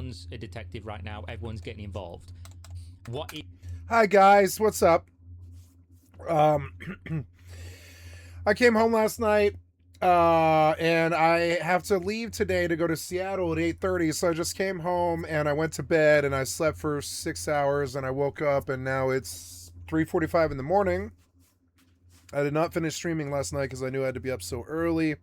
everyone's a detective right now. Everyone's getting involved. Hi guys, what's up? I came home last night, and I have to leave today to go to Seattle at 8:30. So I just came home and I went to bed and I slept for 6 hours and I woke up and now it's 3:45 in the morning. I did not finish streaming last night because I knew I had to be up so early.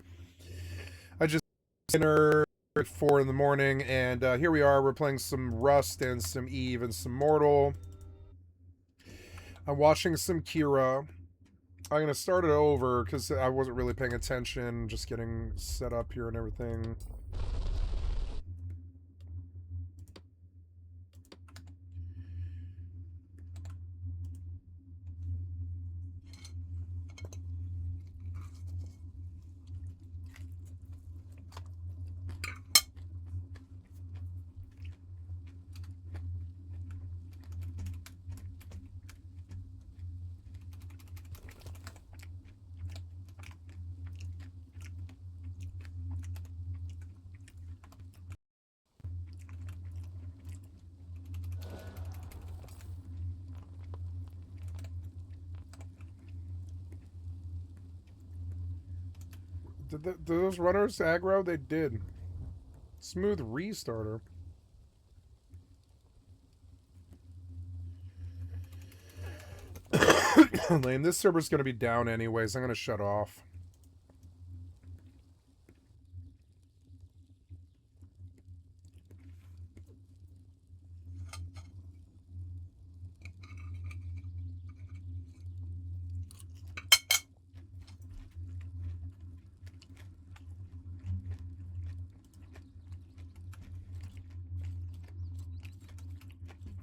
I just dinner at 4 in the morning, and here we are. We're playing some Rust and some Eve and some Mortal. I'm watching some Kira. I'm going to start it over because I wasn't really paying attention, just getting set up here and everything. Did those runners aggro? They did. Smooth restarter. Lame. This server's going to be down anyways. I'm going to shut off.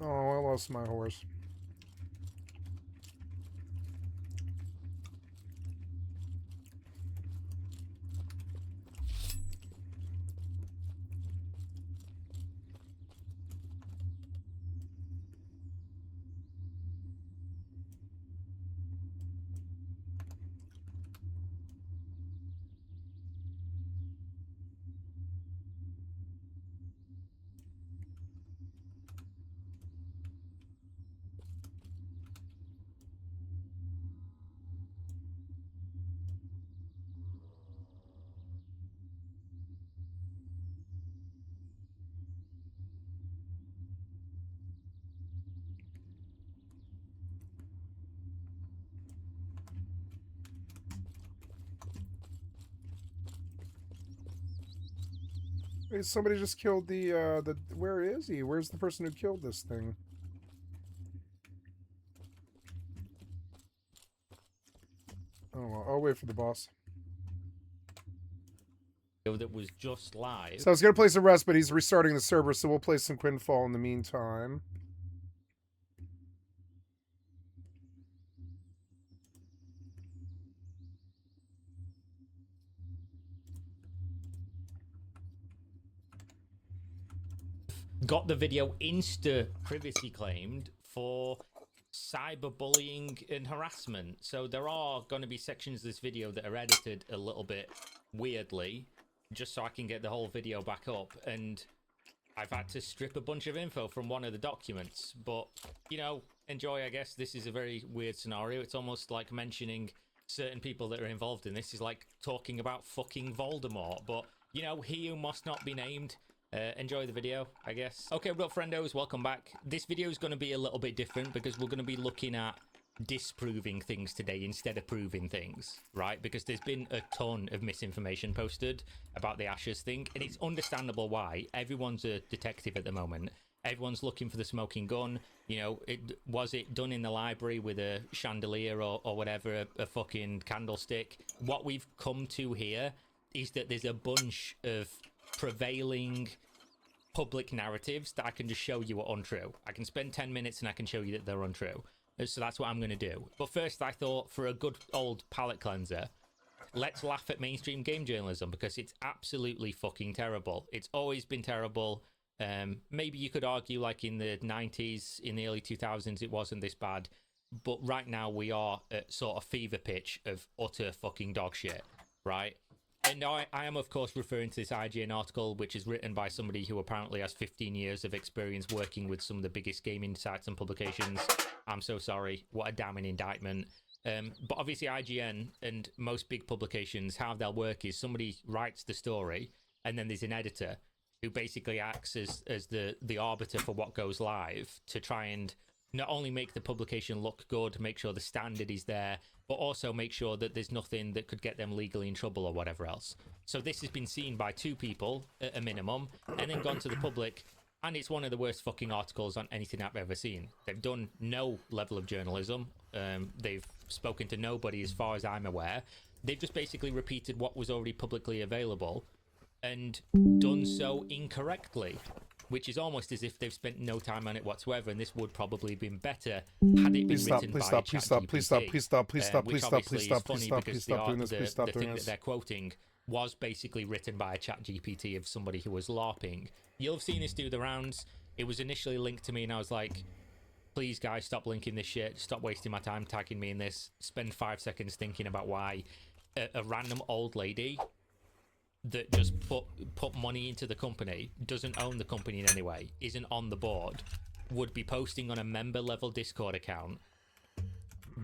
Oh, I lost my horse. Hey, somebody just killed the... Where is he? Where's the person who killed this thing? Oh, well, I'll wait for the boss. That was just live. So I was going to play some Rust, but he's restarting the server, so we'll play some Quinfall in the meantime. Got the video privacy claimed for cyberbullying and harassment. So there are going to be sections of this video that are edited a little bit weirdly, just so I can get the whole video back up. And I've had to strip a bunch of info from one of the documents. But, you know, enjoy, I guess. This is a very weird scenario. It's almost like mentioning certain people that are involved in this is like talking about fucking Voldemort. But, you know, he who must not be named. Enjoy the video, I guess. Okay, what up, friendos? Welcome back. This video is going to be a little bit different because we're going to be looking at disproving things today instead of proving things, right? Because there's been a ton of misinformation posted about the Ashes thing, and it's understandable why. Everyone's a detective at the moment. Everyone's looking for the smoking gun. You know, was it done in the library with a chandelier or whatever, a fucking candlestick? What we've come to here is that there's a bunch of prevailing public narratives that I can just show you are untrue. I can spend 10 minutes and I can show you that they're untrue. So that's what I'm going to do. But first, I thought for a good old palate cleanser, let's laugh at mainstream game journalism because it's absolutely fucking terrible. It's always been terrible. Maybe you could argue like in the 90s, in the early 2000s, it wasn't this bad. But right now we are at sort of fever pitch of utter fucking dog shit, right? And I am, of course, referring to this IGN article, which is written by somebody who apparently has 15 years of experience working with some of the biggest gaming sites and publications. I'm so sorry. What a damning indictment. But obviously IGN and most big publications, how they'll work is somebody writes the story and then there's an editor who basically acts as the arbiter for what goes live to try and not only make the publication look good, make sure the standard is there, but also make sure that there's nothing that could get them legally in trouble or whatever else. So this has been seen by 2 people at a minimum and then gone to the public, and it's one of the worst fucking articles on anything I've ever seen. They've done no level of journalism. They've spoken to nobody as far as I'm aware. They've just basically repeated what was already publicly available and done so incorrectly, which is almost as if they've spent no time on it whatsoever, and this would probably have been better had it been written by ChatGPT. Please stop doing this, please stop the doing thing this. that they're quoting was basically written by a ChatGPT of somebody who was LARPing. You'll have seen this do the rounds. It was initially linked to me, and I was like, please guys, stop linking this shit, stop wasting my time tagging me in this, spend 5 seconds thinking about why a random old lady that just put money into the company, doesn't own the company in any way, isn't on the board, would be posting on a member level Discord account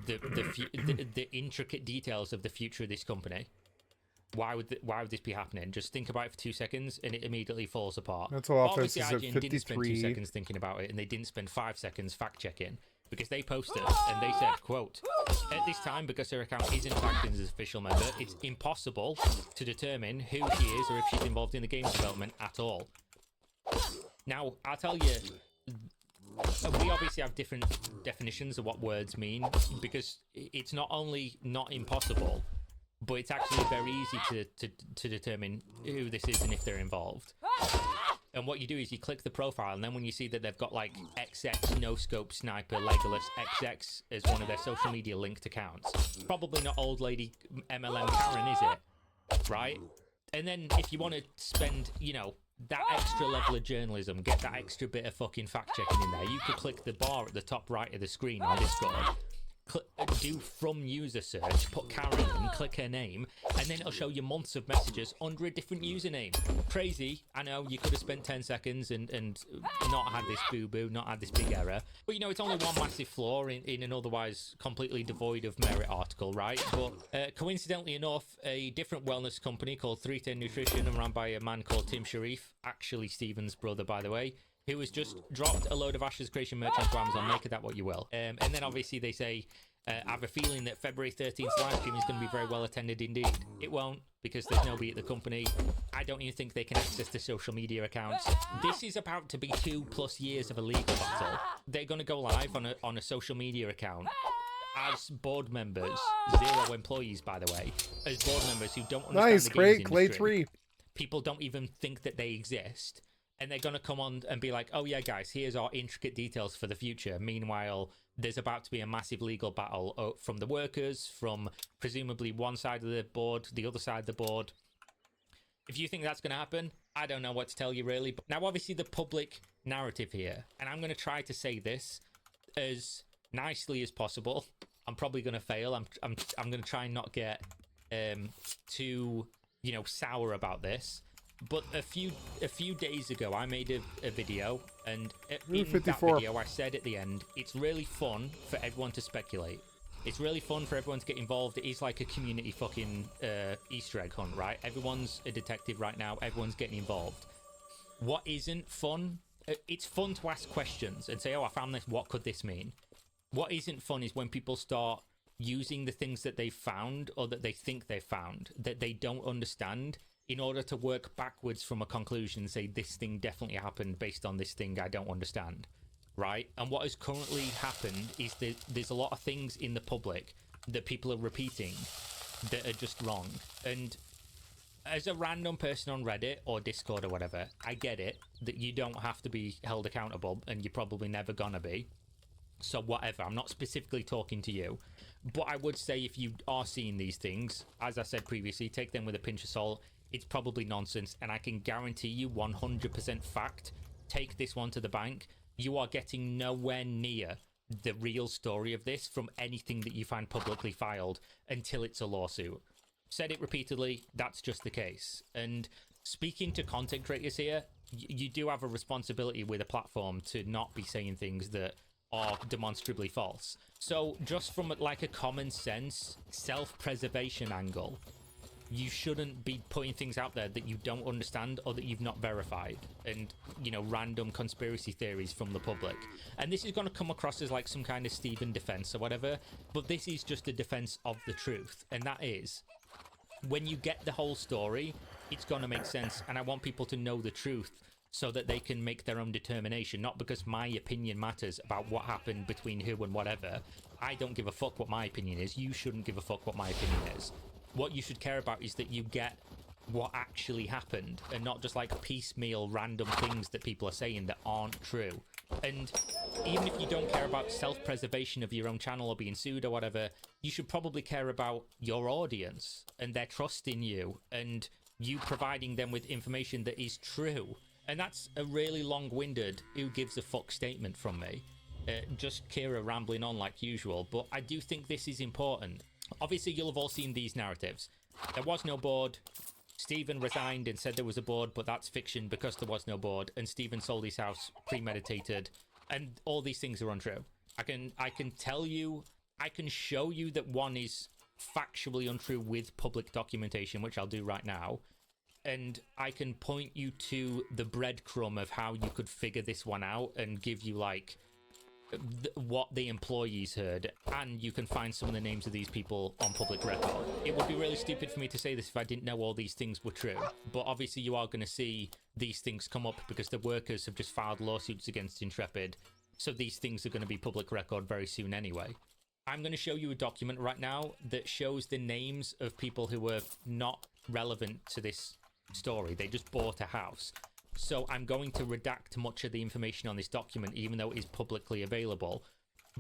the intricate details of the future of this company. Why would this be happening? Just think about it for 2 seconds and it immediately falls apart. Mental offense Obviously, is at IGN didn't spend 2 53. seconds thinking about it, and they didn't spend 5 seconds fact checking, because they posted and they said, quote, at this time, because her account isn't tagged as an official member, it's impossible to determine who she is or if she's involved in the game development at all. Now, I'll tell you, we obviously have different definitions of what words mean, because it's not only not impossible, but it's actually very easy to determine who this is and if they're involved. And what you do is you click the profile, and then when you see that they've got like XX, No Scope, Sniper, Legolas, XX as one of their social media linked accounts, probably not old lady MLM Karen, is it? Right? And then if you want to spend, you know, that extra level of journalism, get that extra bit of fucking fact checking in there, you could click the bar at the top right of the screen on Discord, do from user search, put Karen in, click her name, and then it'll show you months of messages under a different username. Crazy, I know, you could have spent 10 seconds and not had this boo-boo, not had this big error. But, you know, it's only one massive flaw in an otherwise completely devoid of merit article, right? But coincidentally enough, a different wellness company called 310 Nutrition, and run by a man called Tim Sharif, actually Stephen's brother, by the way, who has just dropped a load of Ashes Creation merch onto Amazon. Make of that what you will. And then obviously they say, I have a feeling that February 13th live stream is going to be very well attended indeed. It won't, because there's nobody at the company. I don't even think they can access the social media accounts. This is about to be 2+ years of a legal battle. They're going to go live on a social media account as board members, 0 employees, by the way, as board members who don't understand Nice, the games great, industry. Clay 3. People don't even think that they exist. And they're going to come on and be like, oh yeah, guys, here's our intricate details for the future. Meanwhile, there's about to be a massive legal battle from the workers, from presumably one side of the board, the other side of the board. If you think that's going to happen, I don't know what to tell you, really. But now, obviously, the public narrative here, and I'm going to try to say this as nicely as possible. I'm probably going to fail. I'm going to try and not get too, you know, sour about this. But a few days ago, I made a video, and in that video, I said at the end, it's really fun for everyone to speculate. It's really fun for everyone to get involved. It is like a community fucking Easter egg hunt, right? Everyone's a detective right now. Everyone's getting involved. What isn't fun? It's fun to ask questions and say, oh, I found this. What could this mean? What isn't fun is when people start using the things that they've found or that they think they've found that they don't understand, in order to work backwards from a conclusion and say, this thing definitely happened based on this thing I don't understand, right? And what has currently happened is that there's a lot of things in the public that people are repeating that are just wrong. And as a random person on Reddit or Discord or whatever, I get it that you don't have to be held accountable, and you're probably never gonna be. So whatever, I'm not specifically talking to you. But I would say if you are seeing these things, as I said previously, take them with a pinch of salt. It's probably nonsense, and I can guarantee you 100% fact, take this one to the bank, you are getting nowhere near the real story of this from anything that you find publicly filed until it's a lawsuit. said it repeatedly, that's just the case. And speaking to content creators here, you do have a responsibility with a platform to not be saying things that are demonstrably false. So just from like a common sense self-preservation angle, you shouldn't be putting things out there that you don't understand or that you've not verified, and, you know, random conspiracy theories from the public. And this is going to come across as like some kind of Stephen defense or whatever, but this is just a defense of the truth. And that is, when you get the whole story, it's going to make sense. And I want people to know the truth so that they can make their own determination, not because my opinion matters about what happened between who and whatever. I don't give a fuck what my opinion is. You shouldn't give a fuck what my opinion is. What you should care about is that you get what actually happened, and not just like piecemeal random things that people are saying that aren't true. And even if you don't care about self-preservation of your own channel or being sued or whatever, you should probably care about your audience and their trust in you and you providing them with information that is true. And that's a really long-winded who gives a fuck statement from me. Just Kira rambling on like usual, but I do think this is important. Obviously, you'll have all seen these narratives. There was no board. Stephen resigned and said there was a board, but that's fiction because there was no board. And Stephen sold his house premeditated. And all these things are untrue. I can tell you, I can show you that one is factually untrue with public documentation, which I'll do right now. And I can point you to the breadcrumb of how you could figure this one out and give you like what the employees heard, and you can find some of the names of these people on public record. It would be really stupid for me to say this if I didn't know all these things were true, but obviously you are going to see these things come up because the workers have just filed lawsuits against Intrepid, so these things are going to be public record very soon anyway. I'm going to show you a document right now that shows the names of people who were not relevant to this story. They just bought a house. So I'm going to redact much of the information on this document, even though it is publicly available,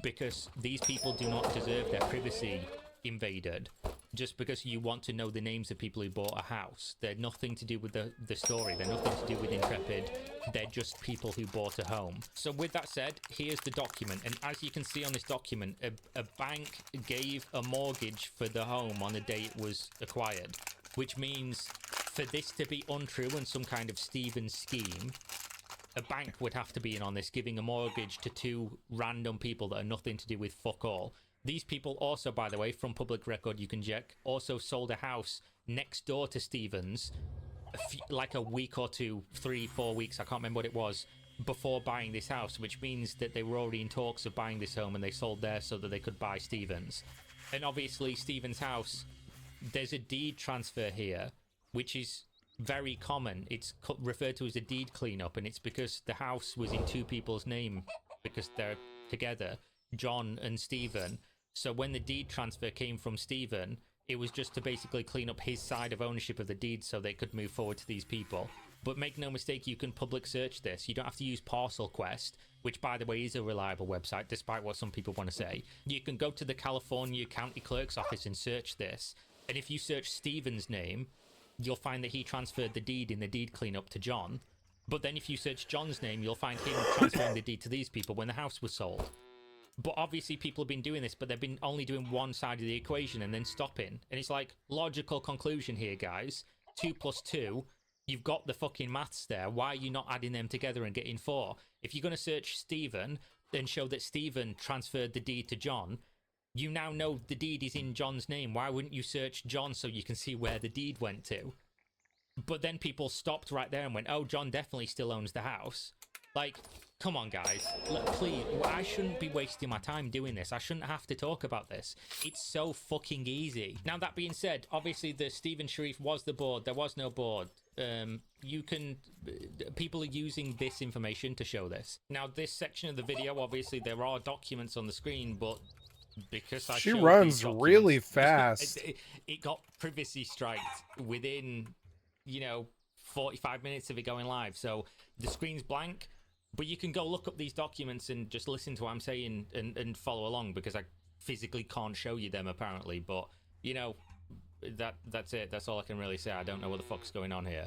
because these people do not deserve their privacy invaded just because you want to know the names of people who bought a house. They're nothing to do with the story. They're nothing to do with Intrepid. They're just people who bought a home. So with that said, here's the document. And as you can see on this document, a bank gave a mortgage for the home on the day it was acquired, which means for this to be untrue and some kind of Stephen scheme, a bank would have to be in on this, giving a mortgage to two random people that are nothing to do with fuck all. These people also, by the way, from public record you can check, also sold a house next door to Stephen's like a week or two, 3-4 weeks, I can't remember what it was, before buying this house, which means that they were already in talks of buying this home and they sold theirs so that they could buy Stephen's. And obviously Stephen's house, there's a deed transfer here, which is very common. It's referred to as a deed cleanup, and it's because the house was in two people's name because they're together, John and Stephen. So when the deed transfer came from Stephen, it was just to basically clean up his side of ownership of the deed so they could move forward to these people. But make no mistake, you can public search this. You don't have to use Parcel Quest, which, by the way, is a reliable website, despite what some people want to say. You can go to the California County Clerk's office and search this. And if you search Stephen's name, you'll find that he transferred the deed in the deed cleanup to John. But then if you search John's name, you'll find him transferring the deed to these people when the house was sold. But obviously people have been doing this, but they've been only doing one side of the equation and then stopping. And it's like, logical conclusion here, guys. 2 + 2, you've got the fucking maths there. Why are you not adding them together and getting 4? If you're going to search Stephen, then show that Stephen transferred the deed to John, you now know the deed is in John's name. Why wouldn't you search John so you can see where the deed went to? But then people stopped right there and went, oh, John definitely still owns the house. Like, come on, guys. Please, I shouldn't be wasting my time doing this. I shouldn't have to talk about this. It's so fucking easy. Now, that being said, obviously the Stephen Sharif was the board. There was no board. People are using this information to show this. Now, this section of the video, obviously there are documents on the screen, but because she runs really fast, it got privacy striked within, 45 minutes of it going live. So the screen's blank, but you can go look up these documents and just listen to what I'm saying and follow along, because I physically can't show you them apparently. But that's it. That's all I can really say. I don't know what the fuck's going on here.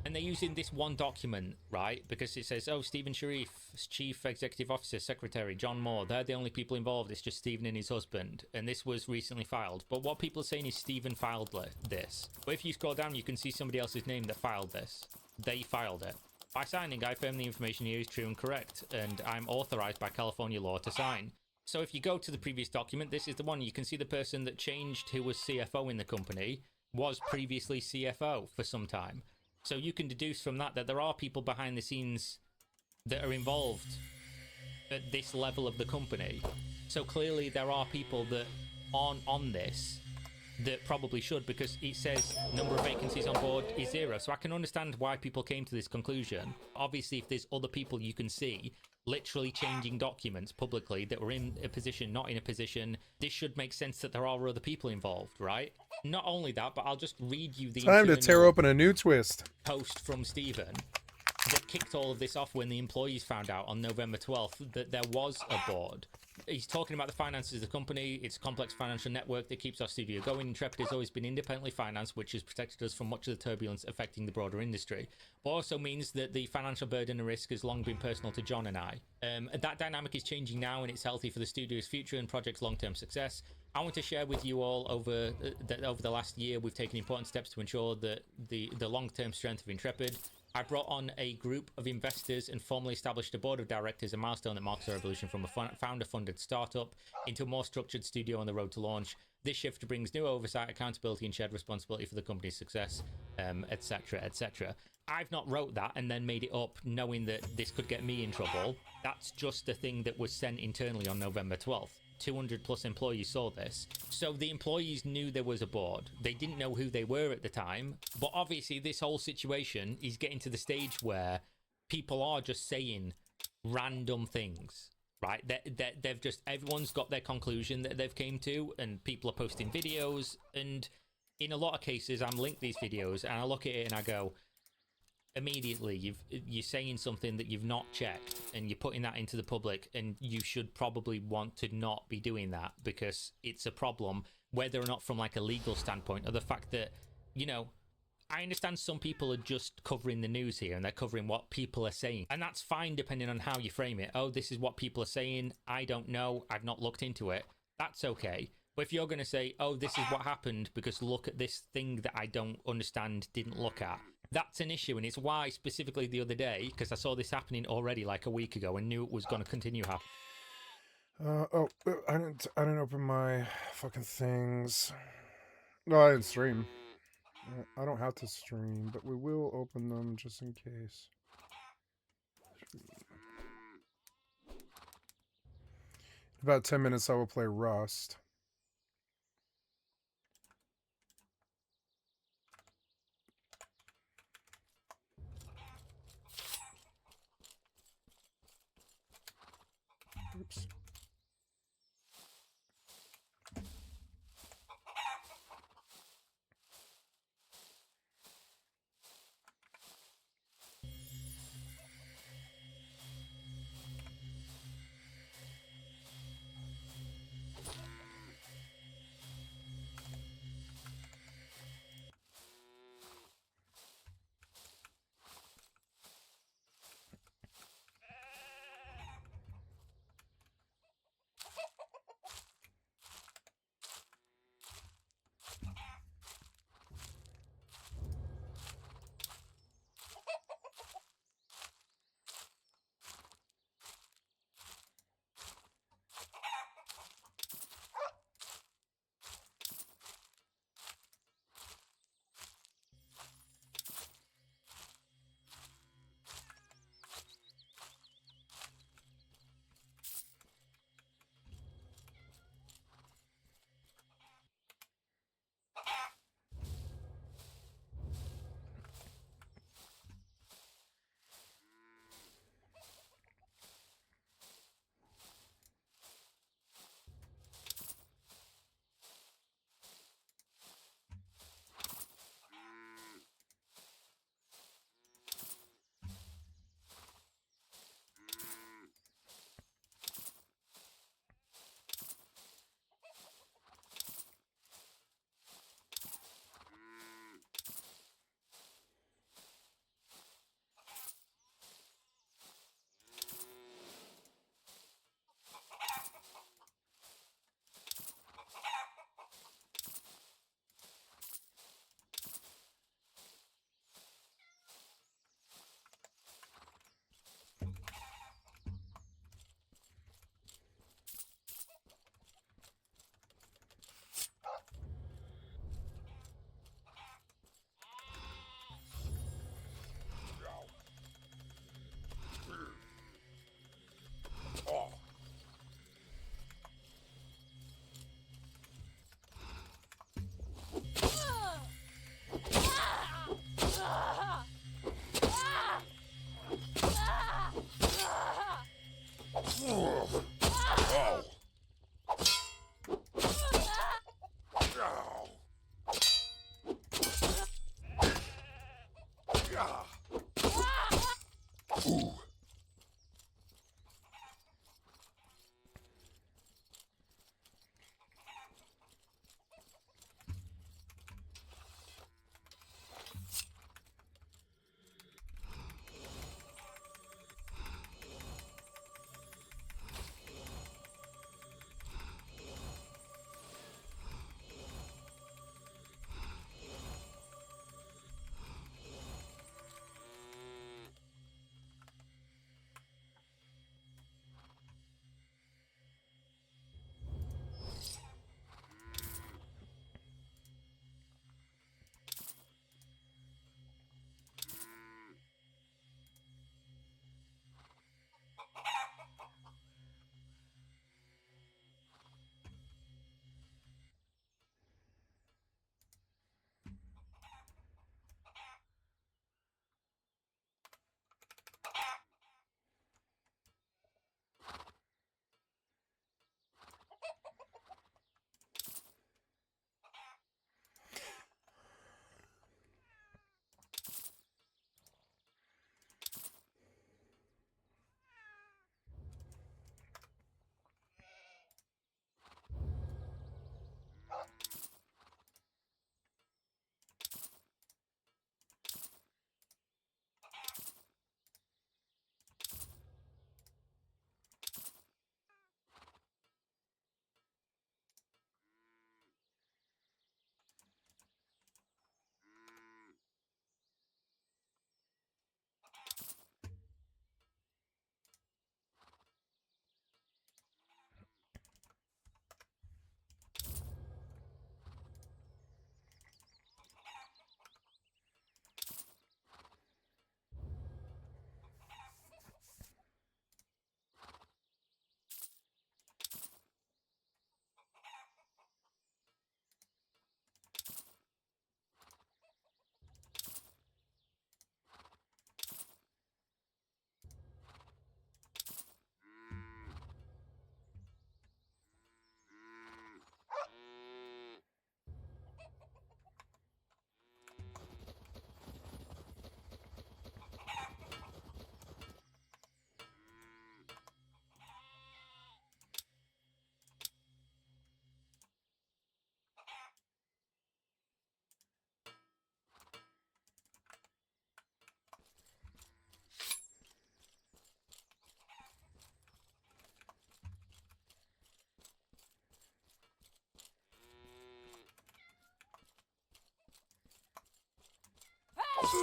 And they're using this one document, right? Because it says, oh, Stephen Sharif, Chief Executive Officer, Secretary, John Moore, they're the only people involved. It's just Stephen and his husband. And this was recently filed. But what people are saying is Stephen filed this. But if you scroll down, you can see somebody else's name that filed this. They filed it. By signing, I affirm the information here is true and correct. And I'm authorized by California law to sign. So if you go to the previous document, this is the one. You can see the person that changed who was CFO in the company was previously CFO for some time. So you can deduce from that that there are people behind the scenes that are involved at this level of the company. So clearly there are people that aren't on this that probably should, because it says number of vacancies on board is 0. So I can understand why people came to this conclusion. Obviously, if there's other people you can see literally changing documents publicly that were in a position, not in a position, this should make sense that there are other people involved, right? Not only that, but I'll just read you the Time to tear open a new twist. Post from Stephen that kicked all of this off when the employees found out on November 12th that there was a board. He's talking about the finances of the company. It's a complex financial network that keeps our studio going. Intrepid has always been independently financed, which has protected us from much of the turbulence affecting the broader industry. But also means that the financial burden and risk has long been personal to John and I. That dynamic is changing now, and it's healthy for the studio's future and project's long-term success. I want to share with you all over the last year, we've taken important steps to ensure that the long-term strength of Intrepid. I brought on a group of investors and formally established a board of directors, a milestone that marks a revolution from a founder-funded startup into a more structured studio on the road to launch. This shift brings new oversight, accountability, and shared responsibility for the company's success, etc., etc. I've not wrote that and then made it up knowing that this could get me in trouble. That's just a thing that was sent internally on November 12th. 200 plus employees saw this. So the employees knew there was a board. They didn't know who they were at the time. But obviously this whole situation is getting to the stage where people are just saying random things, right? They've just, everyone's got their conclusion that they've came to, and people are posting videos. And in a lot of cases, I'm linked these videos and I look at it and I go, immediately you're saying something that you've not checked and you're putting that into the public, and you should probably want to not be doing that, because it's a problem, whether or not from like a legal standpoint, or the fact that, you know, I understand some people are just covering the news here and they're covering what people are saying, and that's fine depending on how you frame it. Oh, this is what people are saying, I don't know, I've not looked into it. That's okay. But if you're going to say, oh, this is what happened because look at this thing that I don't understand, didn't look at, that's an issue. And it's why specifically the other day, because I saw this happening already like a week ago and knew it was going to continue happening. I didn't open my fucking things. No, I didn't stream. I don't have to stream, but we will open them just in case. In about 10 minutes I will play Rust. Oops.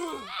Oh.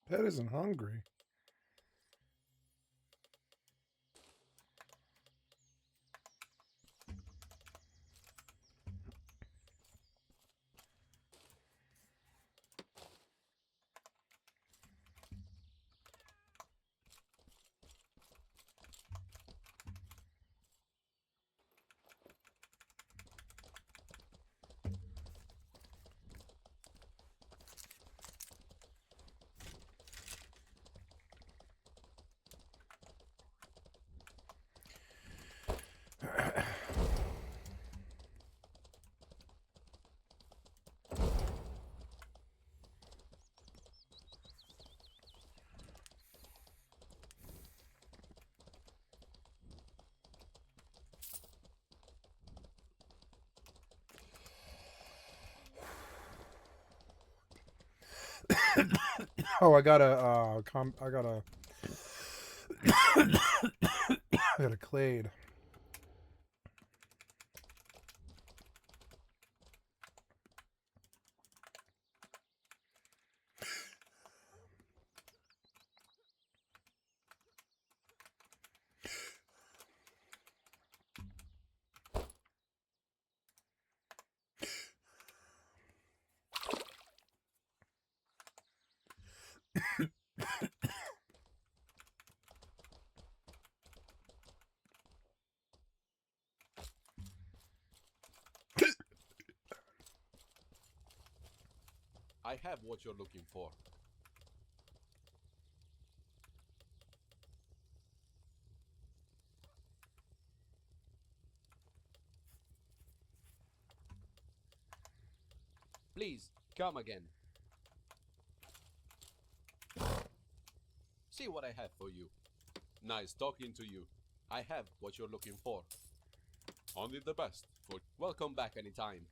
Pet isn't hungry. Oh, I got a I got a I got a clade. I have what you're looking for. Please, come again. See what I have for you. Nice talking to you. I have what you're looking for. Only the best for... Welcome back anytime.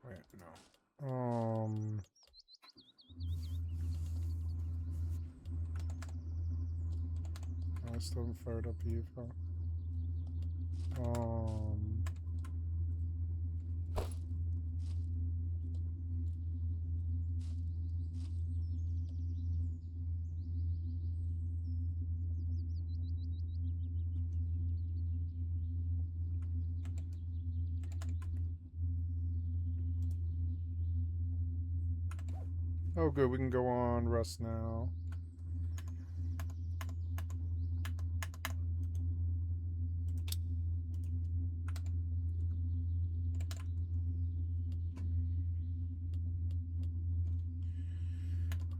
Wait, no. I still haven't fired up Eva. Oh, good. We can go on rest now.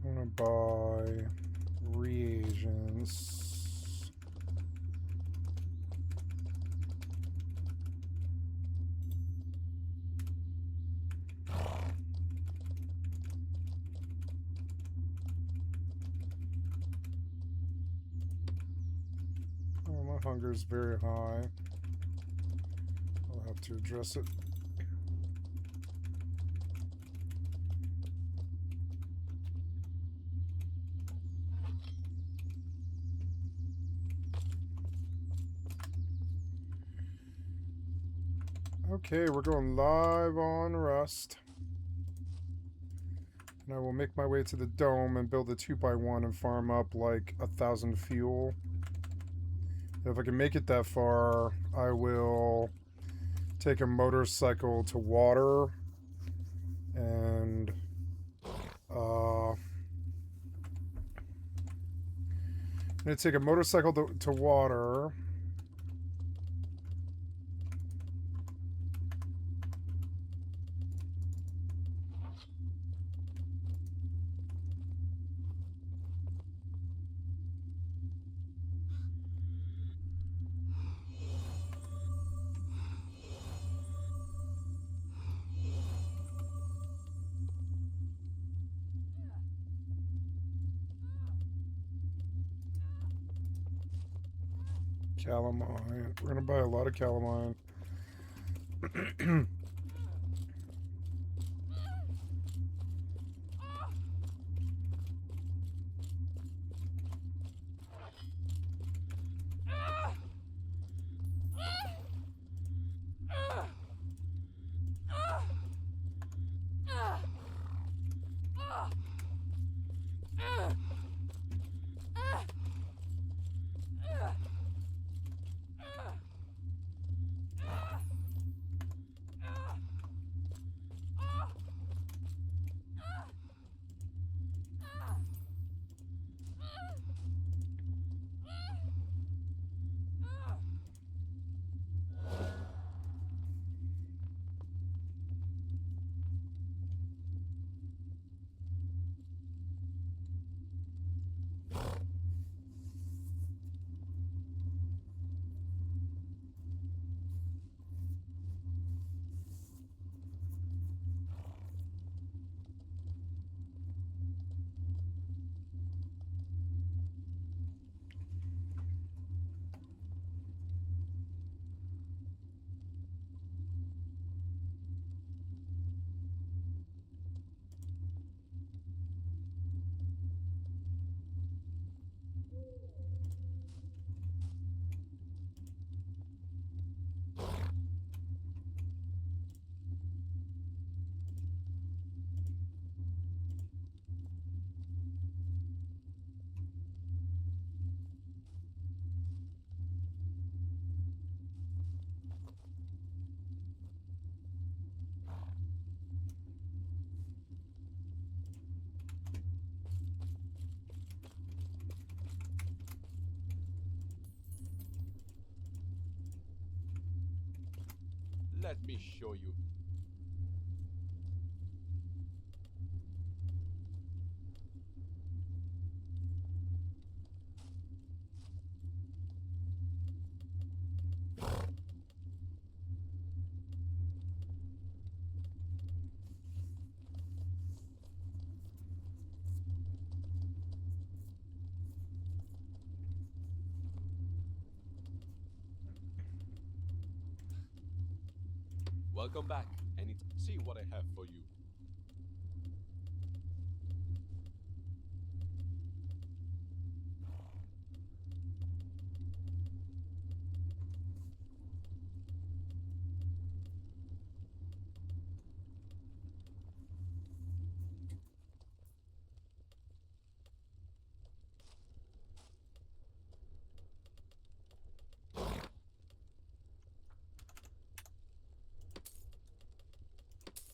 I'm gonna buy reagents. Oh, my hunger is very high. I'll have to address it. Okay, we're going live on Rust. And I will make my way to the dome and build a 2x1 and farm up like 1,000 fuel. If I can make it that far, I will take a motorcycle to water and I'm gonna take a motorcycle to water. Calamine. We're gonna buy a lot of calamine. Let me show you. Welcome back. See what I have for you.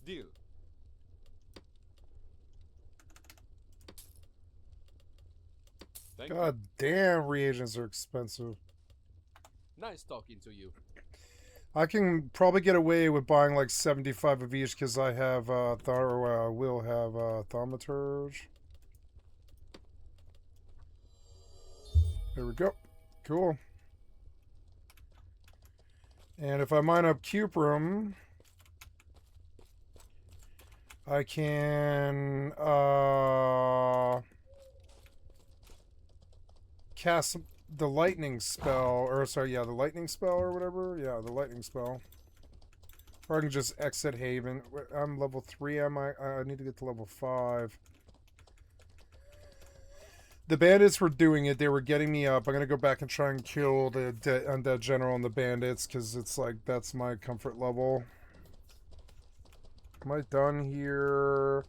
Deal. Thank you. God damn, reagents are expensive. Nice talking to you. I can probably get away with buying like 75 of each because I have will have thaumaturge. There we go. Cool. And if I mine up cuprum, I can cast the lightning spell, or sorry, yeah, the lightning spell or whatever. Yeah, the lightning spell. Or I can just exit Haven. I'm level 3, am I? I need to get to level 5. The bandits were doing it. They were getting me up. I'm gonna go back and try and kill the undead general and the bandits because it's like that's my comfort level. Am I done here?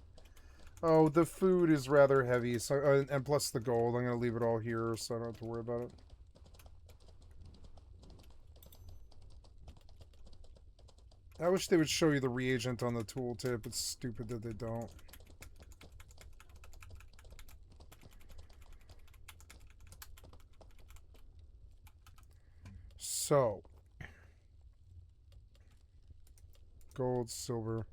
Oh, the food is rather heavy, so and plus the gold. I'm gonna leave it all here so I don't have to worry about it. I wish they would show you the reagent on the tooltip. It's stupid that they don't. So, gold, silver.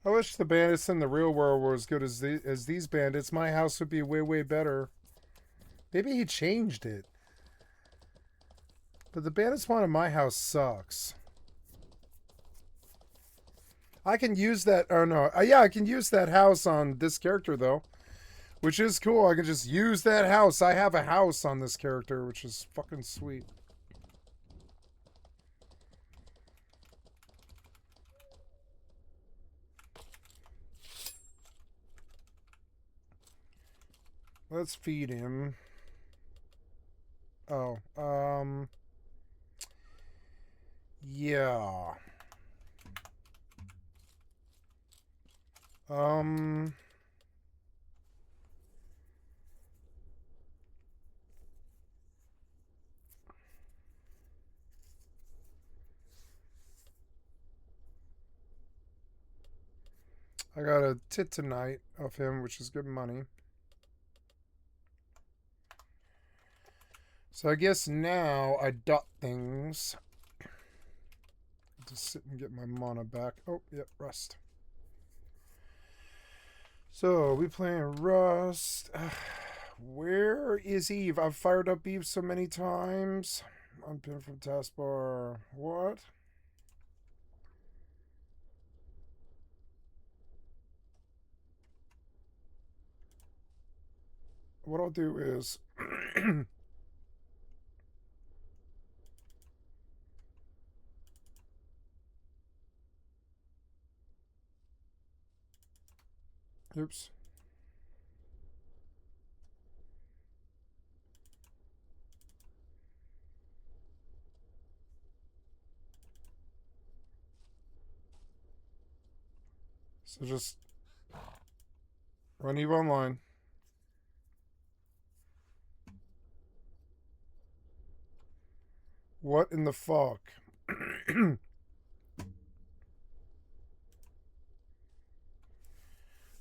I wish the bandits in the real world were as good as these bandits. My house would be way, way better. Maybe he changed it. But the bandits one in my house sucks. I can use that... Oh, no. Yeah, I can use that house on this character, though. Which is cool. I can just use that house. I have a house on this character, which is fucking sweet. Let's feed him. Oh, yeah. I got a tit tonight of him, which is good money. So I guess now I dot things. Just sit and get my mana back. Oh, yep, Rust. So we playing Rust. Where is Eve? I've fired up Eve so many times. I'm pinned from taskbar. What? What I'll do is oops. So just run Eve online. What in the fuck?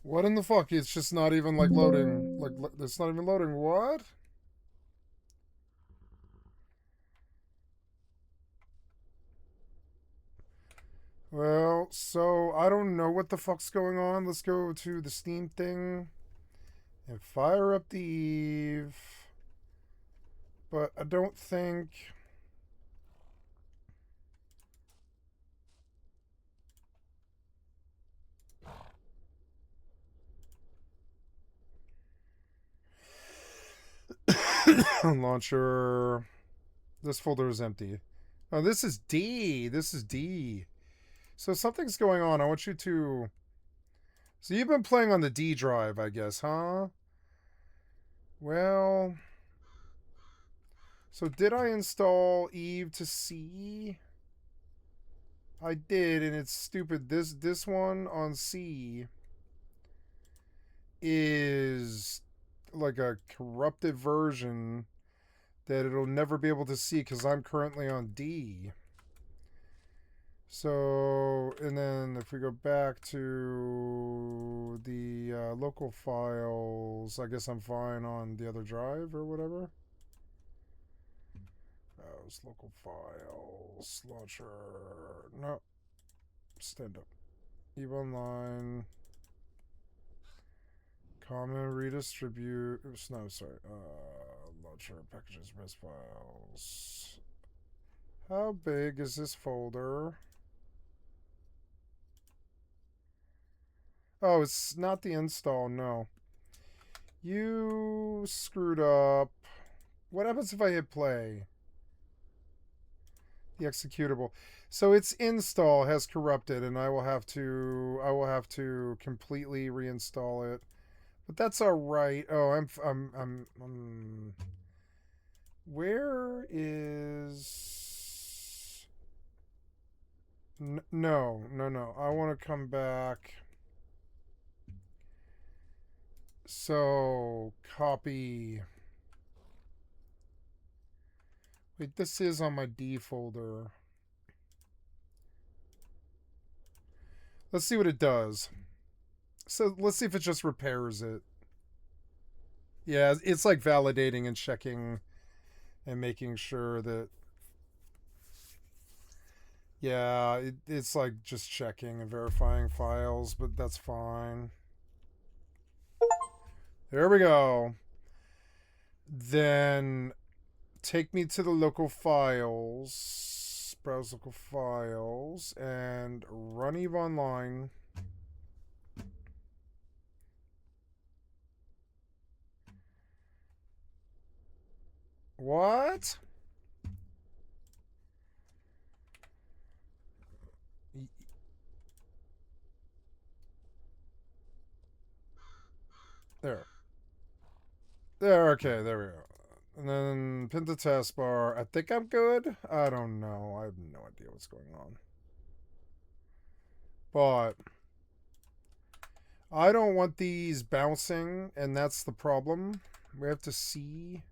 What in the fuck? It's just not even like loading. Like it's not even loading. What? Well, so I don't know what the fuck's going on. Let's go to the Steam thing and fire up the Eve. But I don't think. Launcher. This folder is empty. Oh, this is D. This is D. So something's going on. I want you to. So you've been playing on the D drive, I guess, huh? Well. So did I install Eve to C? I did, and it's stupid. This one on C is like a corrupted version that it'll never be able to see because I'm currently on D. So, and then if we go back to the local files, I guess I'm fine on the other drive or whatever. Files, local files, launcher. No, stand up. Eve Online. Common redistribute. Oops, no, sorry. Launcher packages, res files. How big is this folder? Oh, it's not the install, no. You screwed up. What happens if I hit play? The executable. So its install has corrupted, and I will have to completely reinstall it. But that's all right. Oh, I'm where is no. I want to come back. So, copy. Wait, this is on my D folder. Let's see what it does. So, let's see if it just repairs it. Yeah, it's like validating and checking and making sure that. Yeah, it's like just checking and verifying files, but that's fine. There we go. Then take me to the local files, browse local files, and run Eve Online. What? There. There, okay, there we go. And then pin to taskbar. I think I'm good. I don't know. I have no idea what's going on. But I don't want these bouncing, and that's the problem. We have to see.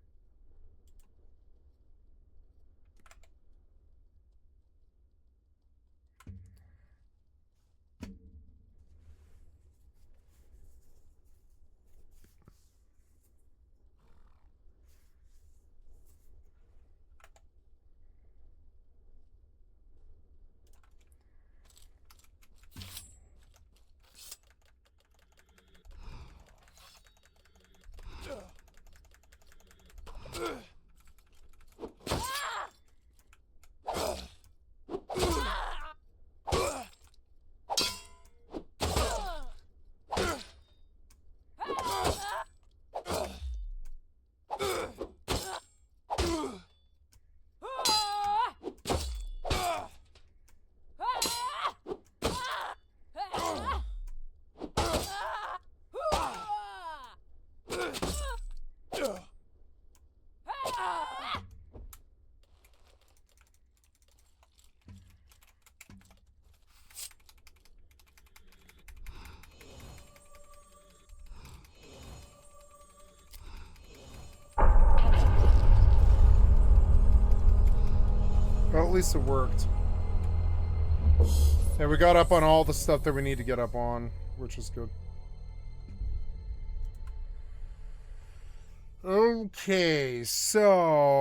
Well, at least it worked. And we got up on all the stuff that we need to get up on, which is good. Okay, so...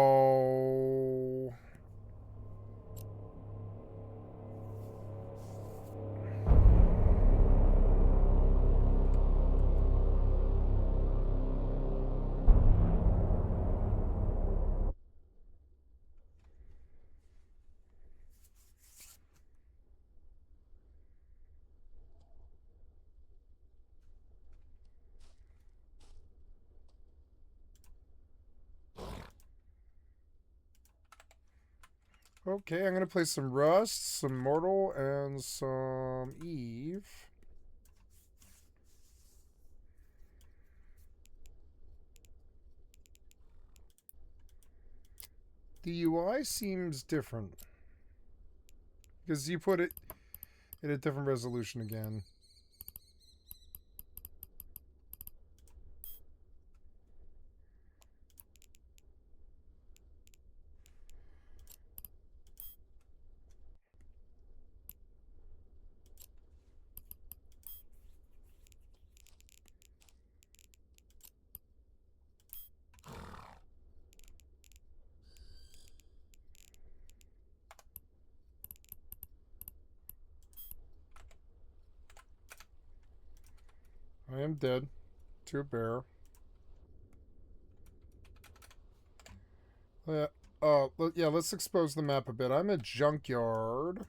Okay, I'm gonna play some Rust, some Mortal, and some Eve. The UI seems different. Because you put it in a different resolution again. I am dead to a bear. Yeah, let's expose the map a bit. I'm a junkyard.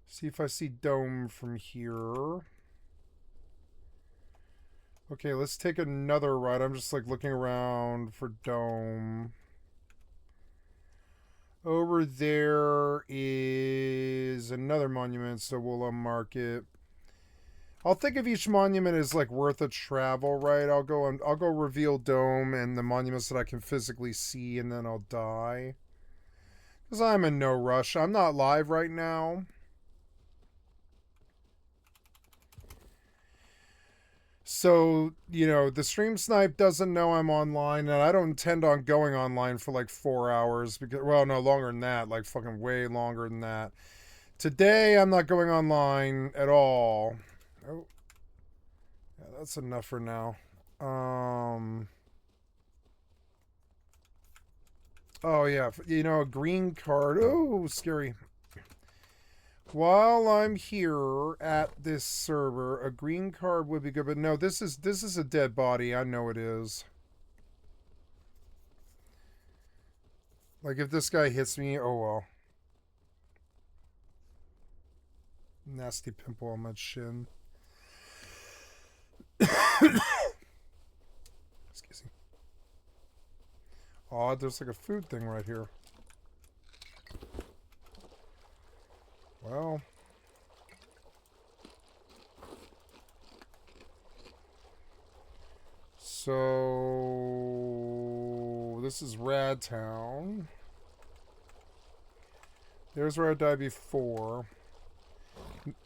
See if I see Dome from here. Okay, let's take another ride. I'm just like looking around for Dome. Over there is another monument, so we'll unmark it. I'll think of each monument as like worth a travel, right? I'll go reveal Dome and the monuments that I can physically see, and then I'll die. Because I'm in no rush. I'm not live right now. So, you know, the stream snipe doesn't know I'm online, and I don't intend on going online for like 4 hours. Because, well, no, longer than that. Like fucking way longer than that. Today, I'm not going online at all. Oh. Yeah, that's enough for now. Oh, yeah. You know, a green card. Oh, scary. While I'm here at this server, a green card would be good. But no, this is a dead body. I know it is. Like, if this guy hits me, oh well. Nasty pimple on my chin. Excuse me. Oh, there's like a food thing right here. Well. So... this is Rad Town. There's where I died before.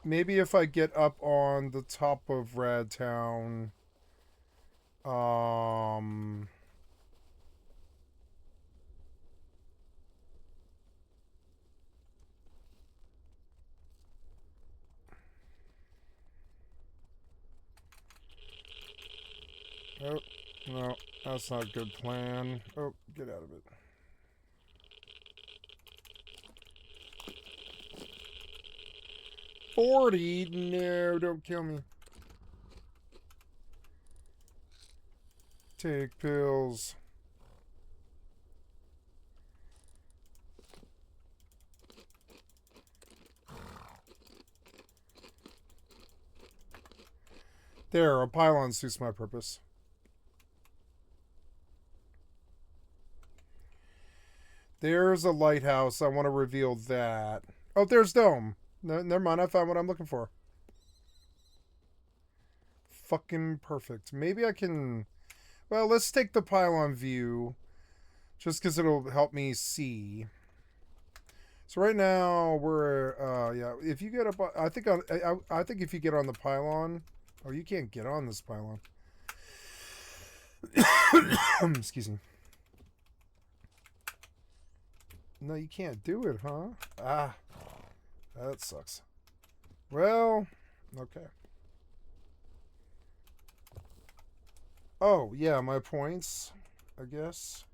Maybe if I get up on the top of Rad Town, oh, no, that's not a good plan. Oh, get out of it. $40? No, don't kill me. Take pills. There, a pylon suits my purpose. There's a lighthouse. I want to reveal that. Oh, there's Dome. No, never mind. I found what I'm looking for. Fucking perfect. Maybe I can... Well, let's take the pylon view. Just because it'll help me see. So right now, we're... yeah, if you get up... I think if you get on the pylon... Oh, you can't get on this pylon. Excuse me. No, you can't do it, huh? Ah. That sucks. Well, okay. Oh, yeah, my points, I guess.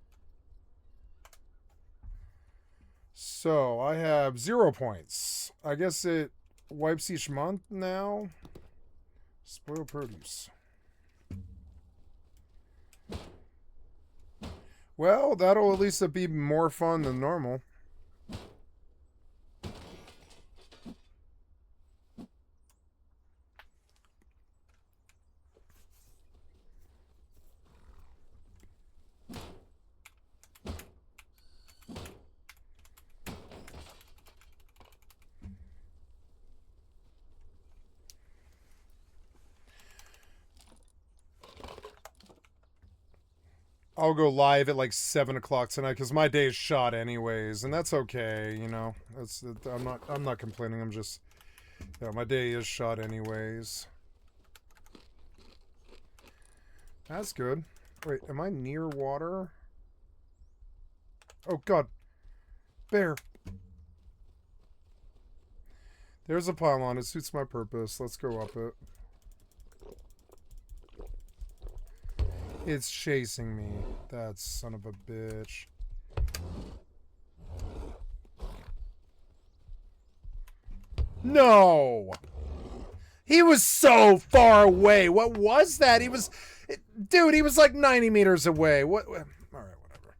So, I have 0 points. I guess it wipes each month now. Spoiled produce. Well, that'll at least be more fun than normal. I'll go live at like 7 o'clock tonight because my day is shot anyways, and that's okay. You know, I'm not complaining. I'm just, you know, my day is shot anyways. That's good. Wait, am I near water? Oh God, bear. There's a pylon. It suits my purpose. Let's go up it. It's chasing me. That son of a bitch. No! He was so far away. What was that? He was... Dude, he was like 90 meters away. What? Alright, whatever.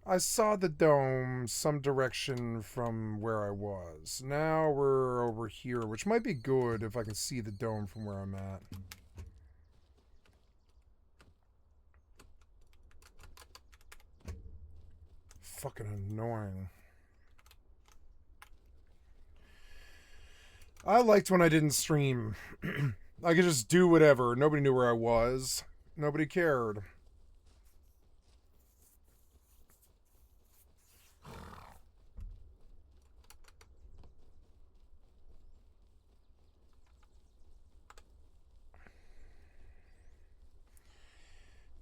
I saw the dome some direction from where I was. Now we're over here, which might be good if I can see the dome from where I'm at. Fucking annoying. I liked when I didn't stream. I could just do whatever. Nobody knew where I was. Nobody cared.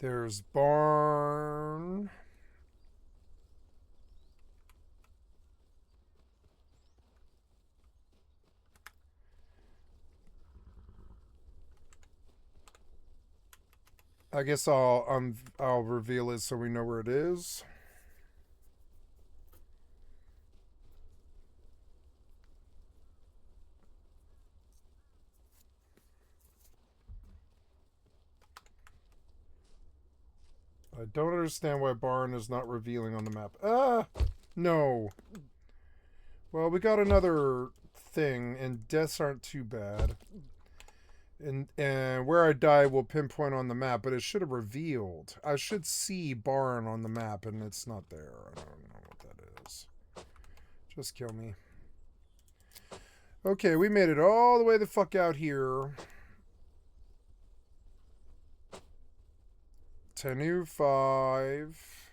There's barn. I guess I'll reveal it so we know where it is. I don't understand why barn is not revealing on the map. Ah, no. Well, we got another thing, and deaths aren't too bad. And where I die will pinpoint on the map, but it should have revealed. I should see barn on the map, and it's not there. I don't know what that is. Just kill me. Okay, we made it all the way the fuck out here. Tenue 5.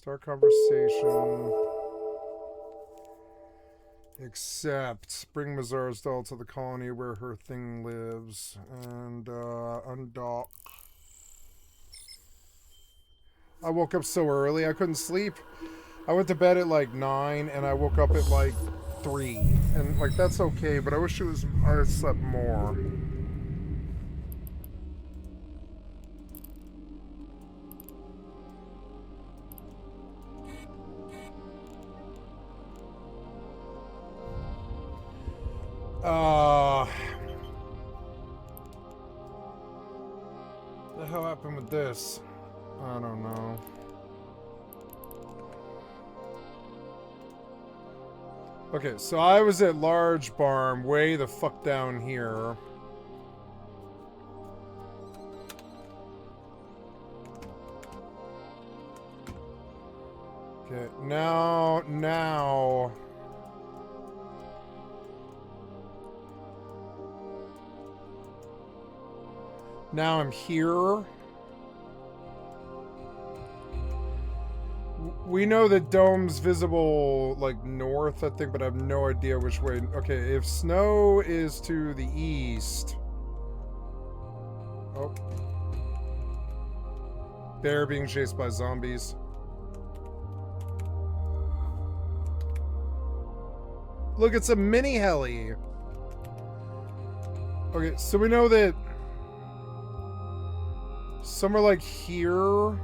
Start conversation. Accept. Bring Mazar's doll to the colony where her thing lives. And, undock. I woke up so early, I couldn't sleep. I went to bed at like 9, and I woke up at like 3. And, like, that's okay, but I wish I slept more. The hell happened with this? I don't know. Okay, so I was at Large Barn, way the fuck down here. Okay, now... Now I'm here. We know that Dome's visible, like, north, I think, but I have no idea which way. Okay, if snow is to the east... Oh. Bear being chased by zombies. Look, it's a mini heli! Okay, so we know that... somewhere like here...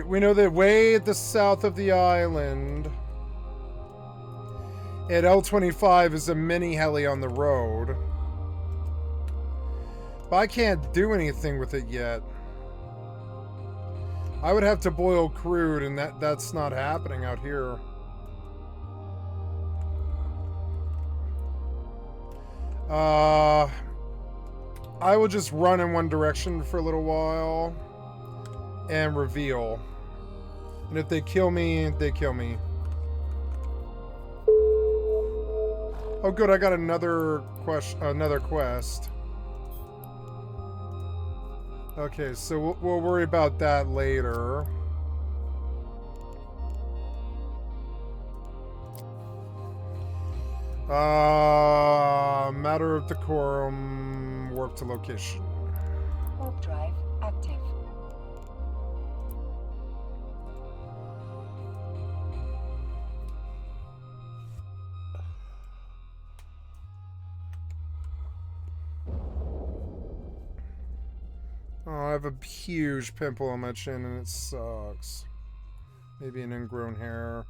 We know that way at the south of the island, at L25 is a mini heli on the road. But I can't do anything with it yet. I would have to boil crude, and that's not happening out here. I will just run in one direction for a little while. And reveal. And if they kill me, they kill me. Oh good, I got another quest. Okay, so we'll worry about that later. Matter of decorum, warp to location. Warp drive active. Oh, I have a huge pimple on my chin and it sucks. Maybe an ingrown hair.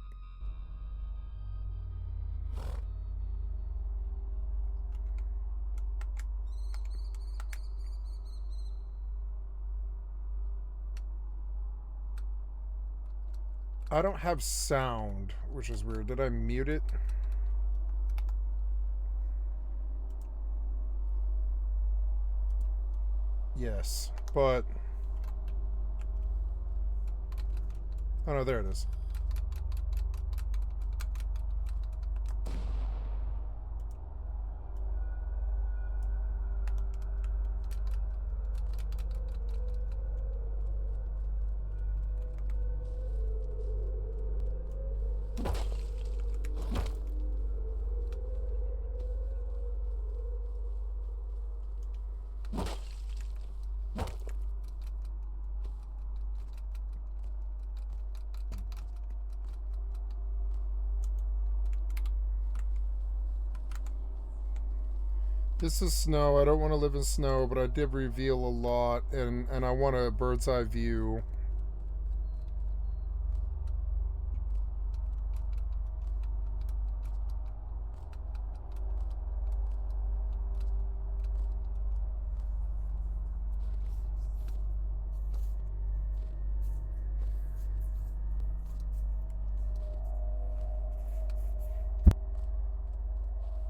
I don't have sound, which is weird. Did I mute it? Yes, but... oh no, there it is. This is snow. I don't want to live in snow, but I did reveal a lot, and I want a bird's eye view.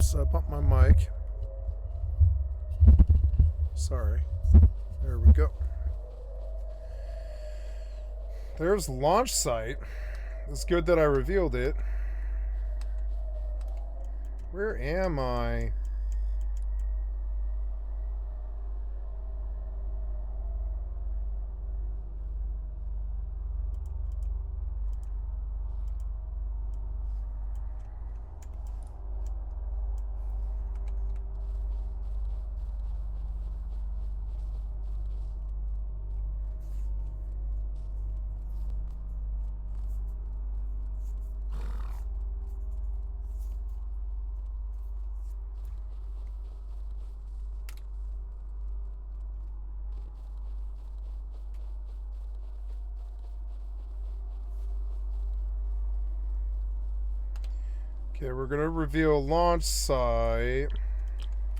So I bumped my mic. Sorry. There we go. There's launch site. It's good that I revealed it. Where am I? Okay, we're gonna reveal launch site.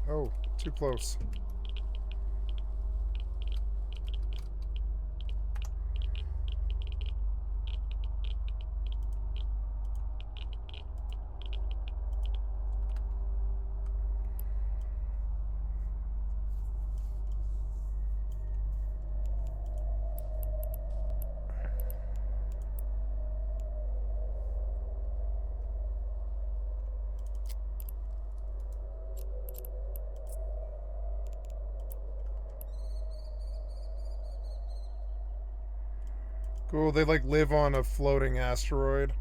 Oh, too close. Cool, they like live on a floating asteroid.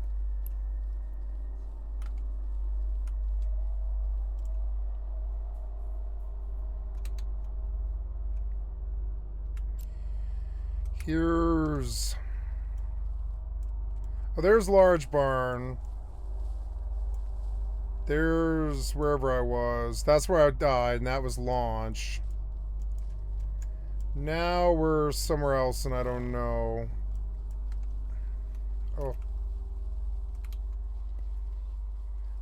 Here's... Oh, there's Large Barn. There's wherever I was. That's where I died, and that was launch. Now we're somewhere else, and I don't know. Oh.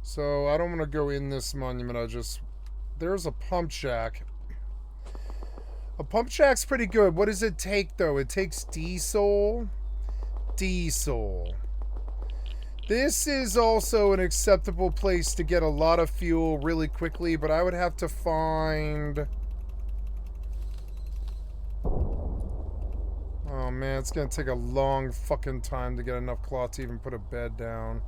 So, I don't want to go in this monument, I just... There's a pump jack. A pump jack's pretty good. What does it take, though? It takes diesel. Diesel. This is also an acceptable place to get a lot of fuel really quickly, but I would have to find... Oh man, it's gonna take a long fucking time to get enough cloth to even put a bed down.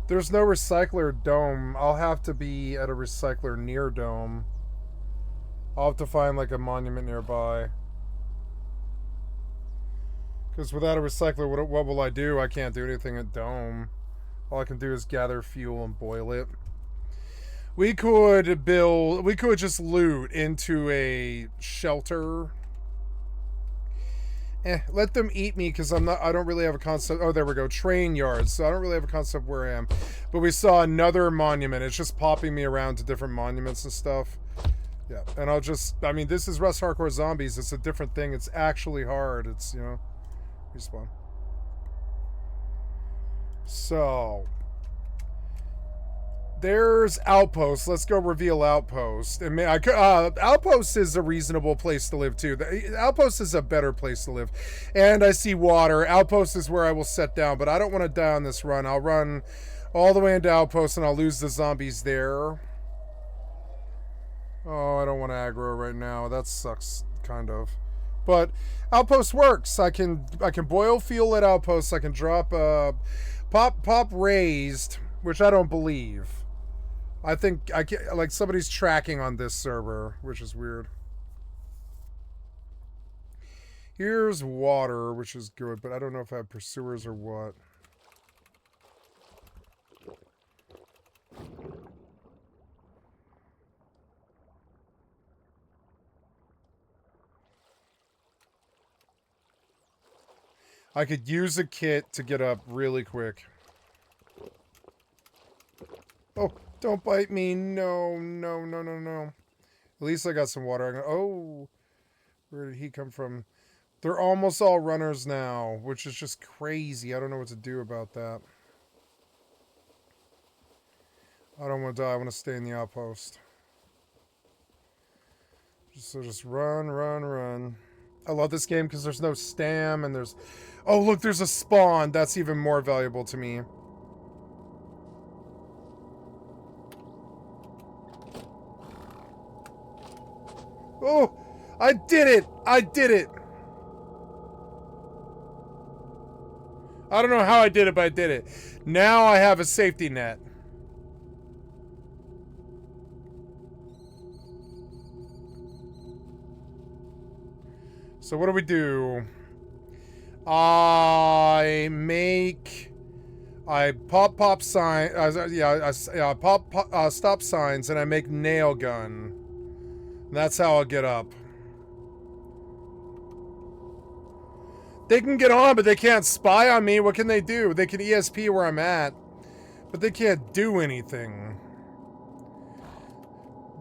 There's no recycler dome. I'll have to be at a recycler near dome. I'll have to find like a monument nearby. Because without a recycler, what will I do? I can't do anything at dome. All I can do is gather fuel and boil it. We could just loot into a shelter. Let them eat me because I don't really have a concept. Oh, there we go. Train yards. So I don't really have a concept where I am. But we saw another monument. It's just popping me around to different monuments and stuff. Yeah. And I'll just, I mean, this is Rust Hardcore Zombies. It's a different thing. It's actually hard. It's, you know, respawn. So there's Outpost. Let's go reveal Outpost. And Outpost is a reasonable place to live too. Outpost is a better place to live. And I see water. Outpost is where I will set down, but I don't want to die on this run. I'll run all the way into Outpost and I'll lose the zombies there. Oh, I don't want to aggro right now. That sucks, kind of. But Outpost works. I can boil fuel at Outpost. I can drop pop raised, which I don't believe. I think I can, like, somebody's tracking on this server, which is weird. Here's water, which is good, but I don't know if I have pursuers or what. I could use a kit to get up really quick. Oh, don't bite me. No, no, no, no, no. At least I got some water. Oh, where did he come from? They're almost all runners now, which is just crazy. I don't know what to do about that. I don't want to die. I want to stay in the outpost. So just run, run, run. I love this game because there's no stam and there's... Oh, look, there's a spawn. That's even more valuable to me. Oh, I did it. I did it. I don't know how I did it, but I did it. Now I have a safety net. So what do we do? I pop sign. I pop stop signs, and I make nail gun. And that's how I'll get up. They can get on, but they can't spy on me. What can they do? They can ESP where I'm at, but they can't do anything.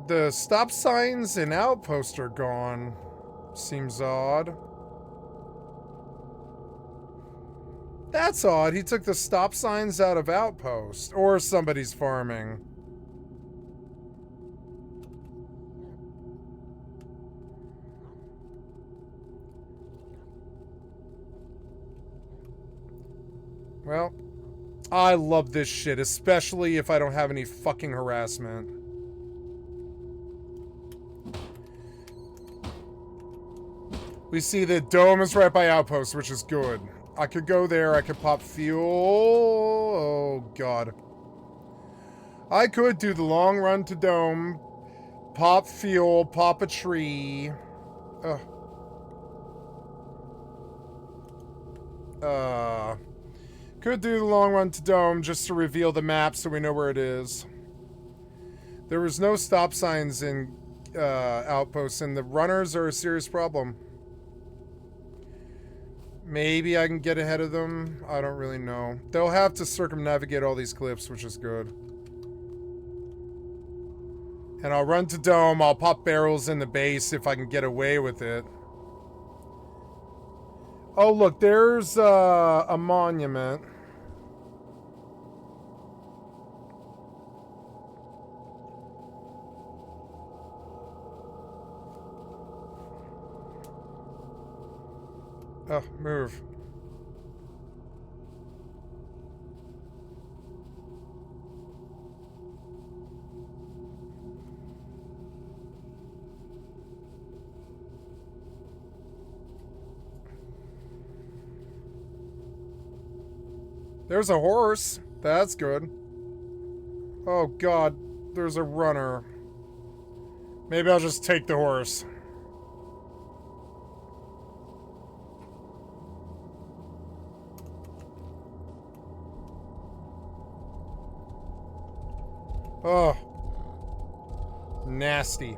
The stop signs and outpost are gone. Seems odd. That's odd. He took the stop signs out of Outpost. Or somebody's farming. Well, I love this shit, especially if I don't have any fucking harassment. We see the dome is right by Outpost, which is good. I could go there, I could pop fuel. Oh, God. I could do the long run to dome, pop fuel, pop a tree. Ugh. Could do the long run to dome just to reveal the map so we know where it is. There was no stop signs in Outposts, and the runners are a serious problem. Maybe I can get ahead of them. I don't really know. They'll have to circumnavigate all these cliffs, which is good. And I'll run to dome. I'll pop barrels in the base if I can get away with it. Oh, look, there's a monument. Oh, move. There's a horse. That's good. Oh, God. There's a runner. Maybe I'll just take the horse. Oh. Nasty.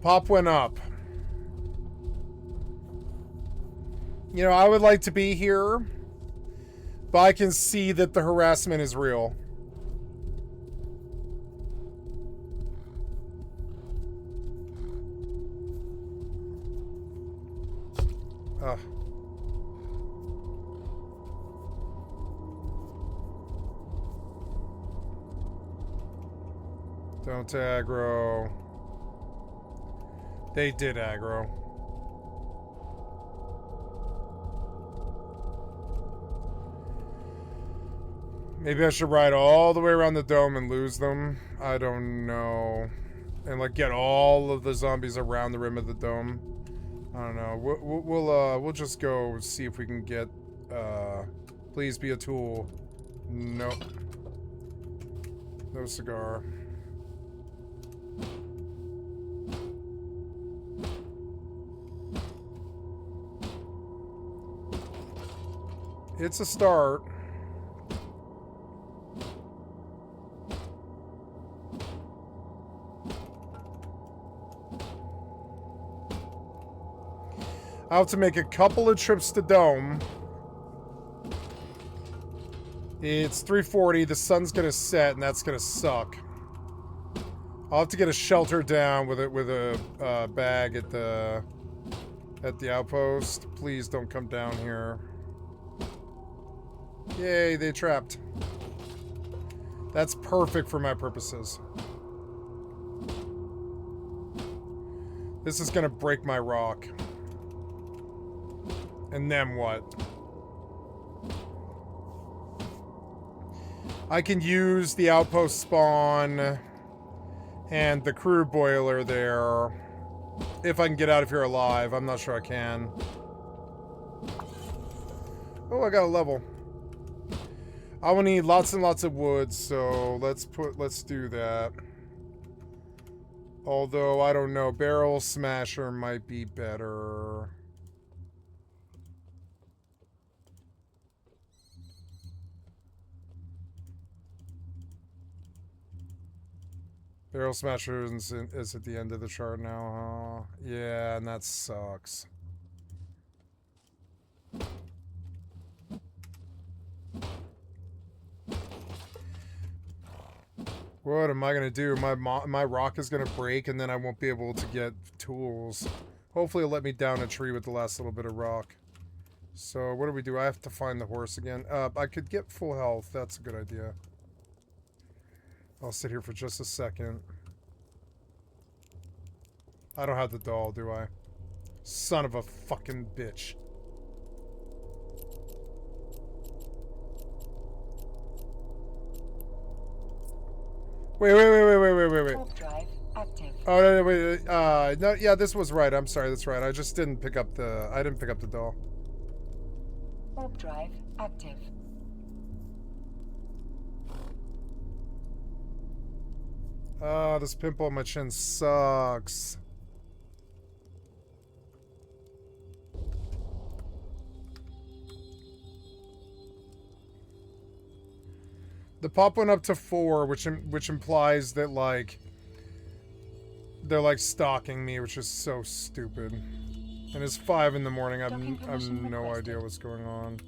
Pop went up. You know, I would like to be here, but I can see that the harassment is real. Ugh. Don't aggro. They did aggro. Maybe I should ride all the way around the dome and lose them. I don't know. And like get all of the zombies around the rim of the dome. I don't know. We'll just go see if we can get. Please be a tool. Nope. No cigar. It's a start. I'll have to make a couple of trips to Dome. It's 3:40. The sun's gonna set, and that's gonna suck. I'll have to get a shelter down with a bag at the outpost. Please don't come down here. Yay, they trapped. That's perfect for my purposes. This is gonna break my rock. And then what? I can use the outpost spawn and the crew boiler there if I can get out of here alive. I'm not sure I can. Oh, I got a level. I will need lots and lots of wood, so let's do that. Although, I don't know, barrel smasher might be better. Barrel smasher is at the end of the chart now, huh? Yeah, and that sucks. What am I gonna do? My rock is gonna break, and then I won't be able to get tools. Hopefully it'll let me down a tree with the last little bit of rock. So what do we do? I have to find the horse again. I could get full health. That's a good idea. I'll sit here for just a second. I don't have the doll, do I? Son of a fucking bitch. Wait. Warp drive active. Oh, no, wait. No, yeah, this was right. I'm sorry, that's right. I just didn't pick up the... I didn't pick up the doll. Warp drive active. Oh, this pimple on my chin sucks. The pop went up to 4, which implies that, like, they're, like, stalking me, which is so stupid. And it's 5 in the morning. I've no idea what's going on.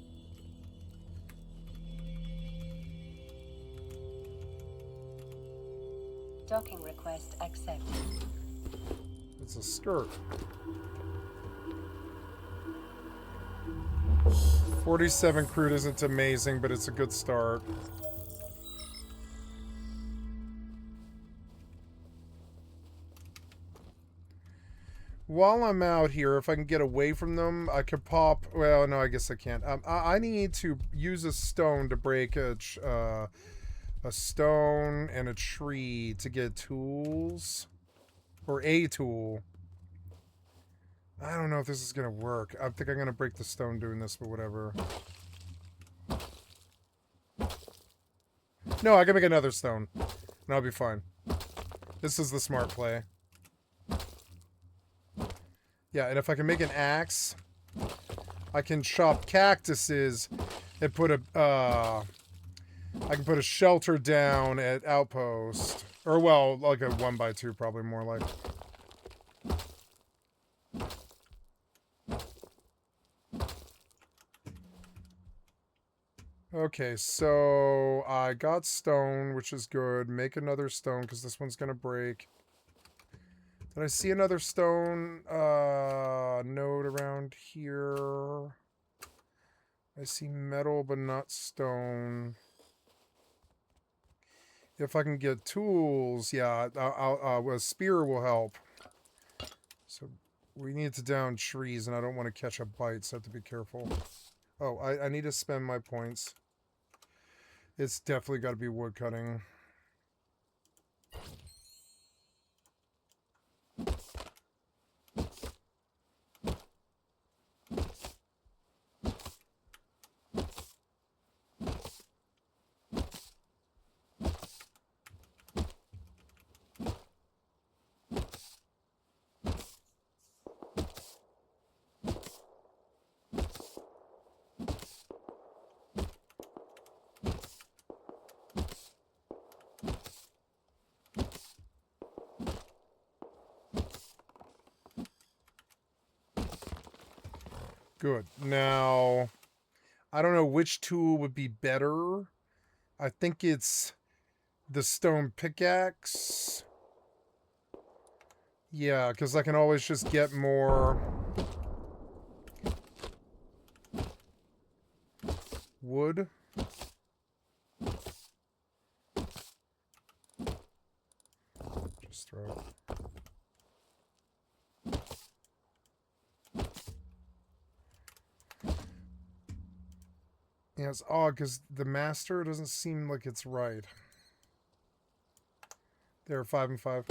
Docking request accepted. It's a skirt. 47 crude isn't amazing, but it's a good start. While I'm out here, if I can get away from them, I could pop... Well, no, I guess I can't. I need to use a stone to break a stone and a tree to get tools. Or a tool. I don't know if this is going to work. I think I'm going to break the stone doing this, but whatever. No, I can make another stone. And I'll be fine. This is the smart play. Yeah, and if I can make an axe, I can chop cactuses and put a, I can put a shelter down at Outpost. Or, well, like a 1x2, probably more like. Okay, so I got stone, which is good. Make another stone, because this one's going to break. Did I see another stone node around here? I see metal, but not stone. If I can get tools, yeah, a spear will help. So we need to down trees, and I don't want to catch a bite, so I have to be careful. Oh, I need to spend my points. It's definitely got to be wood cutting. Good. Now, I don't know which tool would be better. I think it's the stone pickaxe. Yeah, because I can always just get more wood. Just throw it. Yeah, it's odd because the master doesn't seem like it's right. There, 5 and 5.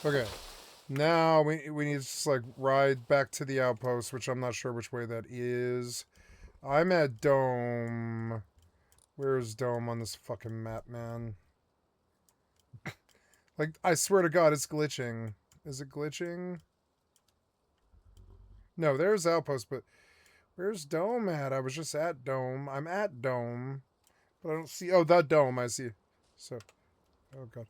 Okay. Now we need to just like ride back to the outpost, which I'm not sure which way that is. I'm at Dome. Where's Dome on this fucking map, man? Like, I swear to God, it's glitching. Is it glitching? No, there's Outpost, but where's Dome at? I was just at Dome. I'm at Dome. But I don't see... Oh, that dome, I see. So... Oh, God.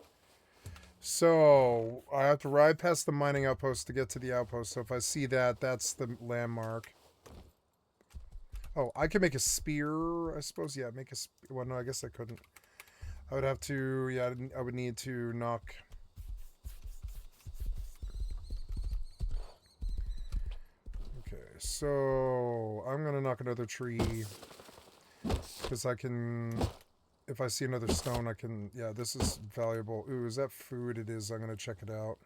So, I have to ride past the mining outpost to get to the outpost. So if I see that, that's the landmark. Oh, I can make a spear, I suppose. Yeah, make a... Well, no, I guess I couldn't. I would have to... Yeah, I would need to knock... Okay, so... I'm going to knock another tree. Because I can... If I see another stone, I can... Yeah, this is valuable. Ooh, is that food? It is. I'm going to check it out.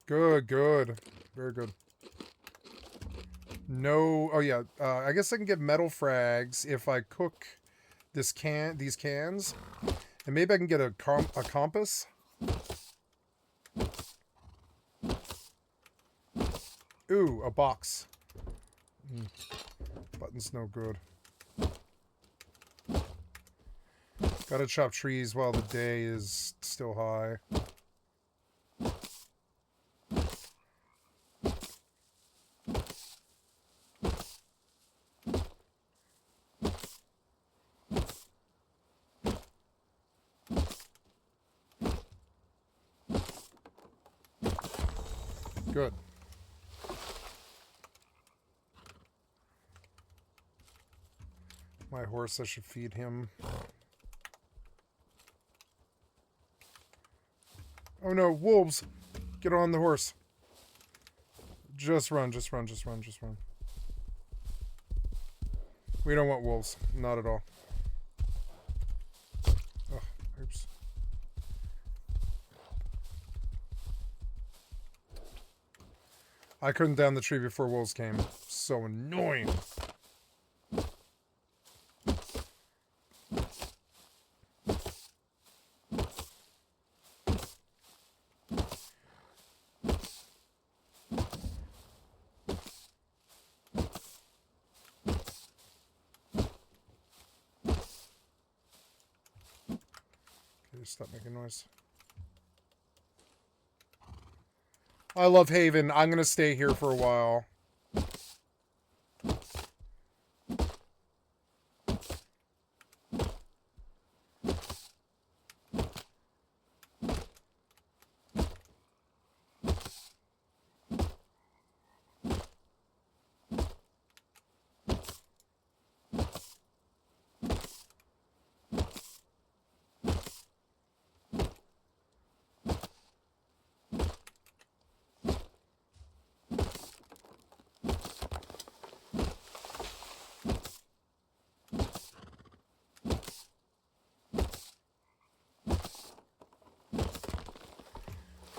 Good, good. Very good. No... Oh, yeah. I guess I can get metal frags if I cook these cans. And maybe I can get a compass. Ooh, a box. Button's no good. Gotta chop trees while the day is still high. Good. My horse, I should feed him. Oh no, wolves! Get on the horse. Just run, just run, just run, just run. We don't want wolves. Not at all. Oh, oops. I couldn't down the tree before wolves came. So annoying. Stop making noise. I love Haven. I'm gonna stay here for a while.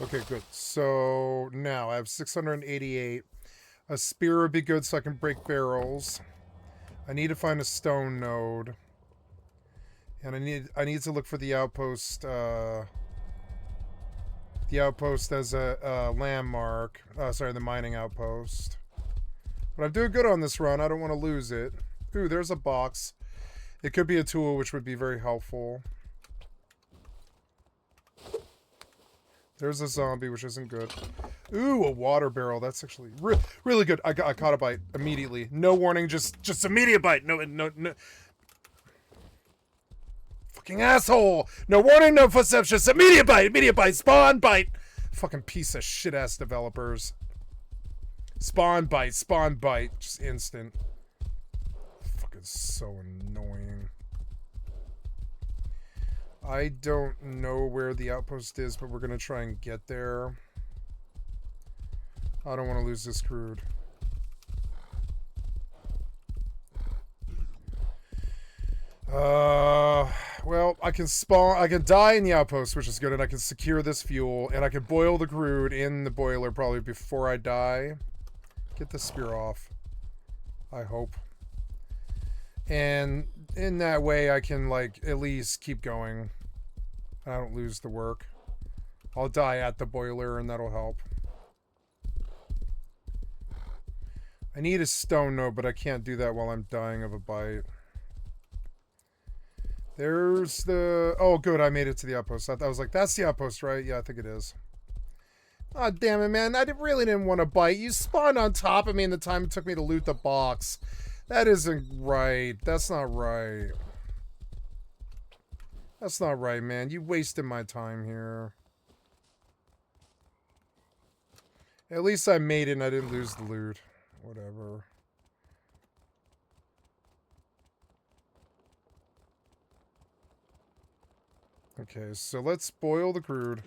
Okay, good. So now I have 688. A spear would be good so I can break barrels. I need to find a stone node. And I need to look for the outpost as a landmark. Sorry, the mining outpost. But I'm doing good on this run. I don't want to lose it. Ooh, there's a box. It could be a tool, which would be very helpful. There's a zombie, which isn't good. Ooh, a water barrel. That's actually really good. I caught a bite immediately. No warning, just immediate bite. No. Fucking asshole. No warning, no footsteps, just immediate bite. Spawn bite. Fucking piece of shit ass developers. Spawn bite. Just instant. Fucking so annoying. I don't know where the outpost is, but we're going to try and get there. I don't want to lose this crude. Well, I can die in the outpost, which is good, and I can secure this fuel, and I can boil the crude in the boiler probably before I die. Get the spear off. I hope. And in that way, I can, like, at least keep going. I don't lose the work. I'll die at the boiler, and that'll help. I need a stone node, but I can't do that while I'm dying of a bite. There's the... Oh, good, I made it to the outpost. I was like, that's the outpost, right? Yeah, I think it is. Oh, damn it, man. I really didn't want to bite. You spawned on top of me in the time it took me to loot the box. That isn't right. That's not right. That's not right, man. You wasted my time here. At least I made it and I didn't lose the loot. Whatever. Okay, so let's boil the crude.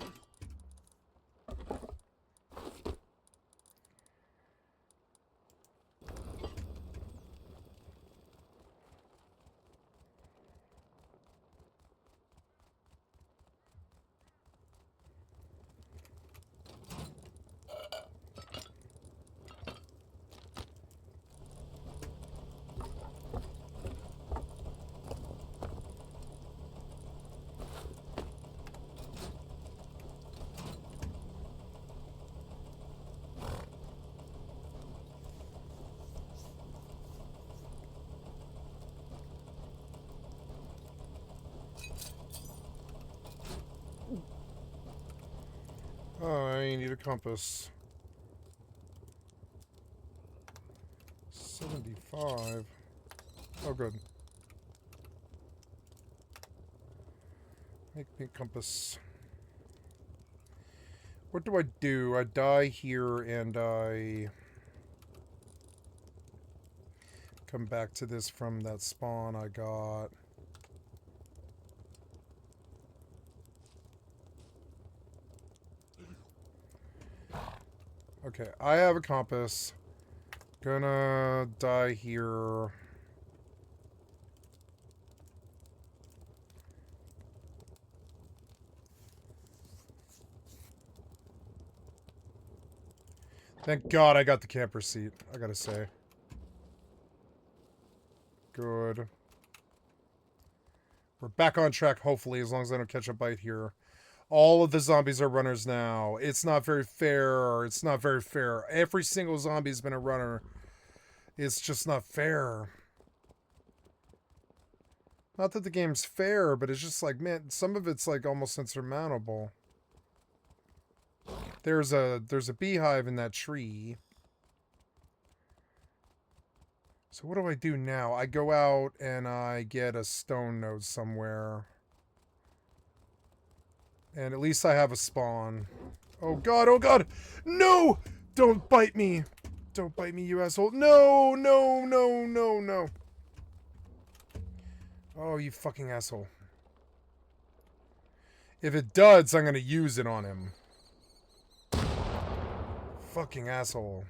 Oh, I need a compass. 75. Oh, good. Make me a compass. What do I do? I die here and I come back to this from that spawn I got. Okay, I have a compass. Gonna die here. Thank God I got the camper seat, I gotta say. Good. We're back on track, hopefully, as long as I don't catch a bite here. All of the zombies are runners now. It's not very fair. It's not very fair. Every single zombie's been a runner. It's just not fair. Not that the game's fair, but it's just like, man, some of it's like almost insurmountable. There's a beehive in that tree. So what do I do now? I go out and I get a stone node somewhere. And at least I have a spawn. Oh god, oh god! No! Don't bite me! Don't bite me, you asshole. No, no, no, no, no. Oh, you fucking asshole. If it does, I'm gonna use it on him. Fucking asshole.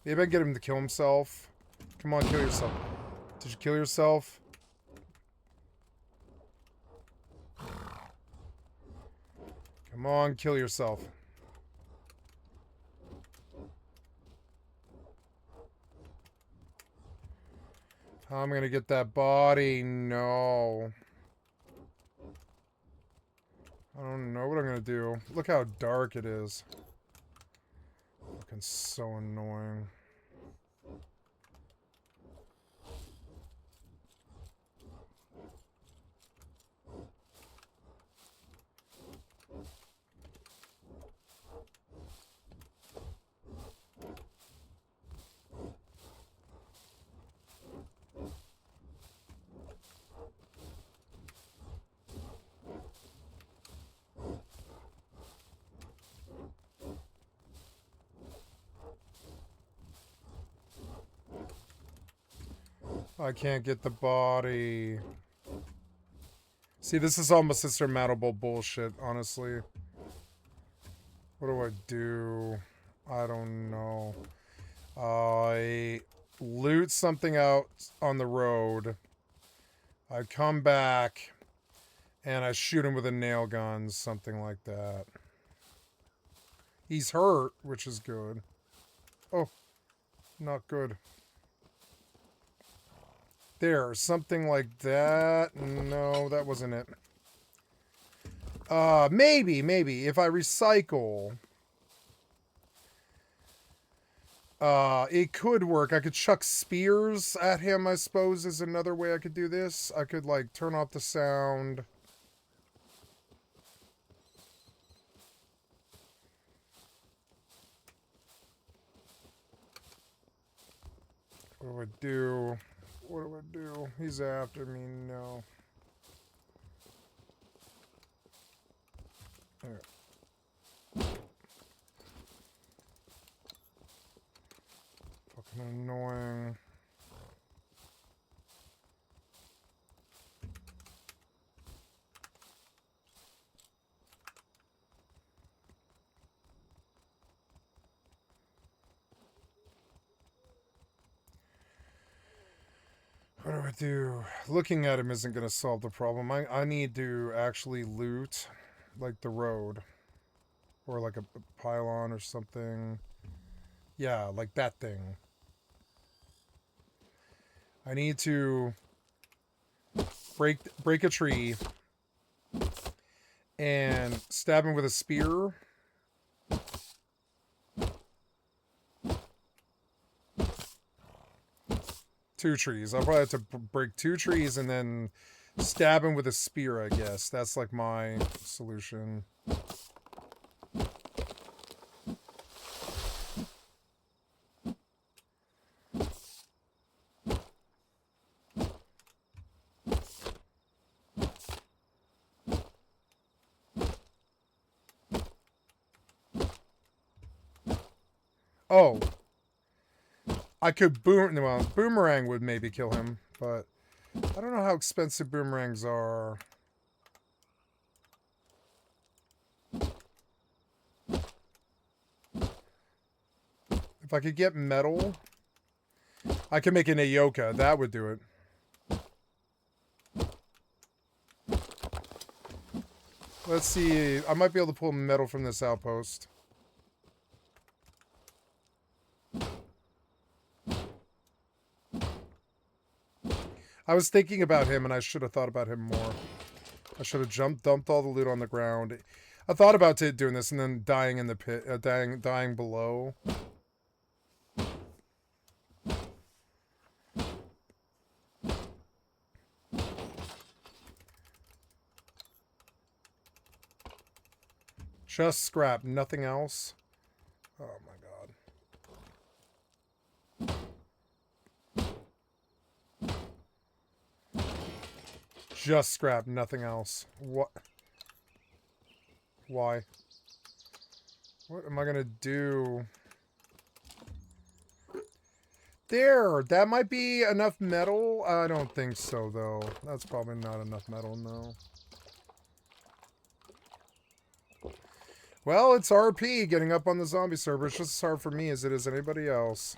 Maybe I can get him to kill himself. Come on, kill yourself. Did you kill yourself? Come on, kill yourself. How am I gonna get that body? No. I don't know what I'm gonna do. Look how dark it is. Fucking so annoying. I can't get the body. See, this is almost insurmountable bullshit, honestly. What do I do? I don't know. I loot something out on the road. I come back and I shoot him with a nail gun, something like that. He's hurt, which is good. Oh, not good. There, something like that. No, that wasn't it. Maybe. If I recycle... it could work. I could chuck spears at him, I suppose, is another way I could do this. I could, like, turn off the sound. What do I do? What do I do? He's after me. No. There. Fucking annoying. What do I do? Looking at him isn't going to solve the problem. I need to actually loot, like, the road. Or, like, a pylon or something. Yeah, like that thing. I need to break a tree and stab him with a spear. Two trees. I'll probably have to break 2 trees and then stab him with a spear, I guess. That's like my solution. Oh. I could boomerang would maybe kill him, but I don't know how expensive boomerangs are. If I could get metal, I could make an Ayoka. That would do it. Let's see. I might be able to pull metal from this outpost. I was thinking about him, and I should have thought about him more. I should have dumped all the loot on the ground. I thought about doing this and then dying in the pit, dying below. Just scrap, nothing else. Oh my god. Just scrap, nothing else. What? Why? What am I gonna do? There! That might be enough metal? I don't think so, though. That's probably not enough metal, no. Well, it's RP getting up on the zombie server. It's just as hard for me as it is anybody else.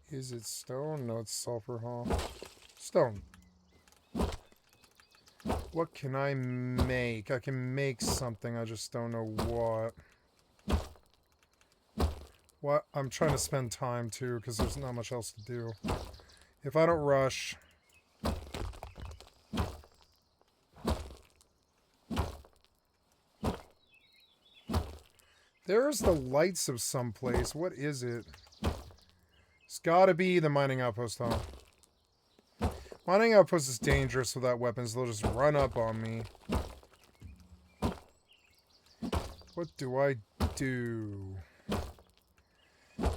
Is it stone? No, it's sulfur, huh? Stone. What can I make? I can make something, I just don't know what. What? I'm trying to spend time, too, because there's not much else to do. If I don't rush... There's the lights of some place. What is it? It's gotta be the mining outpost, huh? Mining outpost is dangerous without weapons. They'll just run up on me. What do I do?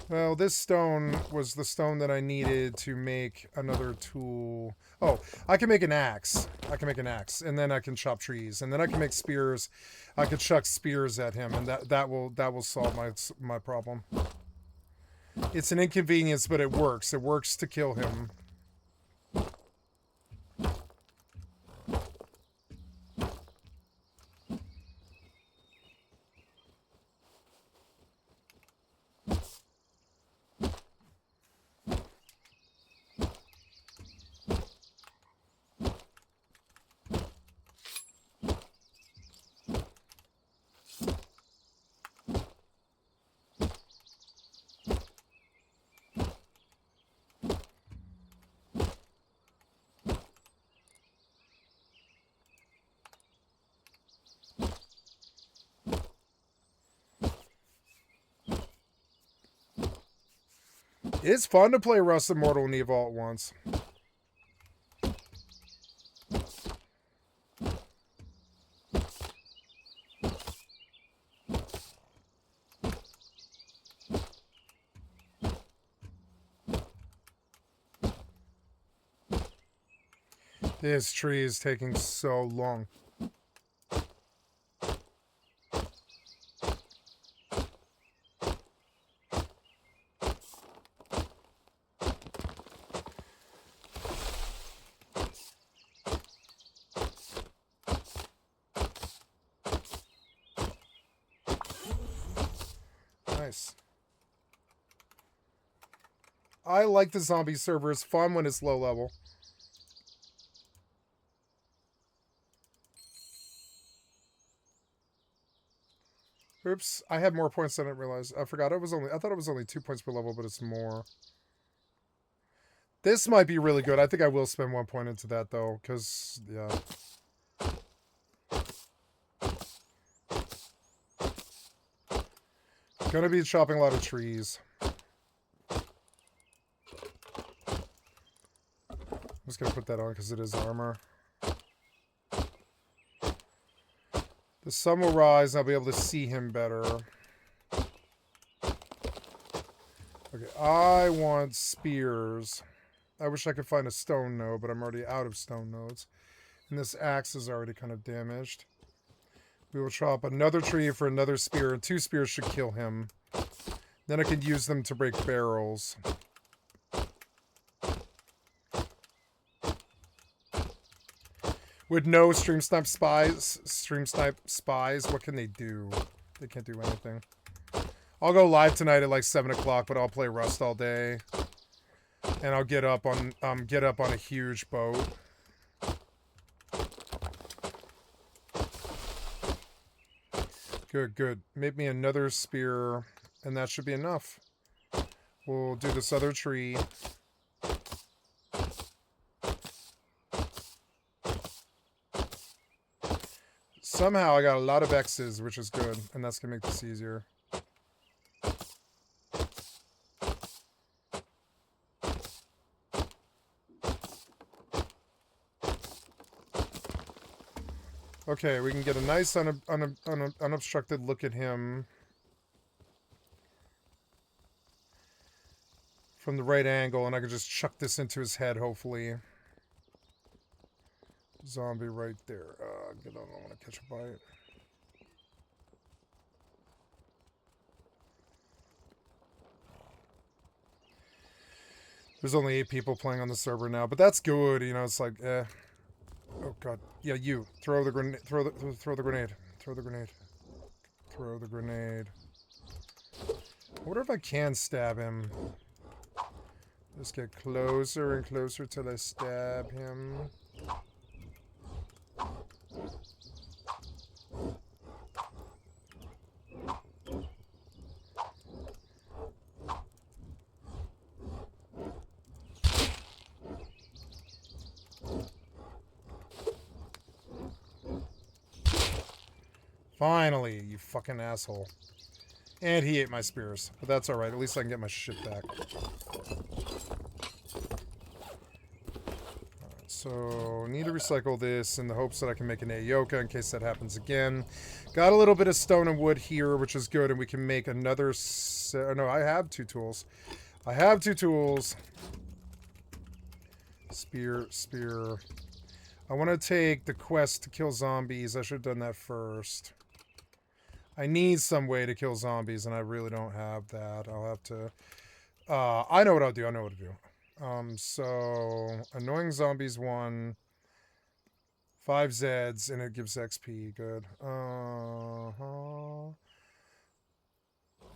Well, this stone was the stone that I needed to make another tool. Oh, I can make an axe. I can make an axe, and then I can chop trees, and then I can make spears. I could chuck spears at him, and that will solve my problem. It's an inconvenience, but it works. It works to kill him. It's fun to play Rust Immortal and Evo at once. This tree is taking so long. Nice. I like the zombie server. It's fun when it's low level. Oops, I had more points than I realized. I forgot I thought it was only 2 points per level, but it's more. This might be really good. I think I will spend 1 point into that though, because yeah. Gonna be chopping a lot of trees. I'm just gonna put that on because it is armor. The sun will rise and I'll be able to see him better. Okay, I want spears. I wish I could find a stone node, but I'm already out of stone nodes. And this axe is already kind of damaged. We will chop another tree for another spear, and 2 spears should kill him. Then I can use them to break barrels. With no stream snipe spies, what can they do? They can't do anything. I'll go live tonight at like 7 o'clock, but I'll play Rust all day. And I'll get up on a huge boat. Good, good. Make me another spear, and that should be enough. We'll do this other tree. Somehow I got a lot of X's, which is good, and that's gonna make this easier. Okay, we can get a nice unobstructed look at him from the right angle, and I can just chuck this into his head, hopefully. Zombie right there. I don't want to catch a bite. There's only 8 people playing on the server now, but that's good. You know, it's like, eh. Oh god. Yeah, you throw the grenade. Throw the grenade. Throw the grenade. Throw the grenade. I wonder if I can stab him. Just get closer and closer till I stab him. Finally, you fucking asshole. And he ate my spears. But that's alright. At least I can get my shit back. Alright, so, need to recycle this in the hopes that I can make an Ayoka in case that happens again. Got a little bit of stone and wood here, which is good. And we can make another... no, I have 2 tools. I have 2 tools. Spear, spear. I want to take the quest to kill zombies. I should have done that first. I need some way to kill zombies, and I really don't have that. I'll have to... I know what I'll do. I know what to do. So... Annoying Zombies 1. 5 Zeds, and it gives XP. Good.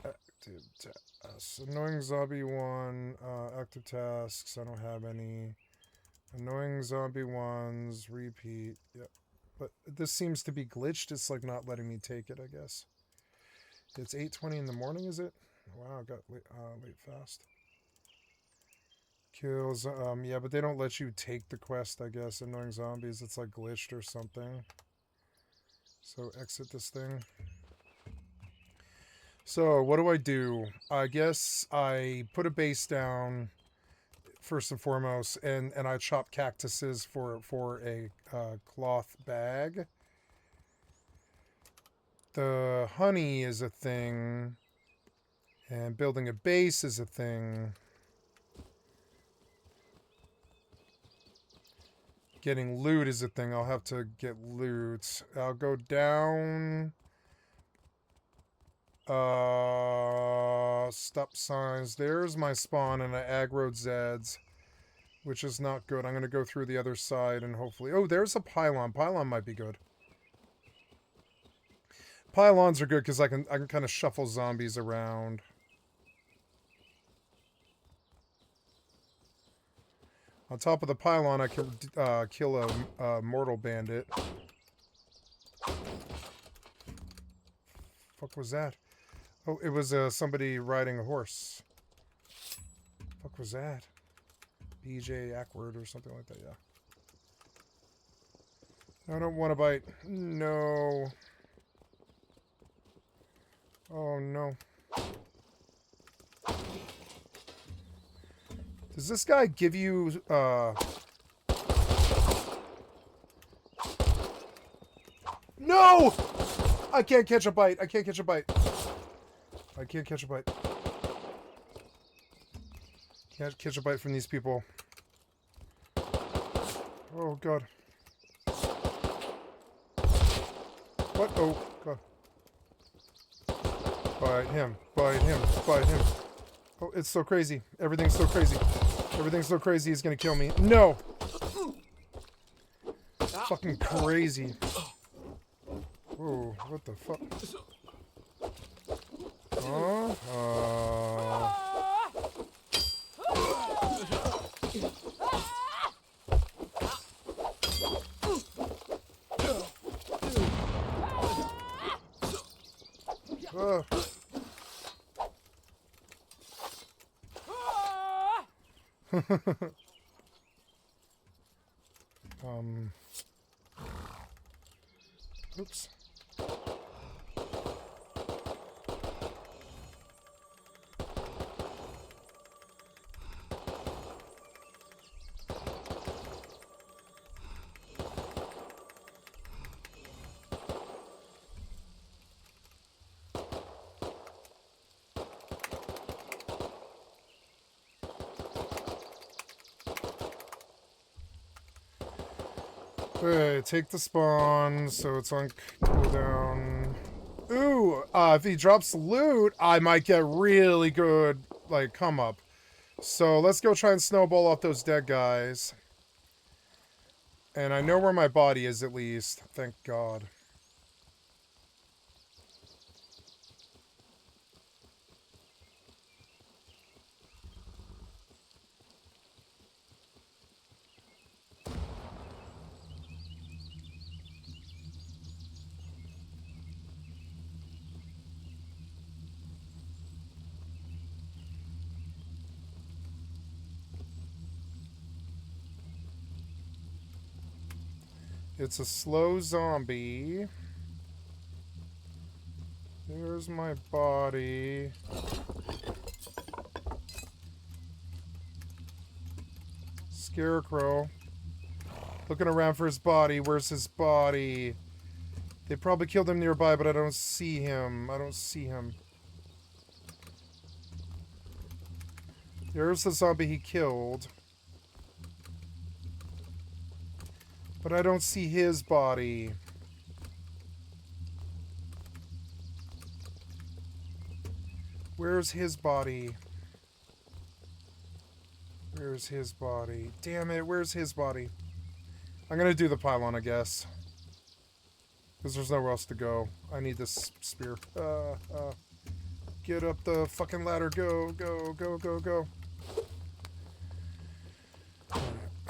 Active tasks. Annoying Zombie 1. Active tasks. I don't have any. Annoying Zombie 1s. Repeat. Yep. But this seems to be glitched. It's like not letting me take it, I guess. It's 8:20 in the morning, is it? Wow, I got late fast. Kills, yeah, but they don't let you take the quest, I guess. Annoying Zombies, it's like glitched or something. So exit this thing. So, what do? I guess I put a base down first and foremost, and I chop cactuses for a cloth bag. The honey is a thing, and building a base is a thing. Getting loot is a thing. I'll have to get loot. I'll go down. Stop signs. There's my spawn, and I aggroed Zeds, which is not good. I'm going to go through the other side and hopefully... Oh, there's a pylon. Pylon might be good. Pylons are good because I can kind of shuffle zombies around. On top of the pylon, I can kill a mortal bandit. Fuck was that? Oh, it was somebody riding a horse. Fuck was that? BJ Ackward or something like that, yeah. I don't want to bite. No. Oh, no. Does this guy give you, No! I can't catch a bite. I can't catch a bite. I can't catch a bite. Can't catch a bite from these people. Oh, God. What? Oh, God. Bite him. Bite him. Bite him. Oh, it's so crazy. Everything's so crazy. Everything's so crazy, he's gonna kill me. No! Fucking crazy. Whoa, what the fuck? Oops. Okay, take the spawn, so it's on cooldown. Ooh, if he drops loot, I might get really good, like, come up. So let's go try and snowball off those dead guys. And I know where my body is, at least. Thank God. It's a slow zombie. There's my body. Scarecrow. Looking around for his body. Where's his body? They probably killed him nearby, but I don't see him. I don't see him. There's the zombie he killed. But I don't see his body. Where's his body? Where's his body? Damn it, where's his body? I'm gonna do the pylon, I guess. Because there's nowhere else to go. I need this spear. Get up the fucking ladder. Go, go, go, go, go.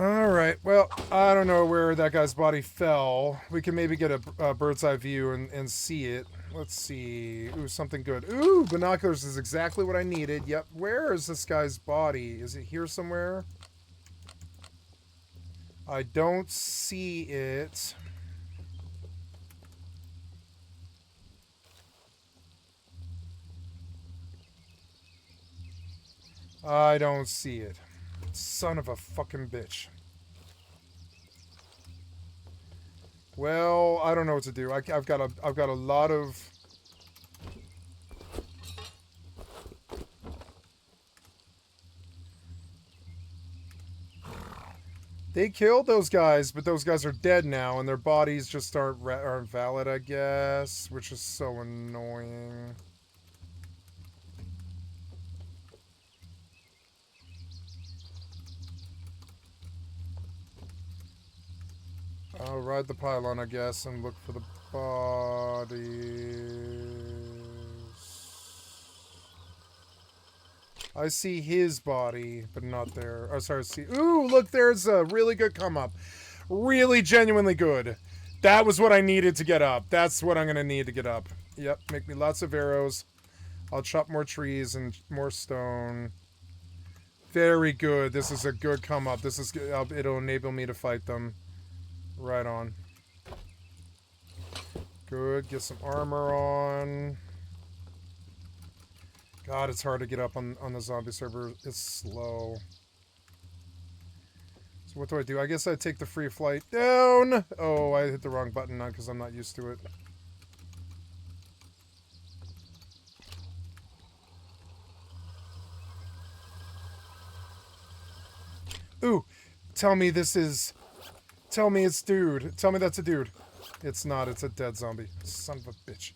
Alright, well, I don't know where that guy's body fell. We can maybe get a bird's eye view and see it. Let's see. Ooh, something good. Ooh, binoculars is exactly what I needed. Yep, where is this guy's body? Is it here somewhere? I don't see it. I don't see it. Son of a fucking bitch. Well, I don't know what to do. I've got a lot of. They killed those guys, but those guys are dead now, and their bodies just aren't valid, I guess, which is so annoying. I'll ride the pylon, I guess, and look for the bodies. I see his body, but not there. Oh, sorry, see. Ooh, look, there's a really good come up. Really genuinely good. That was what I needed to get up. That's what I'm going to need to get up. Yep, make me lots of arrows. I'll chop more trees and more stone. Very good. This is a good come up. This is good. It'll enable me to fight them. Right on. Good. Get some armor on. God, it's hard to get up on the zombie server. It's slow. So what do? I guess I take the free flight down. Oh, I hit the wrong button now because I'm not used to it. Ooh, tell me this is... Tell me it's dude. Tell me that's a dude. It's not. It's a dead zombie. Son of a bitch.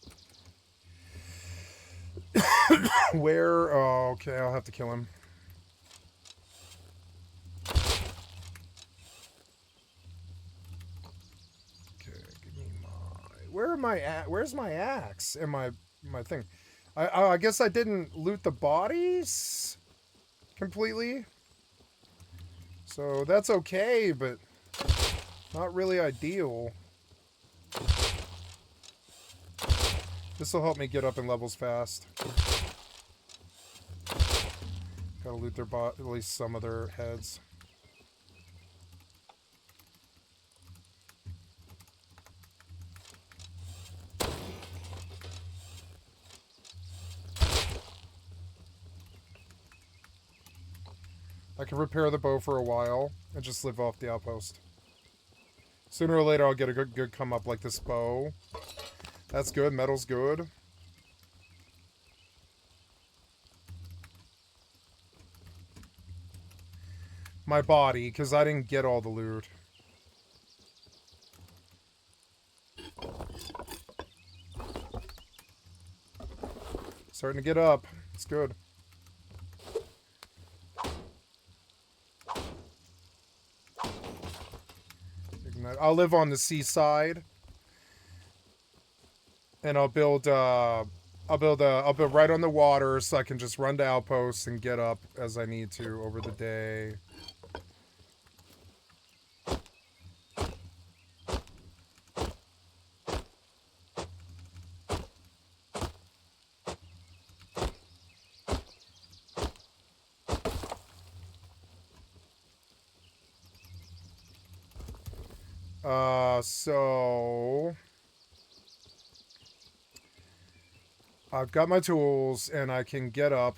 Where? Oh, okay. I'll have to kill him. Okay, give me my... Where am I at? Where's my axe and my thing? I guess I didn't loot the bodies completely. So that's okay, but not really ideal. This will help me get up in levels fast. Gotta loot their at least some of their heads. I can repair the bow for a while and just live off the outpost. Sooner or later I'll get a good come up like this bow. That's good. Metal's good. My body, because I didn't get all the loot. Starting to get up. It's good. I'll live on the seaside. And I'll build right on the water so I can just run to outposts and get up as I need to over the day. So I've got my tools and I can get up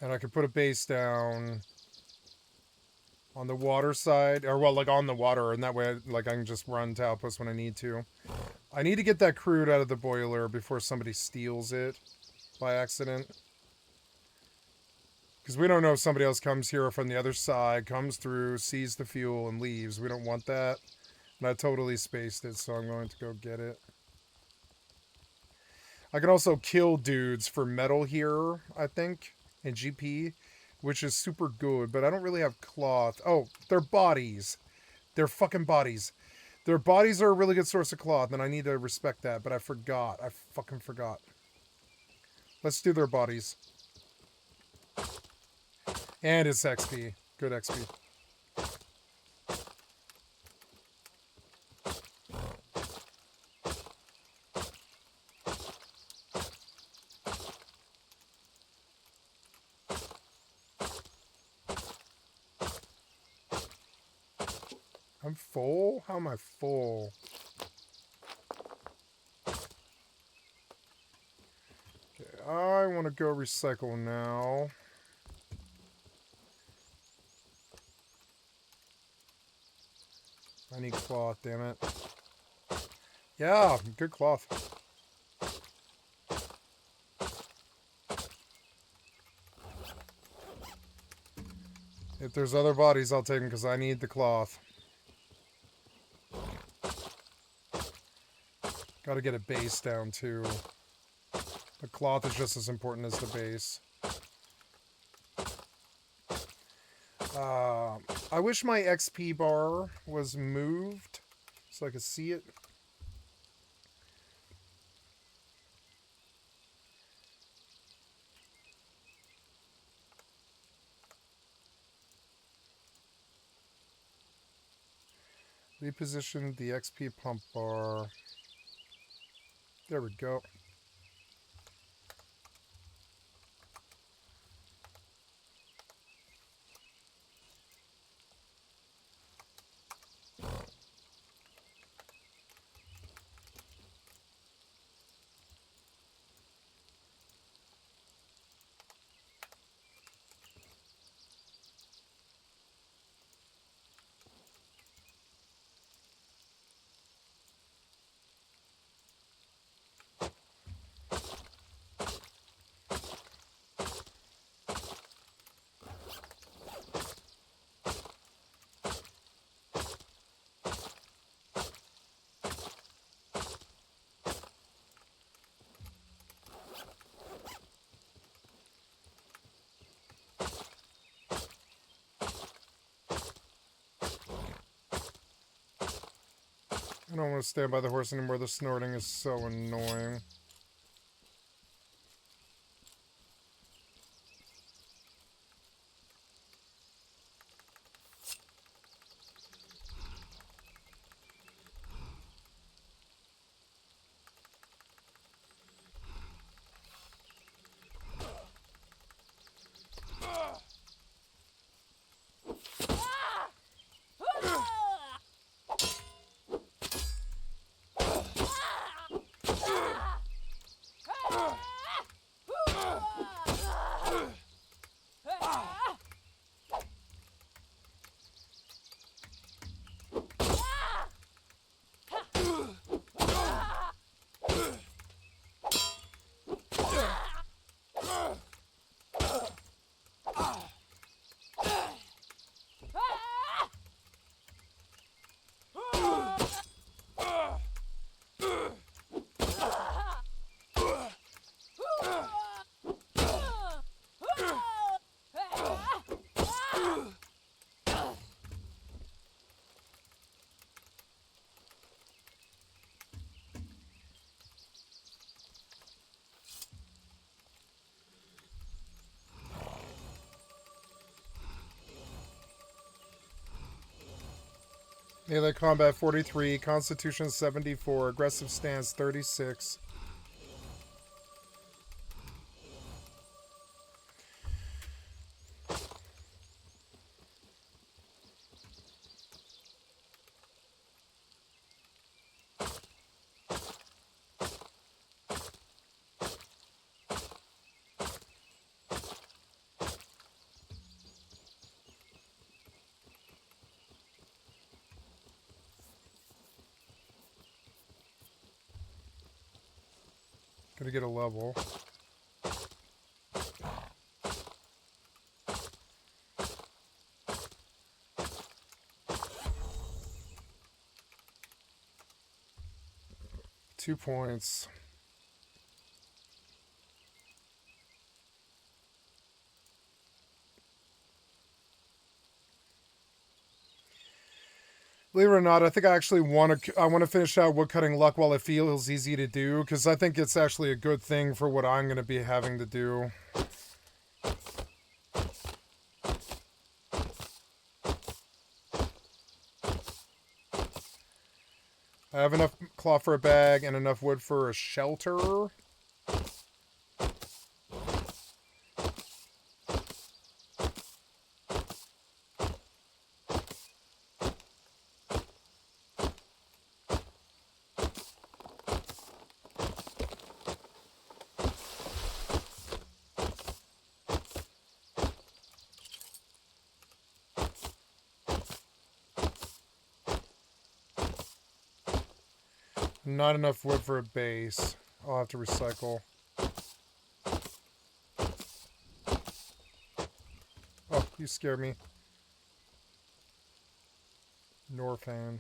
and I can put a base down on the water side, or well, like on the water, and that way like I can just run to outposts when I need to. I need to get that crude out of the boiler before somebody steals it by accident. Because we don't know if somebody else comes here from the other side, comes through, sees the fuel, and leaves. We don't want that. And I totally spaced it, so I'm going to go get it. I can also kill dudes for metal here, I think, and GP, which is super good, but I don't really have cloth. Oh, their bodies. Their fucking bodies. Their bodies are a really good source of cloth, and I need to respect that, but I forgot. I fucking forgot. Let's do their bodies. And it's XP. Good XP. I'm full? How am I full? Okay, I want to go recycle now. I need cloth, damn it. Yeah, good cloth. If there's other bodies, I'll take them because I need the cloth. Got to get a base down too. The cloth is just as important as the base. I wish my XP bar was moved so I could see it. Reposition the XP pump bar. There we go. I don't want to stand by the horse anymore. The snorting is so annoying. Melee combat 43, Constitution 74, aggressive stance 36. Gonna get a level. Two points. Believe it or not, I think I actually want to finish out woodcutting luck while it feels easy to do, because I think it's actually a good thing for what I'm going to be having to do. I have enough cloth for a bag and enough wood for a shelter. Not enough wood for a base. I'll have to recycle. Oh, you scared me. Norfan.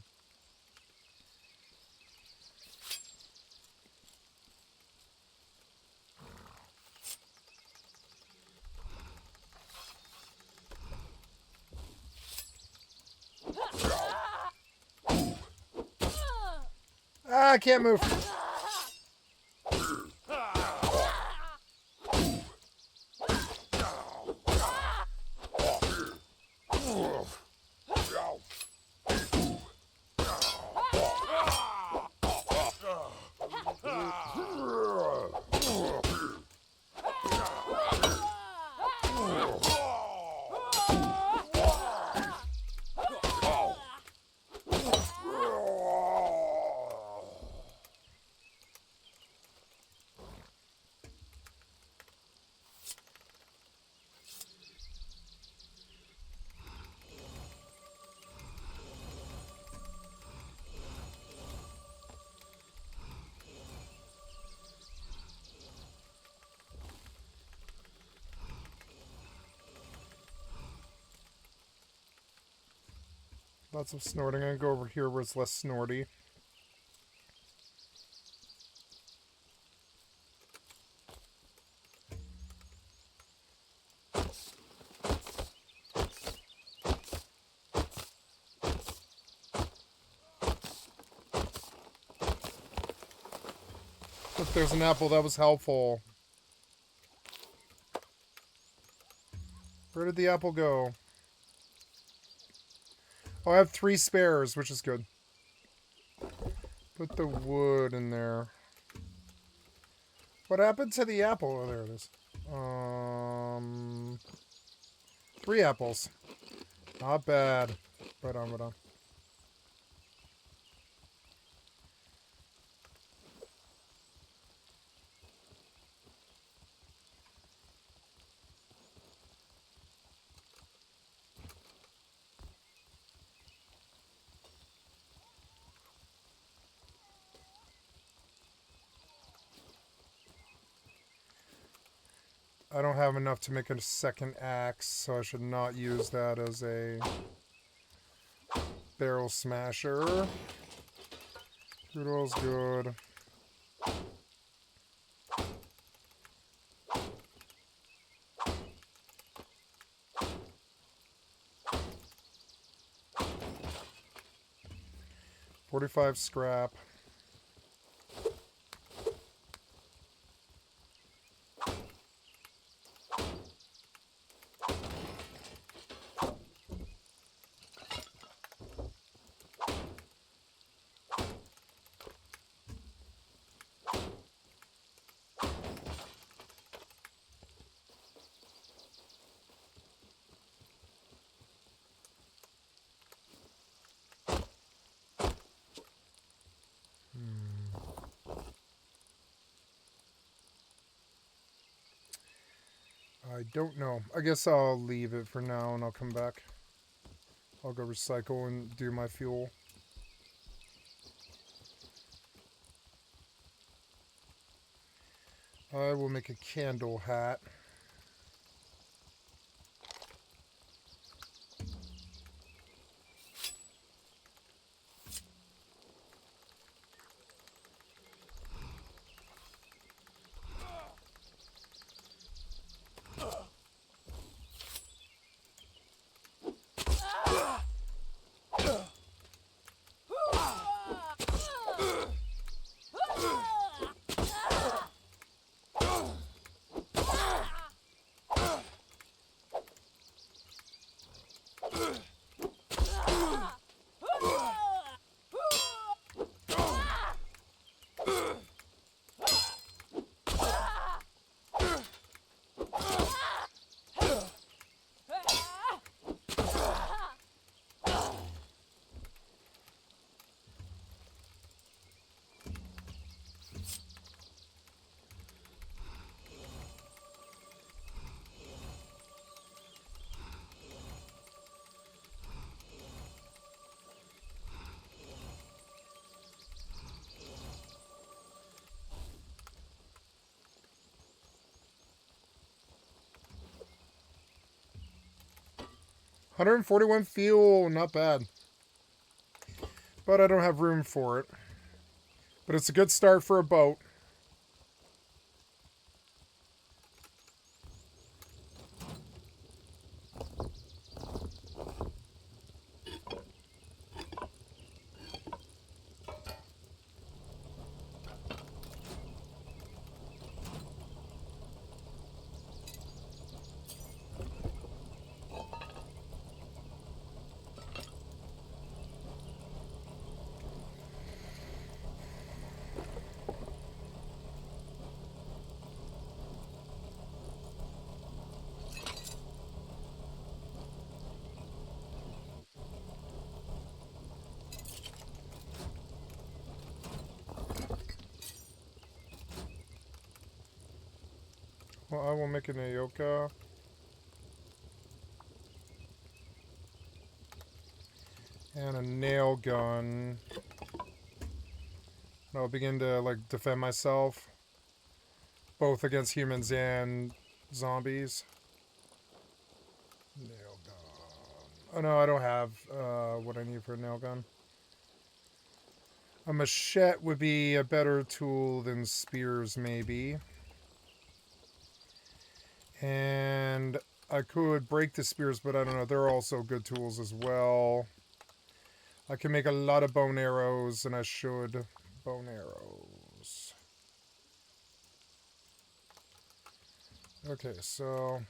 Ah, I can't move. Lots of snorting. I'm gonna go over here where it's less snorty. Look, there's an apple. That was helpful. Where did the apple go? Oh, I have 3 spares, which is good. Put the wood in there. What happened to the apple? Oh, there it is. 3 apples. Not bad. Right on, right on. I don't have enough to make a second axe, so I should not use that as a barrel smasher. Crude oil's good. $45 scrap. I don't know. I guess I'll leave it for now and I'll come back. I'll go recycle and do my fuel. I will make a candle hat. 141 fuel, not bad. But I don't have room for it. But it's a good start for a boat. Well, I will make an Ayoka. And a nail gun. And I'll begin to, like, defend myself. Both against humans and zombies. Nail gun. Oh no, I don't have what I need for a nail gun. A machete would be a better tool than spears, maybe. And I could break the spears, but I don't know. They're also good tools as well. I can make a lot of bone arrows, and I should. Bone arrows. Okay, so...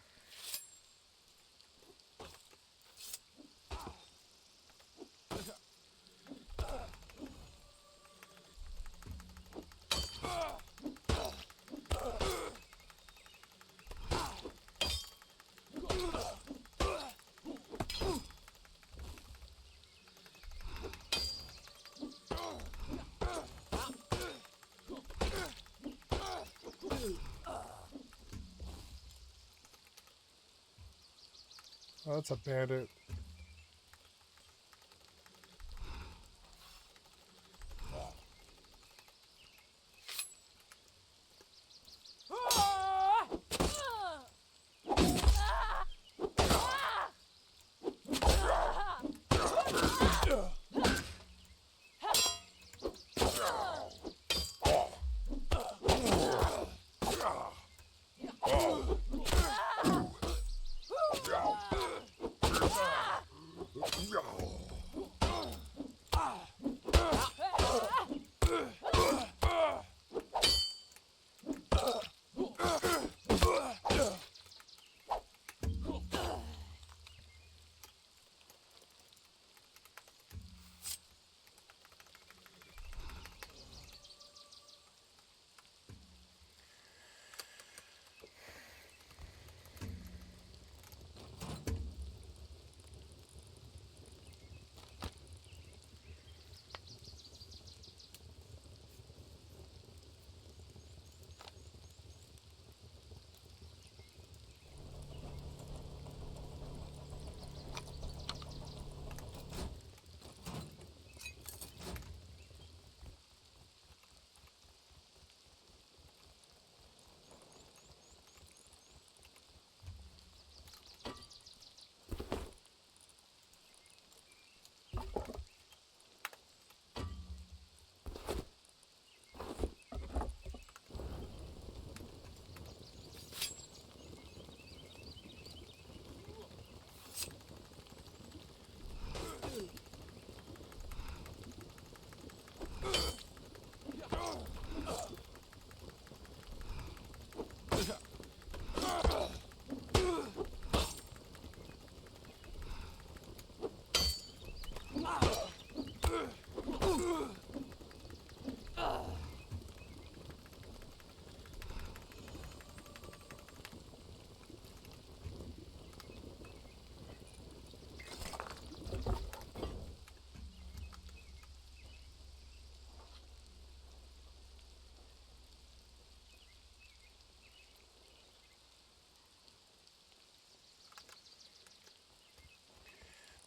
Oh, that's a bandit.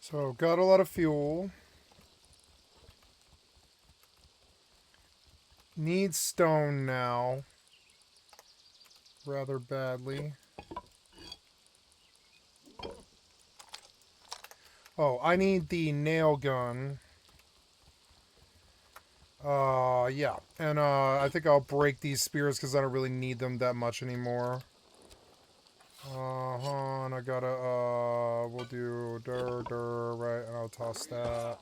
So, got a lot of fuel. Need stone now. Rather badly. Oh, I need the nail gun. Yeah. And, I think I'll break these spears because I don't really need them that much anymore. And I gotta, we'll do right, and I'll toss that.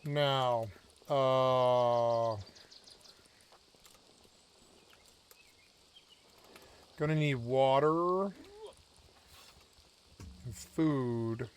Now, gonna need water and food.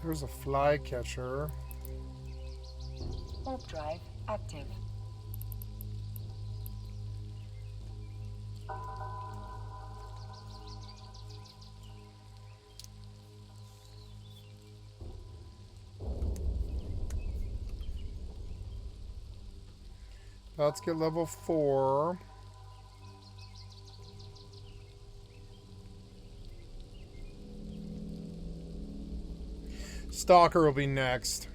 There's a fly catcher. Warp drive active. Let's get level 4. Stalker will be next.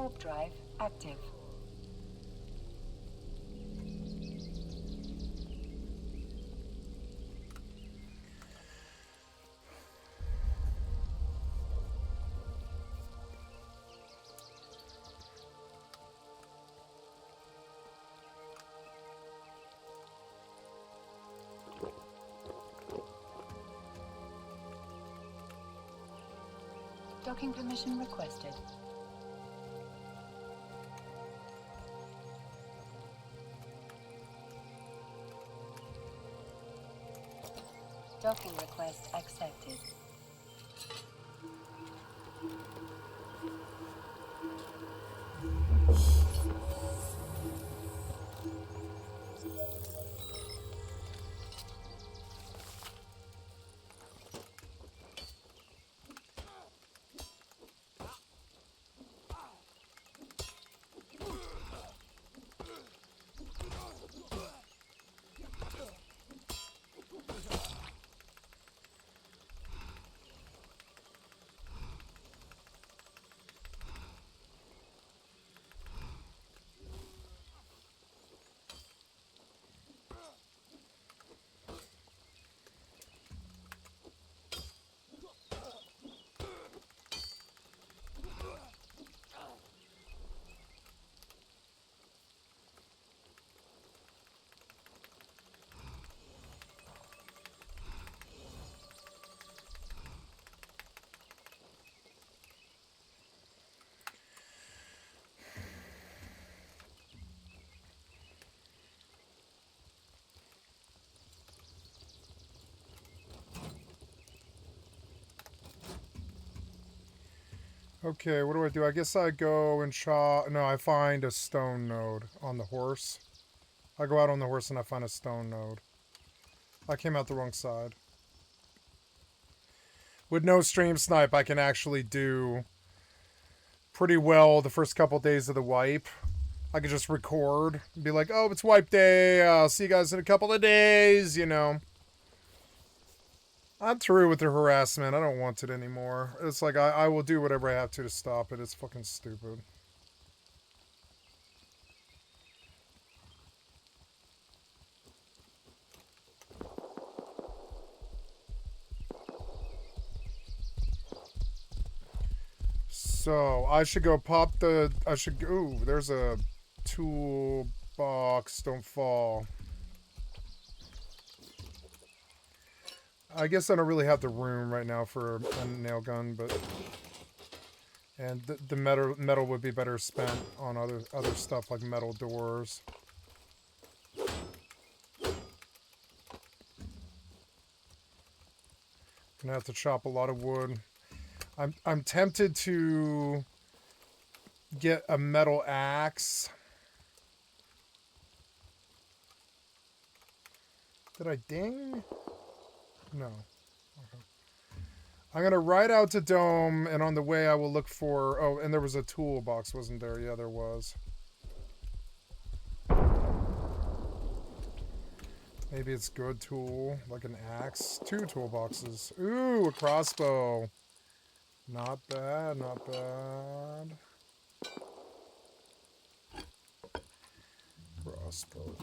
Warp drive active. Docking permission requested. Docking request accepted. Okay, what do I do? I guess I go and chop. No, I find a stone node on the horse. I go out on the horse and I find a stone node. I came out the wrong side. With no stream snipe, I can actually do pretty well the first couple days of the wipe. I could just record and be like, oh, it's wipe day. I'll see you guys in a couple of days, you know. I'm through with the harassment. I don't want it anymore. It's like, I will do whatever I have to stop it. It's fucking stupid. So, I should go pop the... I should go... Ooh, there's a toolbox. Don't fall. I guess I don't really have the room right now for a nail gun, but... And the metal would be better spent on other stuff like metal doors. Gonna have to chop a lot of wood. I'm tempted to get a metal axe. Did I ding? No. Okay. I'm gonna ride out to Dome, and on the way I will look for... Oh, and there was a toolbox, wasn't there? Yeah, there was. Maybe it's good tool, like an axe. 2 toolboxes. Ooh, a crossbow. Not bad, not bad. Crossbow.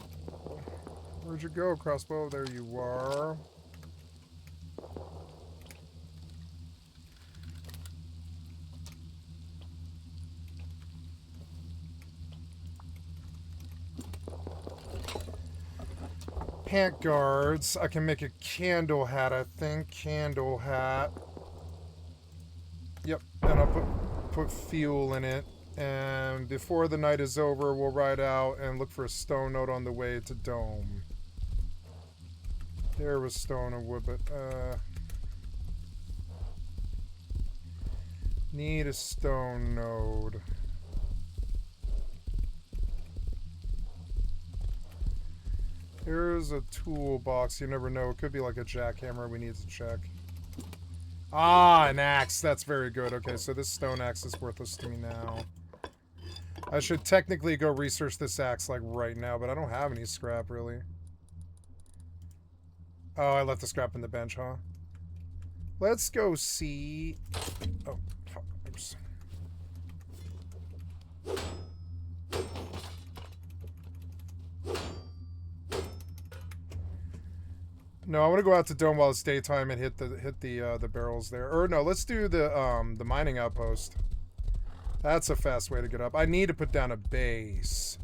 Where'd you go, crossbow? There you are. Pant guards. I can make a candle hat, I think. Candle hat. Yep, and I'll put fuel in it. And before the night is over, we'll ride out and look for a stone node on the way to Dome. There was stone and wood, but need a stone node. Here's a toolbox. You never know. It could be like a jackhammer we need to check. Ah, an axe. That's very good. Okay, so this stone axe is worthless to me now. I should technically go research this axe, like, right now, but I don't have any scrap, really. Oh, I left the scrap in the bench, huh? Let's go see... Oh, fuck. Oops. No, I want to go out to Dome while it's daytime and hit the barrels there. Or no, let's do the mining outpost. That's a fast way to get up. I need to put down a base,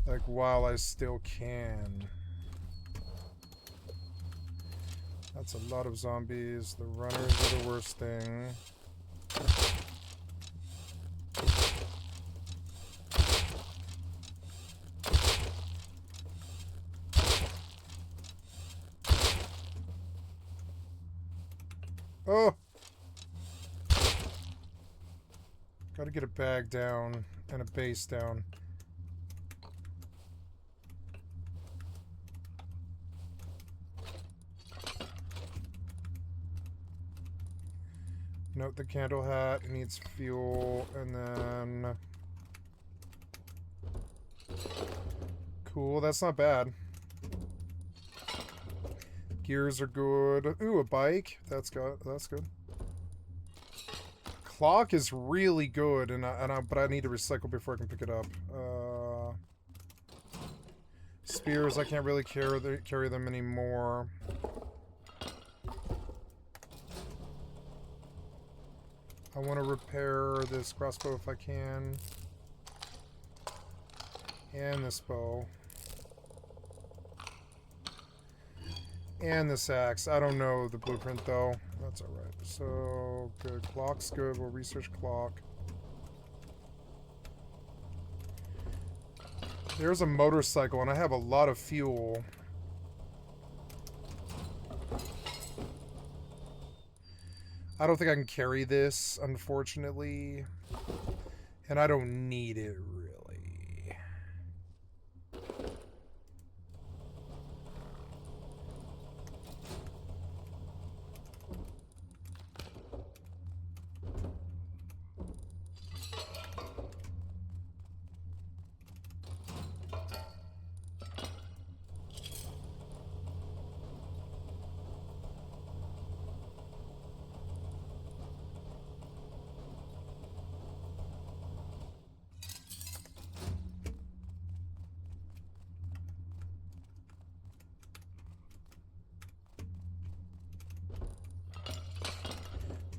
like, while I still can. That's a lot of zombies. The runners are the worst thing. Oh! Gotta get a bag down and a base down. Note the candle hat, it needs fuel, and then... Cool, that's not bad. Gears are good. Ooh, a bike. That's good. Clock is really good, but I need to recycle before I can pick it up. Spears, I can't really carry them anymore. I want to repair this crossbow if I can. And this bow. And this axe. I don't know the blueprint though. That's alright. So, good. Clock's good. We'll research clock. There's a motorcycle and I have a lot of fuel. I don't think I can carry this, unfortunately. And I don't need it, really.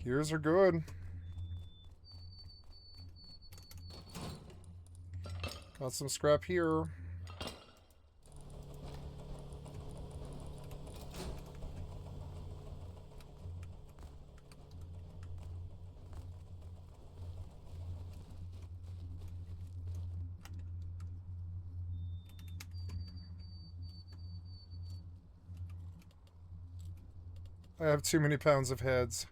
Gears are good. Got some scrap here. I have too many pounds of heads.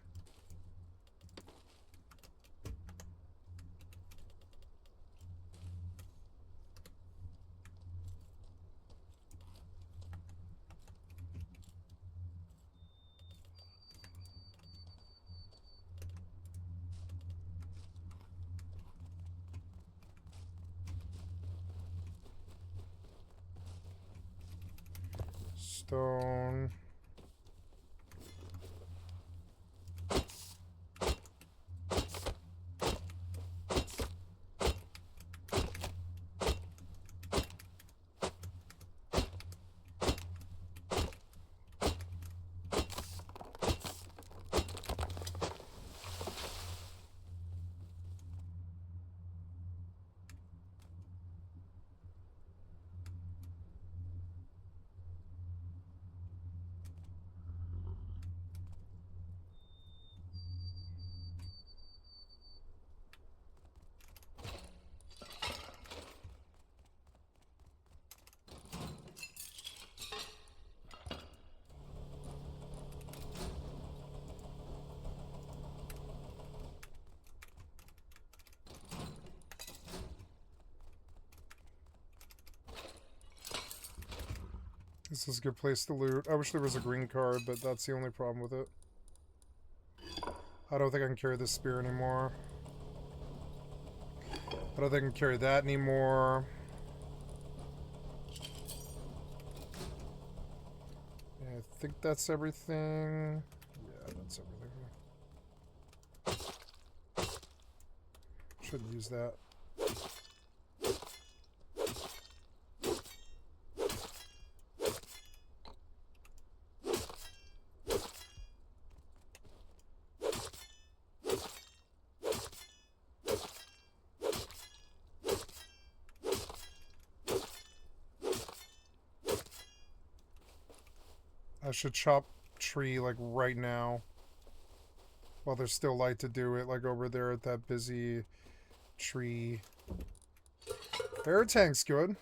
Stone. This is a good place to loot. I wish there was a green card, but that's the only problem with it. I don't think I can carry this spear anymore. I don't think I can carry that anymore. Yeah, I think that's everything. Yeah, that's everything. Shouldn't use that. I should chop tree like right now while there's still light to do it, like over there at that busy tree. Air tank's good.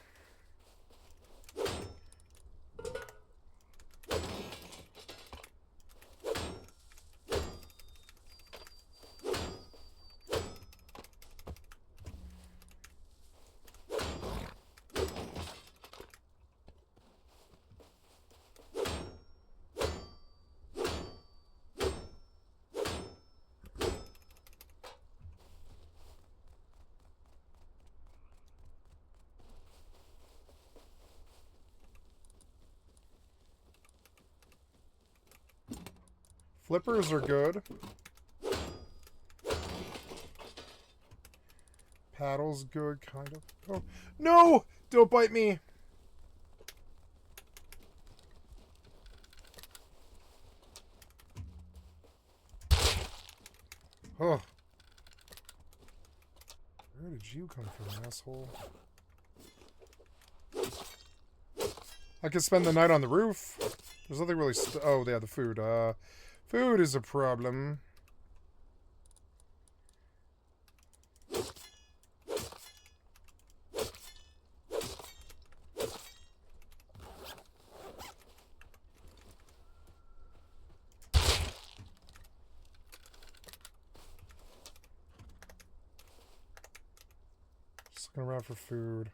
Flippers are good. Paddle's good, kind of. Oh, no! Don't bite me! Oh. Where did you come from, asshole? I could spend the night on the roof. There's nothing really oh, yeah, the food. Food is a problem. Looking around for food.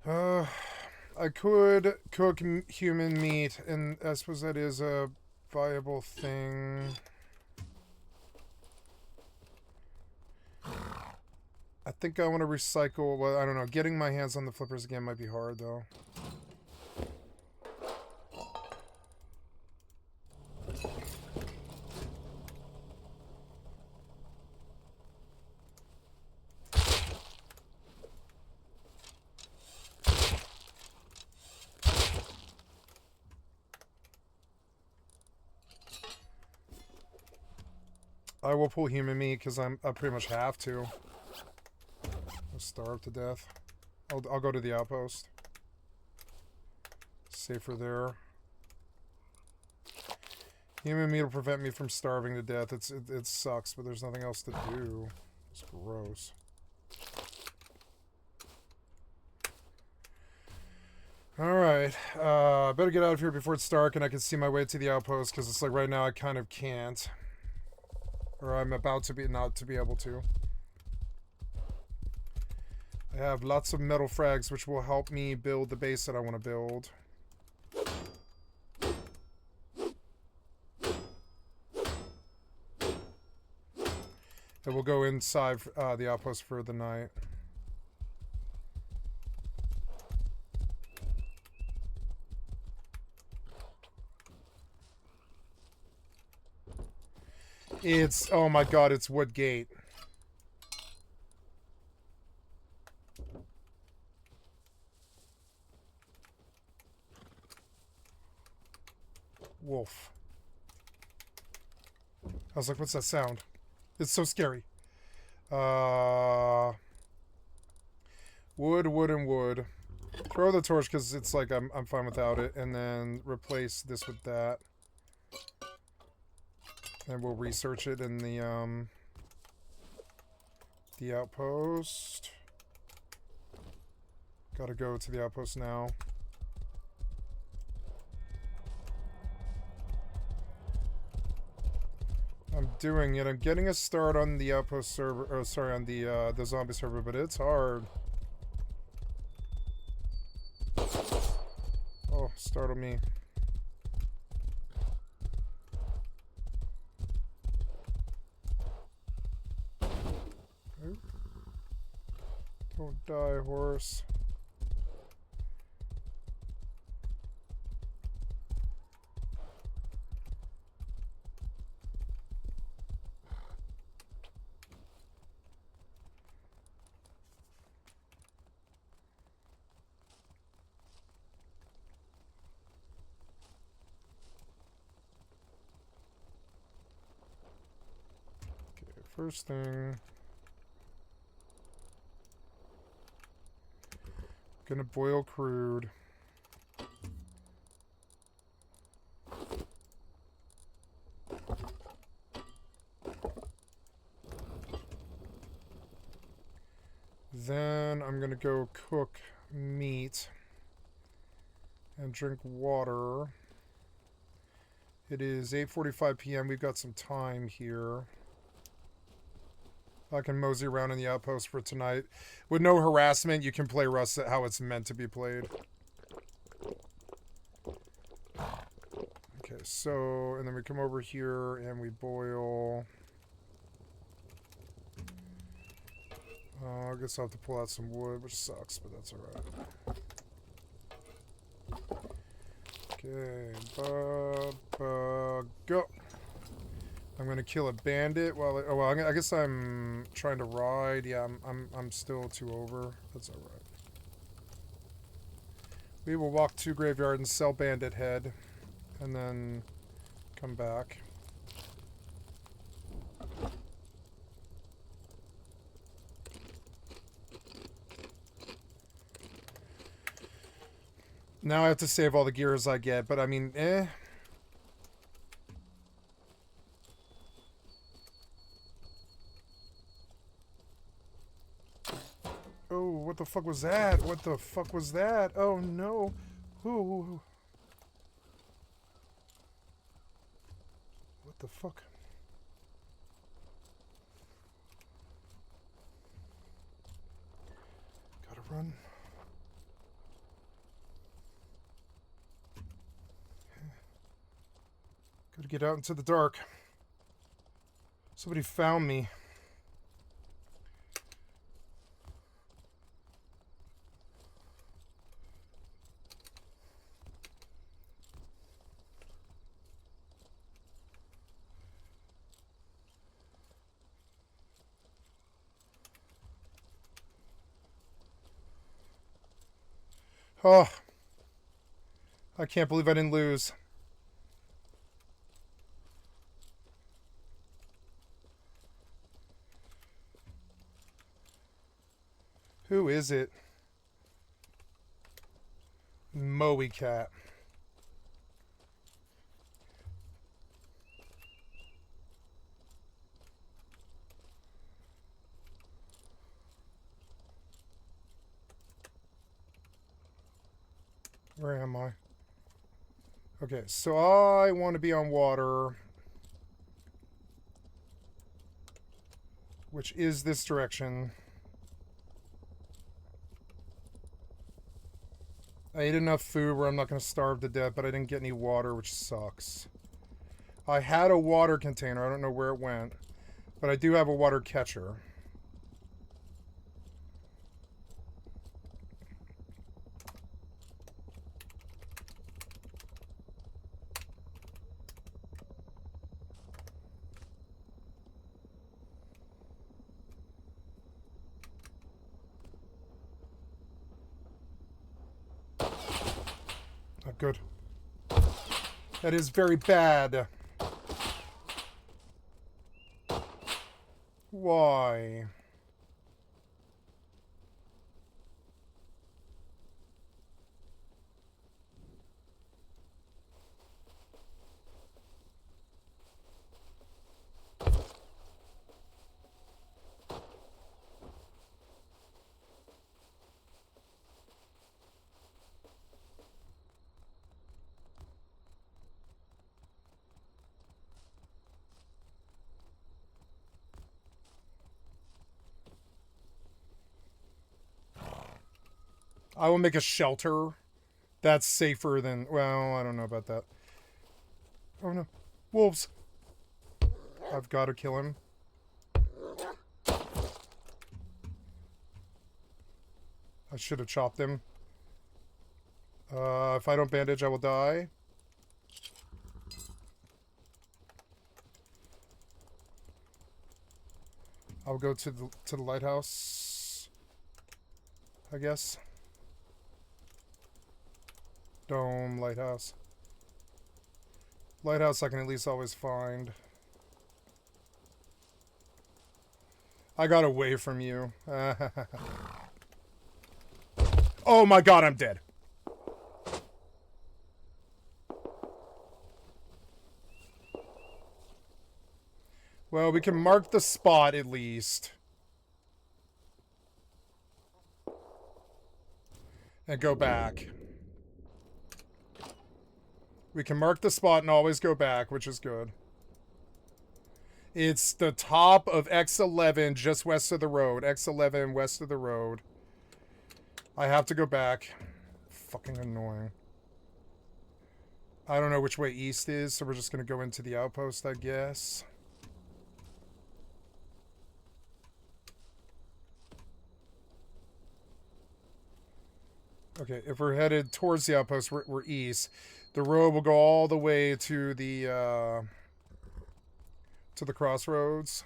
I could cook human meat, and I suppose that is a viable thing. I think I want to recycle. Well, I don't know. Getting my hands on the flippers again might be hard, though. I will pull human meat because I pretty much have to. I'll starve to death. I'll go to the outpost. Safer there. Human meat will prevent me from starving to death. It sucks, but there's nothing else to do. It's gross. Alright. Better get out of here before it's dark and I can see my way to the outpost, because it's like right now I kind of can't. Or I'm about to be not to be able to. I have lots of metal frags which will help me build the base that I want to build. And we'll go inside the outpost for the night. It's, oh my god, it's Woodgate. Wolf. I was like, what's that sound? It's so scary. Wood, and wood. Throw the torch because it's like I'm fine without it, and then replace this with that. And we'll research it in the outpost. Gotta go to the outpost now. I'm doing it. I'm getting a start on the outpost server, or sorry, on the zombie server, but it's hard. Oh, startle me. Don't die, horse. Okay, first thing. Gonna boil crude. Then I'm gonna go cook meat and drink water. It is 8:45 p.m. We've got some time here. I can mosey around in the outpost for tonight. With no harassment, you can play Rust how it's meant to be played. Okay, so, and then we come over here and we boil. I guess I'll have to pull out some wood, which sucks, but that's alright. Okay, go. I'm gonna kill a bandit while oh well, I guess I'm trying to ride. Yeah, I'm still too over. That's all right. We will walk to graveyard and sell bandit head, and then come back. Now I have to save all the gears I get, but I mean, eh. Oh, what the fuck was that? What the fuck was that? Oh no. Ooh. What the fuck? Run. Gotta get out into the dark. Somebody found me. Oh, I can't believe I didn't lose. Who is it? Moe Cat. Where am I? Okay, so I want to be on water, which is this direction. I ate enough food where I'm not going to starve to death, but I didn't get any water, which sucks. I had a water container. I don't know where it went, but I do have a water catcher. Not good. That is very bad. Why? I will make a shelter. That's safer than... Well, I don't know about that. Oh no. Wolves. I've got to kill him. I should have chopped him. If I don't bandage, I will die. I'll go to the lighthouse, I guess. Dome, lighthouse. Lighthouse I can at least always find. I got away from you. Oh my god, I'm dead. Well, we can mark the spot at least. And go back. We can mark the spot and always go back, which is good. It's the top of X11 just west of the road. X11 west of the road. I have to go back. Fucking annoying. I don't know which way east is, so we're just going to go into the outpost, I guess. Okay, if we're headed towards the outpost, we're east. The road will go all the way to the crossroads.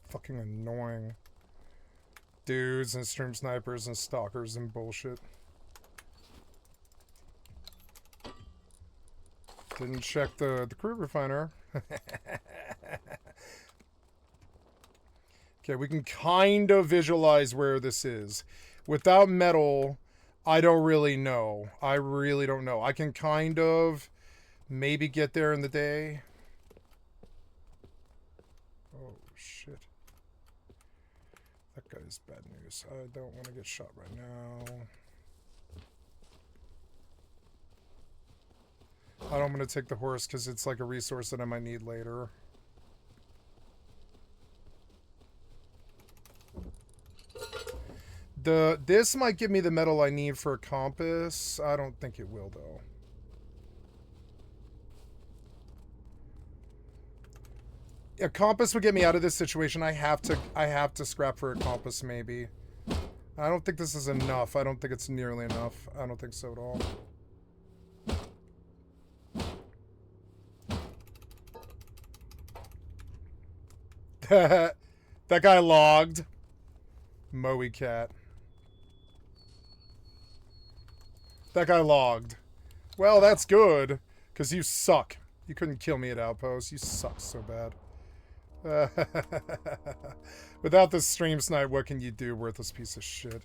Fucking annoying. Dudes and stream snipers and stalkers and bullshit. Didn't check the crude refiner. Okay, we can kind of visualize where this is. Without metal, I don't really know. I really don't know. I can kind of maybe get there in the day. Oh, shit. That guy's bad news. I don't want to get shot right now. I don't want to take the horse because it's like a resource that I might need later. This might give me the metal I need for a compass. I don't think it will, though. A compass would get me out of this situation. I have to scrap for a compass, maybe. I don't think this is enough. I don't think it's nearly enough. I don't think so at all. That guy logged. Moe cat. That guy logged. Well, that's good. Because you suck. You couldn't kill me at Outpost. You suck so bad. Without the stream snipe, what can you do, worthless piece of shit?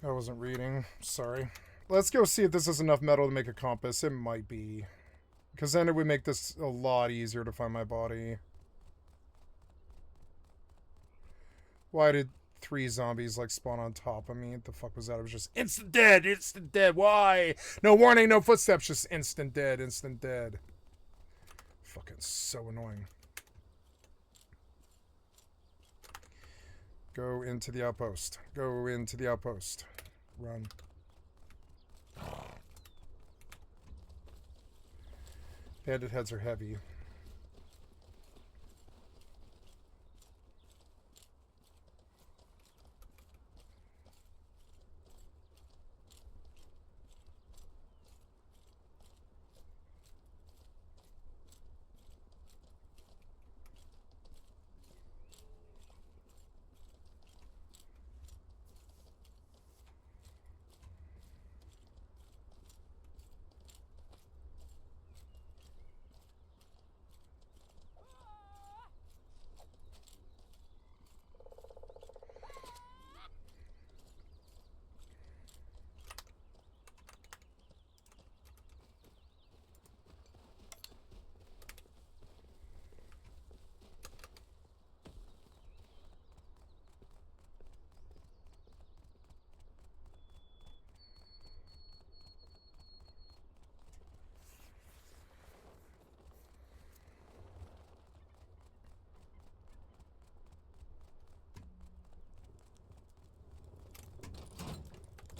I wasn't reading. Sorry. Let's go see if this is enough metal to make a compass. It might be. Because then it would make this a lot easier to find my body. Why did 3 zombies like spawn on top of me? What the fuck was that? It was just instant dead! Instant dead! Why? No warning, no footsteps, just instant dead, instant dead. Fucking so annoying. Go into the outpost. Go into the outpost. Run. Bandit heads are heavy.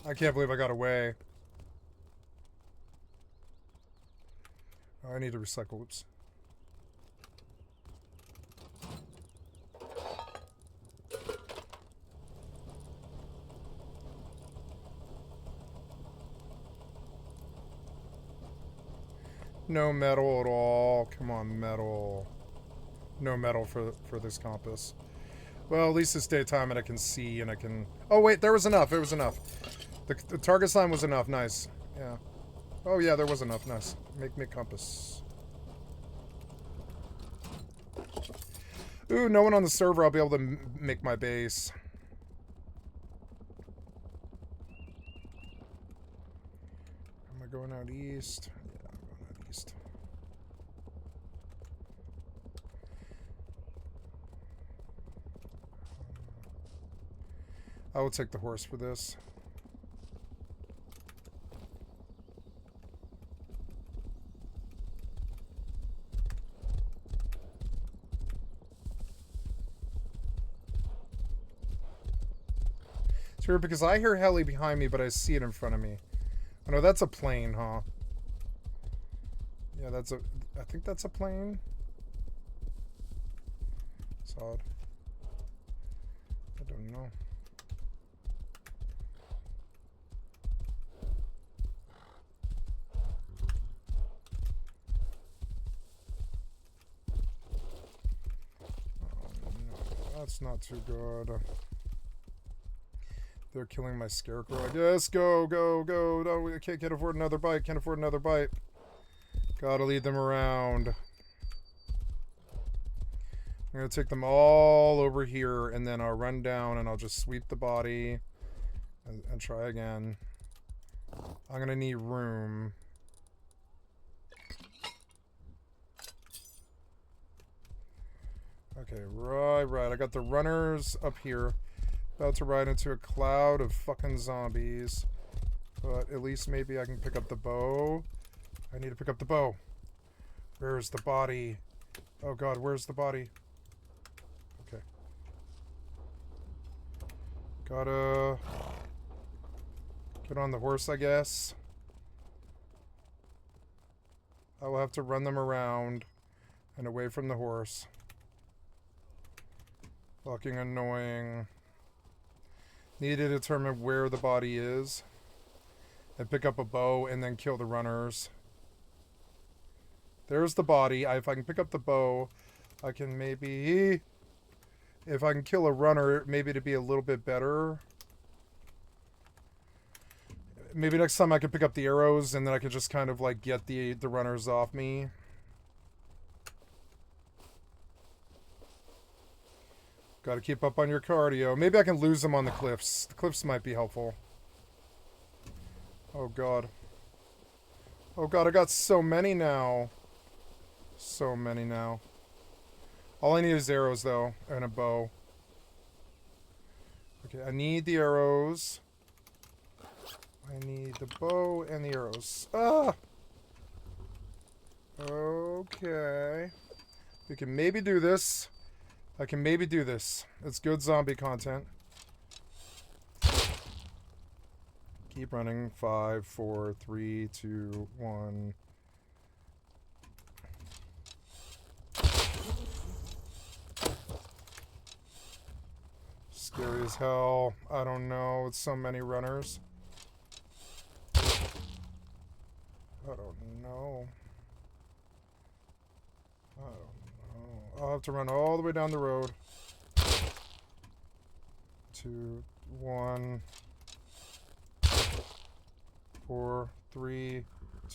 I can't believe I got away. Oh, I need to recycle. Oops. No metal at all. Come on, metal. No metal for this compass. Well, at least it's daytime and I can see and I can... Oh, wait, there was enough. It was enough. The target sign was enough. Nice. Yeah. Oh, yeah, there was enough. Nice. Make me a compass. Ooh, no one on the server. I'll be able to make my base. Am I going out east? Yeah, I'm going out east. I will take the horse for this. It's weird because I hear heli behind me, but I see it in front of me. Oh no, that's a plane, huh? Yeah, that's a... I think that's a plane. It's odd. I don't know. Oh, no, that's not too good. They're killing my scarecrow. I guess. Go, go, go. No, I can't afford another bite. Can't afford another bite. Gotta lead them around. I'm gonna take them all over here, and then I'll run down and I'll just sweep the body and try again. I'm gonna need room. Okay, right. I got the runners up here. About to ride into a cloud of fucking zombies. But at least maybe I can pick up the bow. I need to pick up the bow. Where's the body? Oh god, where's the body? Okay. Gotta get on the horse, I guess. I will have to run them around and away from the horse. Fucking annoying. Need to determine where the body is. And pick up a bow and then kill the runners. There's the body. If I can pick up the bow, I can maybe... If I can kill a runner, maybe to be a little bit better. Maybe next time I can pick up the arrows and then I can just kind of like get the runners off me. Gotta keep up on your cardio. Maybe I can lose them on the cliffs. The cliffs might be helpful. Oh god. Oh god, I got so many now. So many now. All I need is arrows though, and a bow. Okay, I need the arrows. I need the bow and the arrows. Ah! Okay. We can maybe do this. I can maybe do this. It's good zombie content. Keep running. 5, 4, 3, 2, 1. Scary as hell. I don't know. It's so many runners. I don't know. I'll have to run all the way down the road. 2, 1, 4, 3,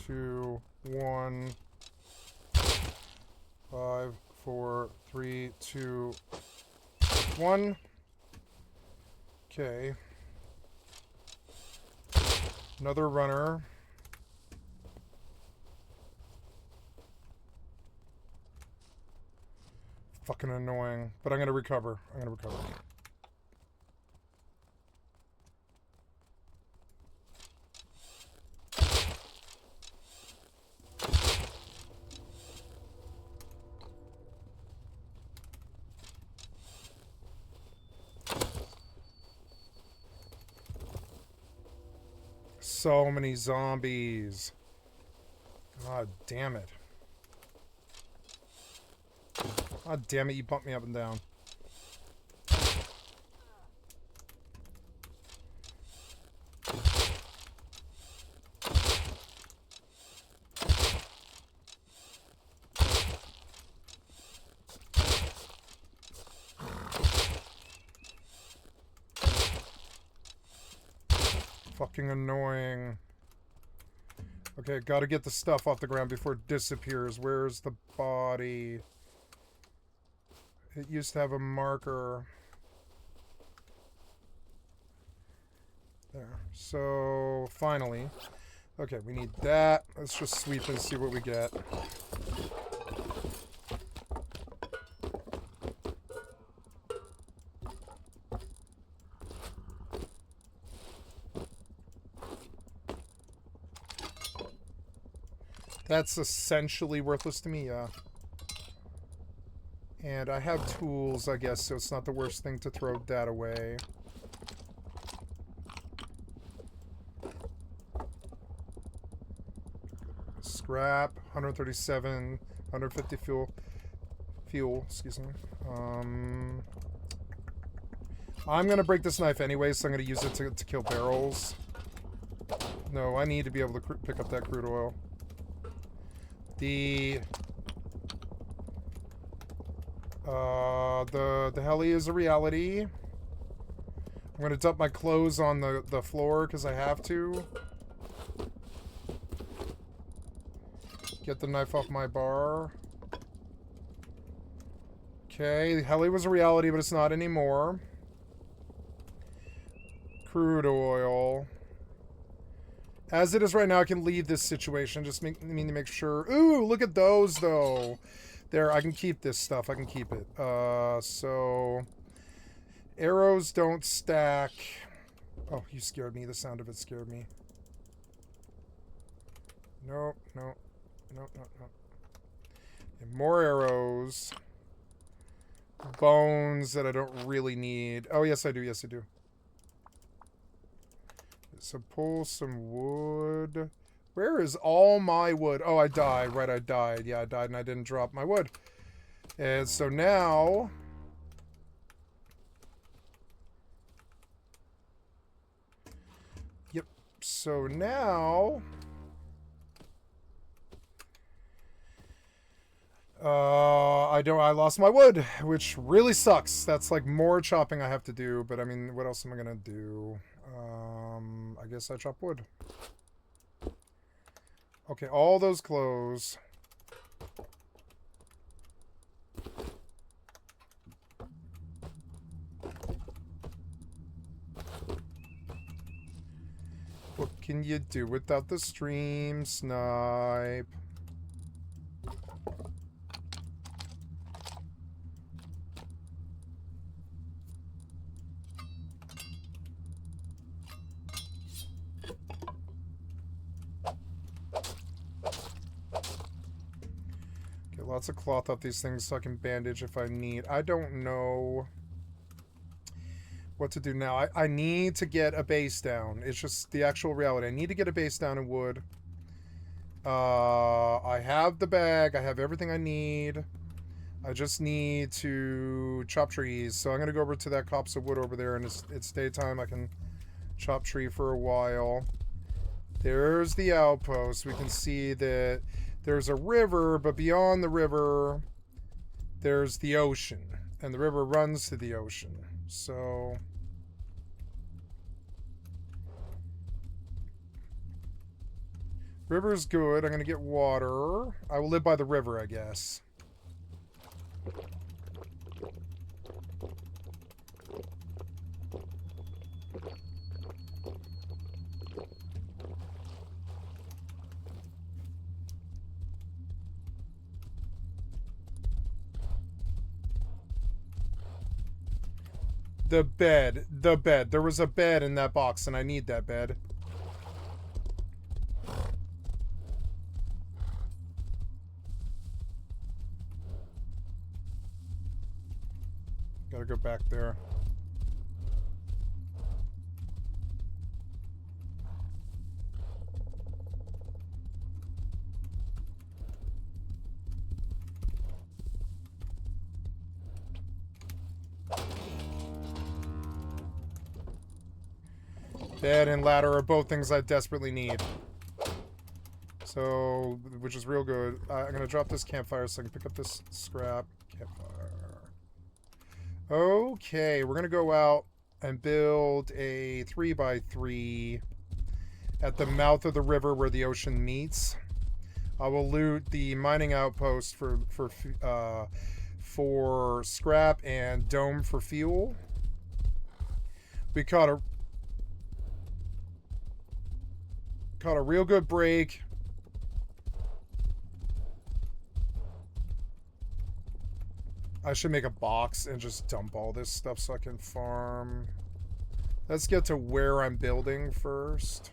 2, 1, 5, 4, 3, 2, 1. Okay. Another runner. Fucking annoying. But I'm gonna recover. I'm gonna recover. So many zombies. God damn it. God damn it, you bumped me up and down. Fucking annoying. Okay, gotta get the stuff off the ground before it disappears. Where's the body? It used to have a marker. There. So, finally. Okay, we need that. Let's just sweep and see what we get. That's essentially worthless to me, yeah. And I have tools, I guess, so it's not the worst thing to throw that away. Scrap, 137, 150 fuel, excuse me. I'm gonna break this knife anyway, so I'm gonna use it to kill barrels. No, I need to be able to pick up that crude oil. The heli is a reality. I'm gonna dump my clothes on the floor because I have to. Get the knife off my bar. Okay, the heli was a reality, but it's not anymore. Crude oil. As it is right now, I can leave this situation. Just need to make sure. Ooh, look at those, though. There, I can keep this stuff. I can keep it. So... Arrows don't stack. Oh, you scared me. The sound of it scared me. Nope, nope. Nope, nope, nope. And more arrows. Bones that I don't really need. Oh, yes, I do. Yes, I do. So pull some wood. Where is all my wood? Oh, I died. Right, I died. Yeah, I died and I didn't drop my wood. And so now... Yep. So now... I lost my wood, which really sucks. That's like more chopping I have to do, but I mean, what else am I gonna do? I guess I chop wood. Okay, all those clothes. What can you do without the stream snipe? Lots of cloth off these things so I can bandage if I need. I don't know what to do now. I need to get a base down. It's just the actual reality. I need to get a base down in wood. I have the bag. I have everything I need. I just need to chop trees. So I'm going to go over to that copse of wood over there, and it's daytime. I can chop tree for a while. There's the outpost. We can see that there's a river, but beyond the river, there's the ocean. And the river runs to the ocean. So... river's good. I'm going to get water. I will live by the river, I guess. The bed. The bed. There was a bed in that box, and I need that bed. Gotta go back there. Bed and ladder are both things I desperately need. So, which is real good. I'm going to drop this campfire so I can pick up this scrap. Campfire. Okay, we're going to go out and build a 3x3 at the mouth of the river where the ocean meets. I will loot the mining outpost for scrap and dome for fuel. We caught a real good break. I should make a box and just dump all this stuff so I can farm. Let's get to where I'm building first.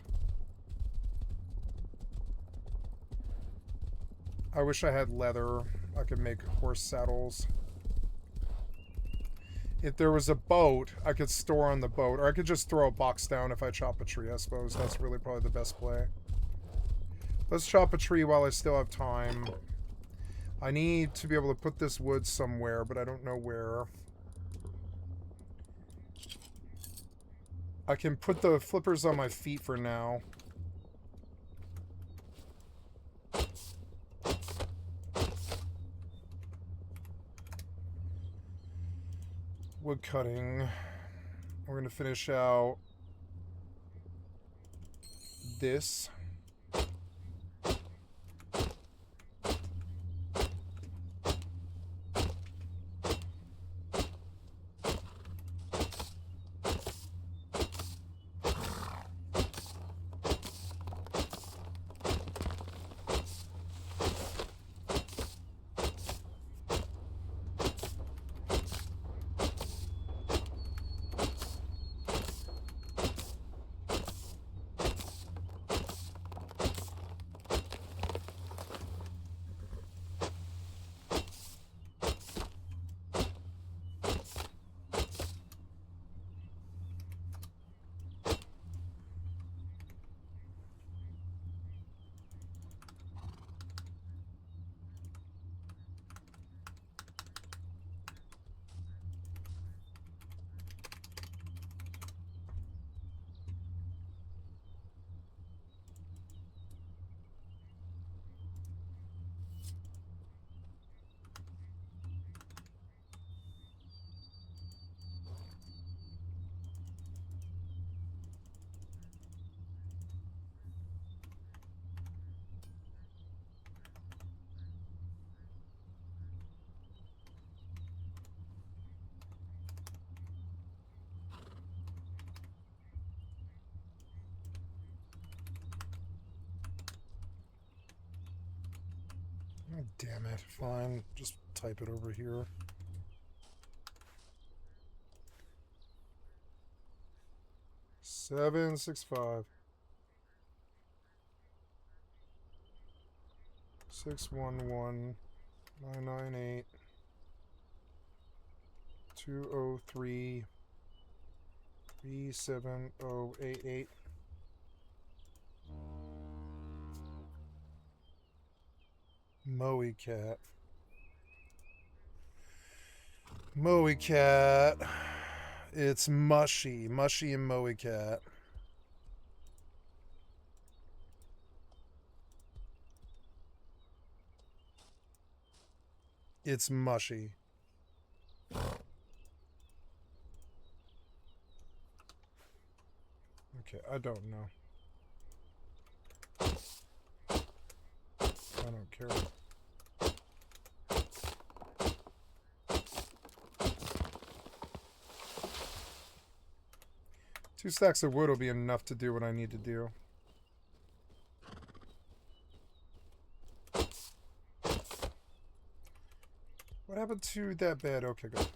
I wish I had leather. I could make horse saddles. If there was a boat, I could store on the boat. Or I could just throw a box down if I chop a tree, I suppose. That's really probably the best play. Let's chop a tree while I still have time. I need to be able to put this wood somewhere, but I don't know where. I can put the flippers on my feet for now. Wood cutting. We're going to finish out this. Oh, damn it. Fine. Just type it over here. Seven, 6, 5. 6, 1, 1. 9, 9, 8. 2, 0, 3. 3, 7, 0, 8, 8. Moe cat. Moe cat. It's mushy. Mushy and Moe cat. It's mushy. Okay, I don't know. I don't care. Two stacks of wood will be enough to do what I need to do. What happened to that bed? Okay, good.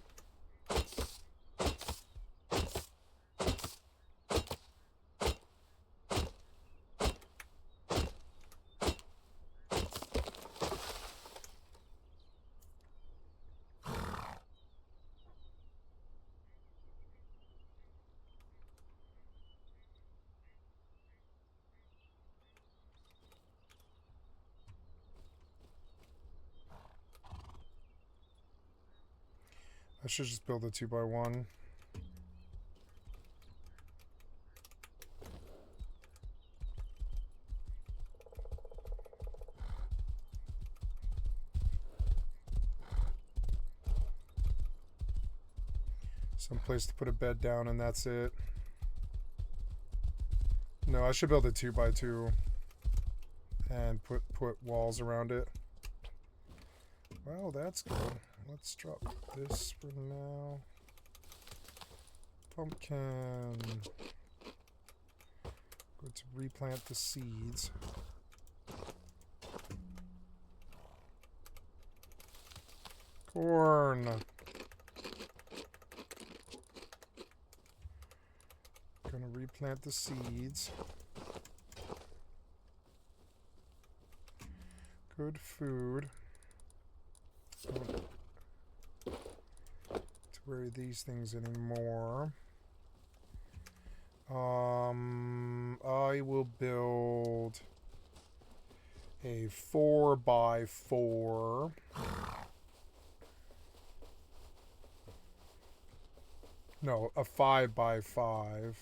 I should just build a 2x1. Some place to put a bed down and that's it. No, I should build a 2x2 and put walls around it. Well, that's good. Let's drop this for now. Pumpkin. Going to replant the seeds. Corn. Gonna replant the seeds. Good food. Don't to worry these things anymore. I will build a 4x4. No, a 5x5.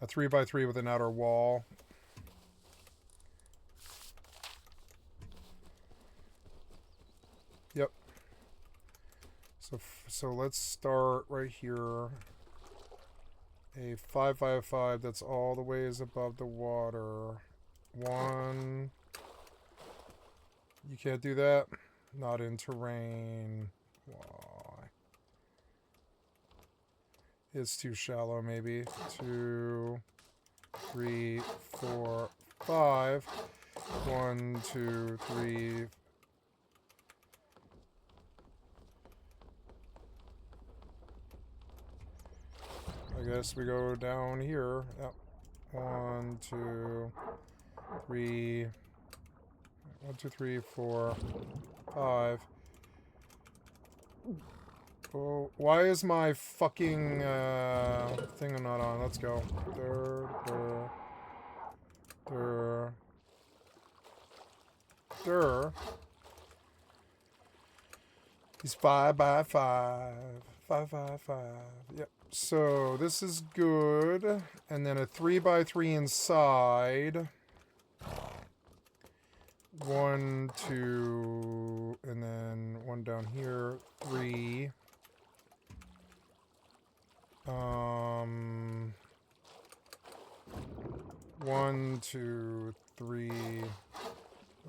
A 3x3 with an outer wall. Yep. So let's start right here. A 5x5 that's all the ways above the water. 1. You can't do that? Not in terrain. Why? It's too shallow, maybe. 2, 3, 4, 5. 1, 2, 3. I guess we go down here. Yep. 1, 2, 3. 1, 2, 3, 4, 5. Oh, why is my fucking thing not on? Let's go. He's 5x5. 5x5. Yep. So this is good. And then a 3x3 inside. 1, 2, and then 1 down here. 3. 1, 2, 3.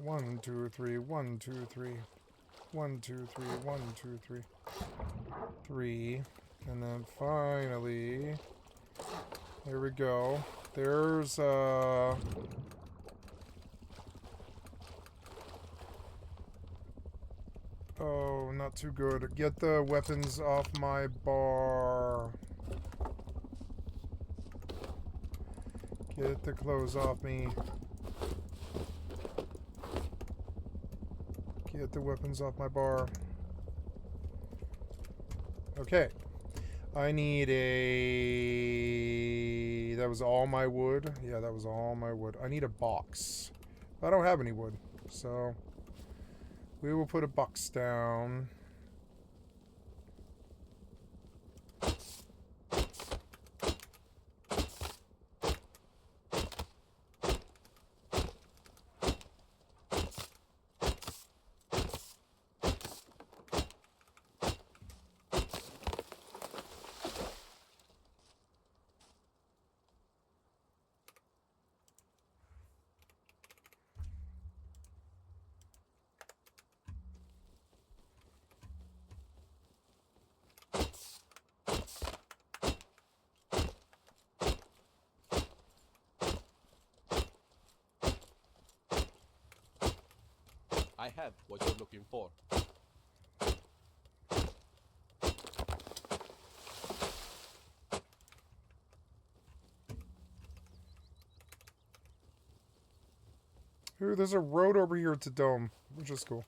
1, 2, 3. 1, 2, 3. 1, 2, 3. 1, 2, 3. 3. And then finally, here we go. There's oh, not too good. Get the weapons off my bar. Get the clothes off me. Get the weapons off my bar. Okay. I need a... That was all my wood? Yeah, that was all my wood. I need a box. I don't have any wood, so... We will put a box down. I have what you're looking for. Ooh, there's a road over here to Dome, which is cool.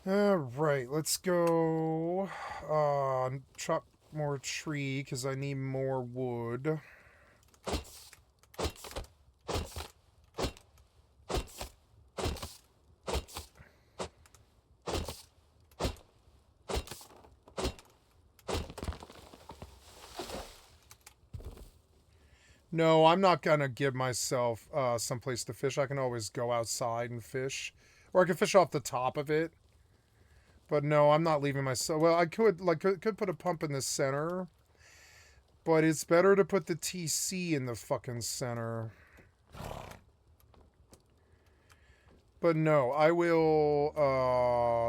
Alright, let's go chop more tree because I need more wood. No, I'm not gonna give myself someplace to fish. I can always go outside and fish. Or I can fish off the top of it. But no, I'm not leaving myself. Well, I could put a pump in the center. But it's better to put the TC in the fucking center. But no, I will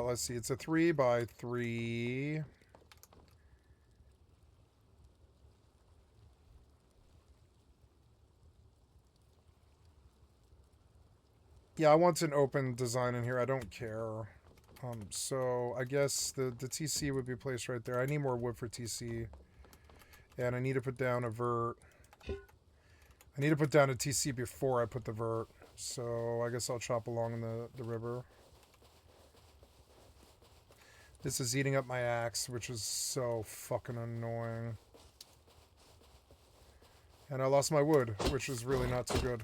let's see, it's a 3x3. Yeah, I want an open design in here. I don't care. So I guess the TC would be placed right there. I need more wood for TC. And I need to put down a vert. I need to put down a TC before I put the vert. So I guess I'll chop along in the river. This is eating up my axe, which is so fucking annoying. And I lost my wood, which is really not too good.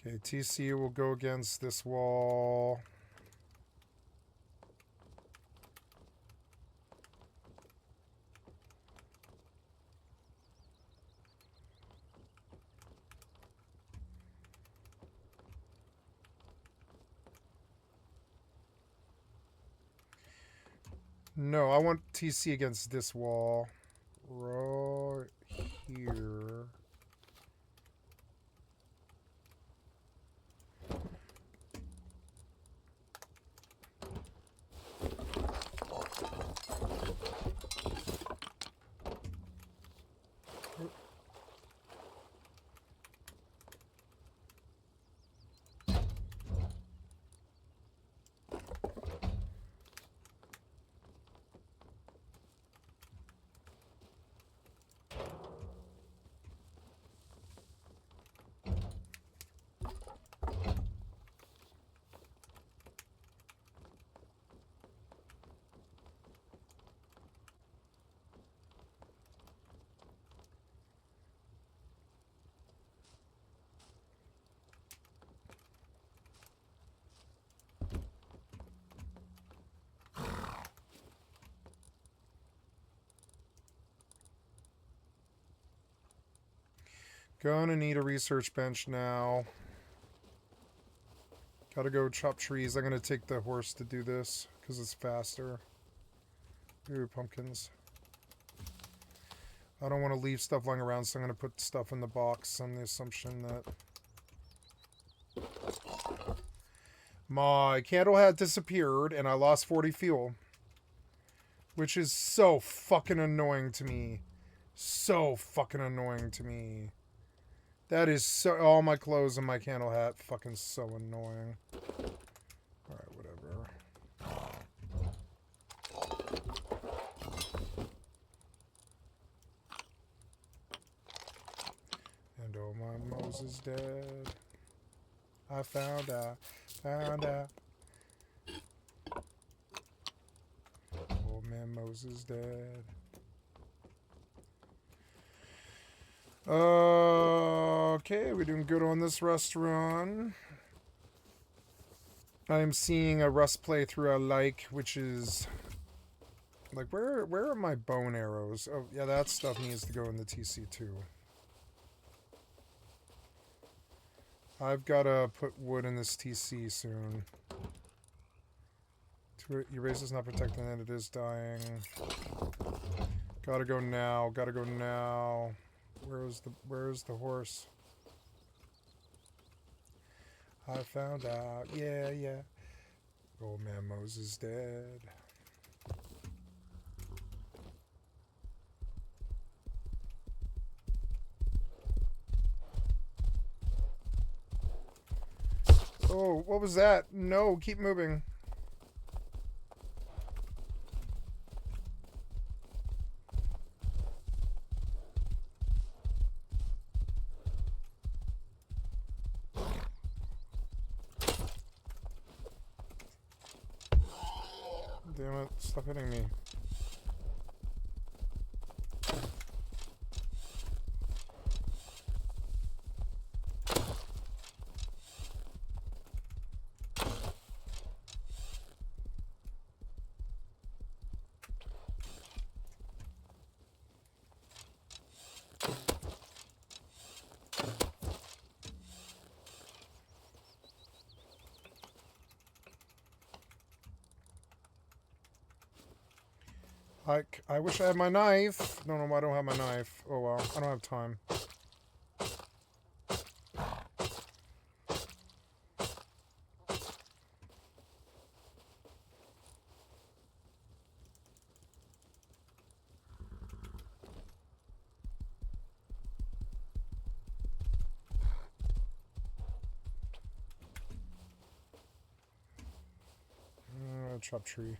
Okay, TC will go against this wall. No, I want TC against this wall. Right here. Gonna need a research bench now. Gotta go chop trees. I'm gonna take the horse to do this because it's faster. Ooh, pumpkins. I don't want to leave stuff lying around, so I'm gonna put stuff in the box on the assumption that my candle hat disappeared and I lost 40 fuel. Which is so fucking annoying to me. So fucking annoying to me. That is so... All my clothes and my candle hat. Fucking so annoying. Alright, whatever. And oh my Moses dead. I found out. Found out. Old man Moses dead. Okay, we're doing good on this rust run. I'm seeing a rust playthrough I like, which is like where are my bone arrows? Oh yeah, that stuff needs to go in the TC too. I've gotta put wood in this TC soon. Your race is not protecting it, it is dying. Gotta go now, gotta go now. Where's the horse? I found out. Yeah, yeah. Old man Moses dead. Oh, what was that? No, keep moving. Damn it, stop hitting me. I wish I had my knife. No, I don't have my knife. Oh well, I don't have time. Chop tree.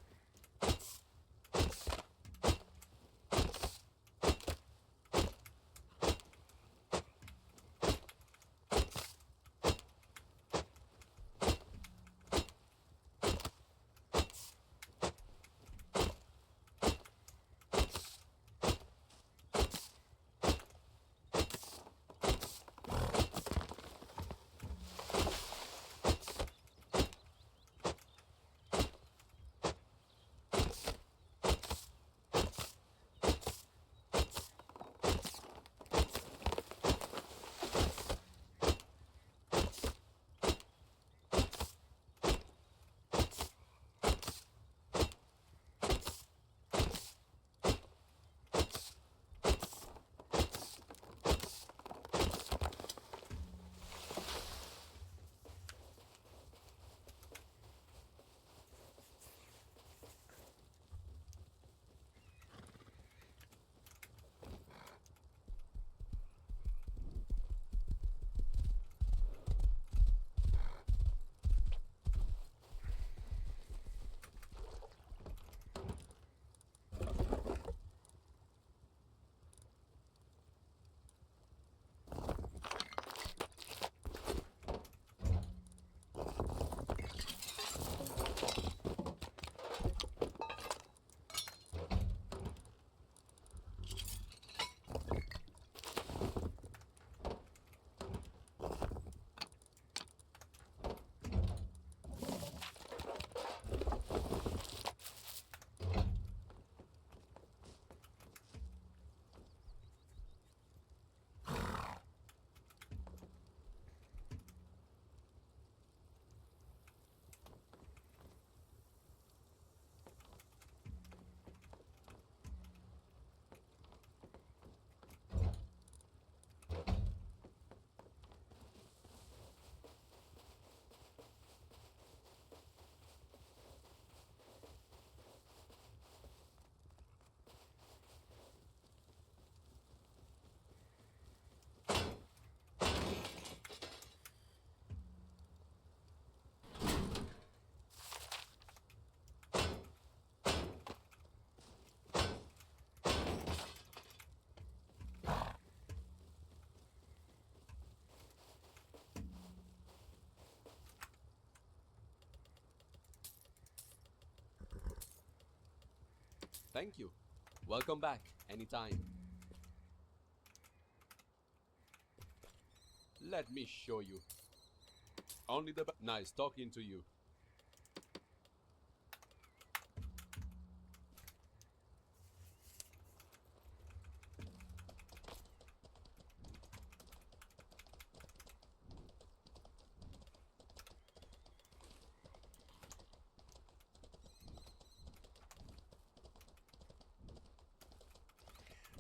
Thank you. Welcome back anytime. Let me show you. Only the nice talking to you.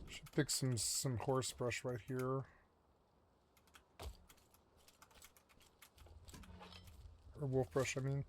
Should pick some horse brush right here. Or wolf brush, I mean.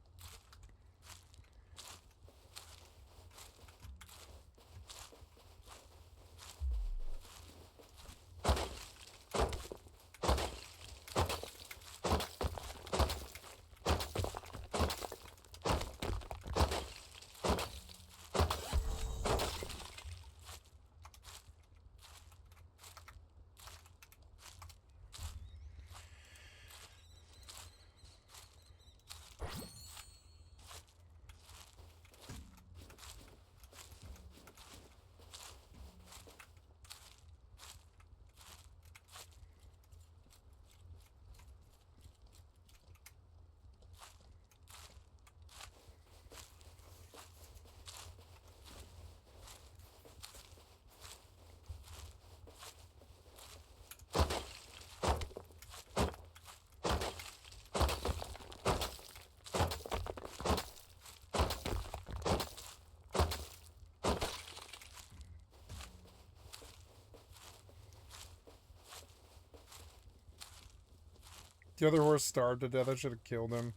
The other horse starved to death. I should have killed him.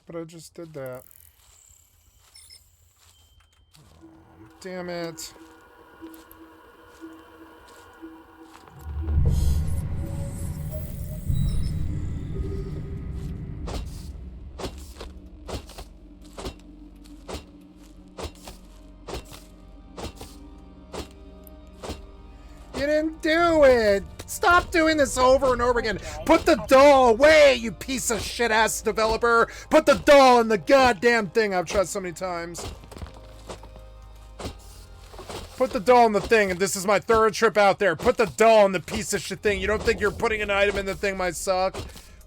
But I just did that. Oh, damn it. You didn't do it! Stop doing this over and over again! Put the doll away, you piece of shit-ass developer! Put the doll in the goddamn thing! I've tried so many times. Put the doll in the thing, and this is my third trip out there. Put the doll in the piece of shit thing. You don't think you're putting an item in the thing might suck?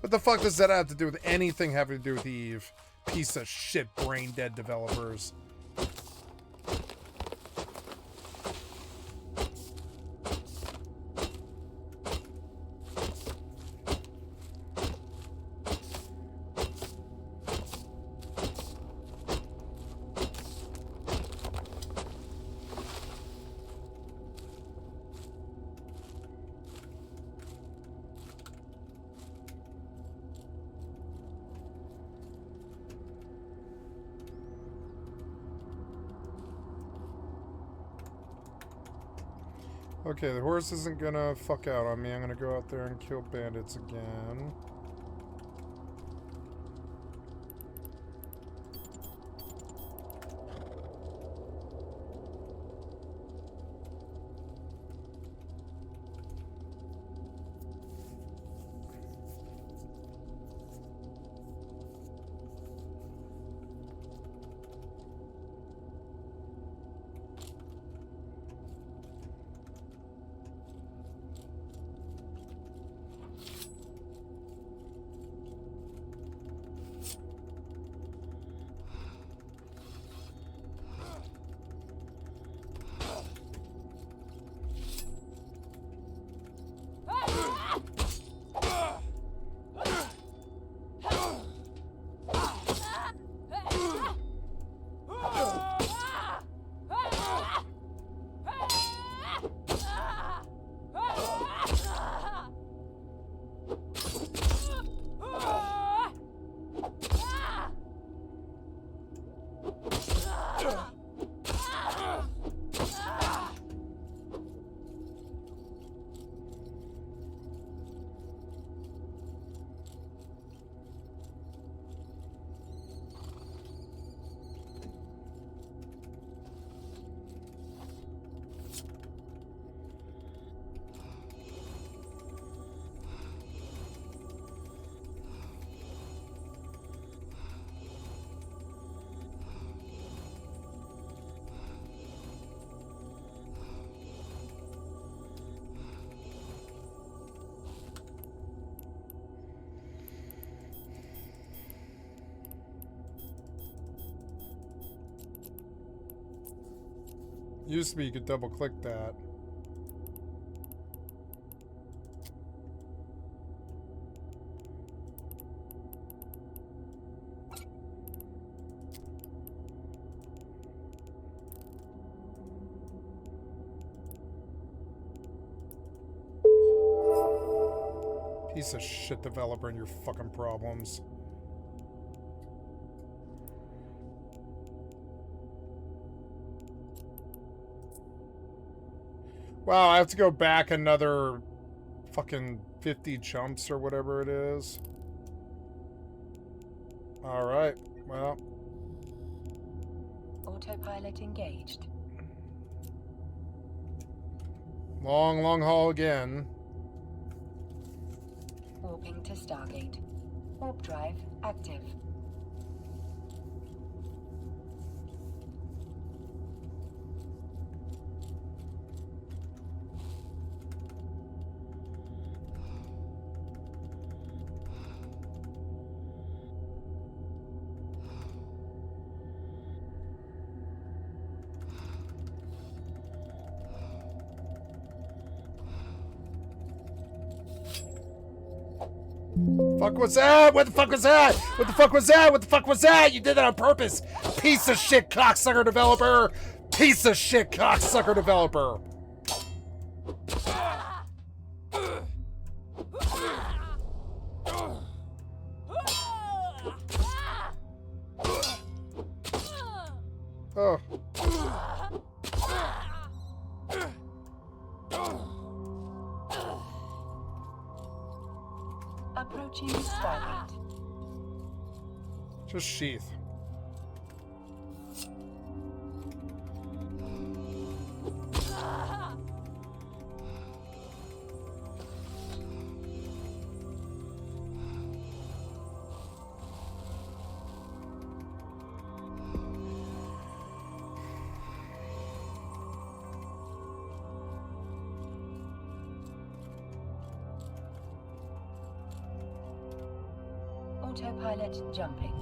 What the fuck does that have to do with anything having to do with Eve? Piece of shit, brain-dead developers. Okay, the horse isn't gonna fuck out on me. I'm gonna go out there and kill bandits again. Used to be you could double click that. Piece of shit developer and your fucking problems. Wow, I have to go back another fucking 50 jumps or whatever it is. Alright, well. Autopilot engaged. Long, long haul again. Warping to Stargate. Warp drive active. Fuck was that? What the fuck was that? What the fuck was that? What the fuck was that? You did that on purpose. Piece of shit cocksucker developer. Piece of shit cocksucker developer. Oh. Approaching Stargate. Just sheath. Autopilot jumping.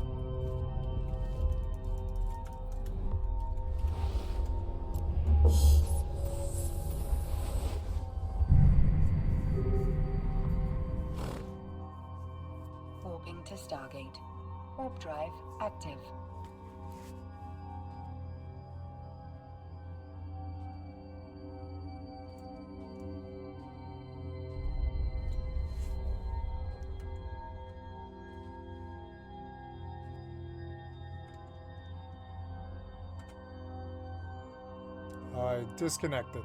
Warping to Stargate. Warp drive active. I disconnected.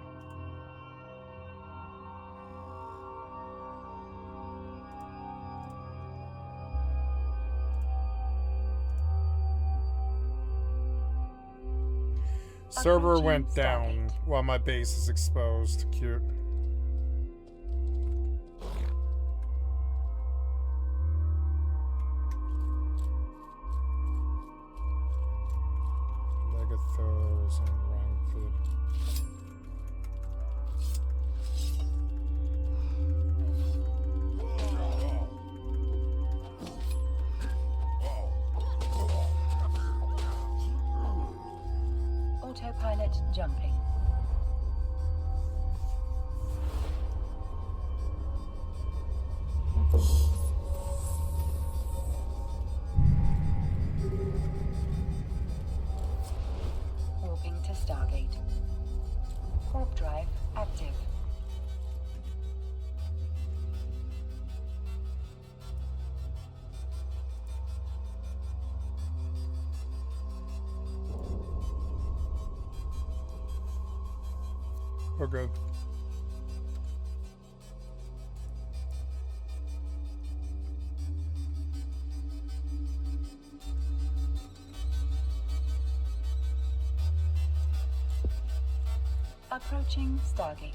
Server went down while my base is exposed. Cute. Legathos and Rangford. Autopilot jumping. Warping to Stargate. Warp drive active. We're good. Approaching Stargate.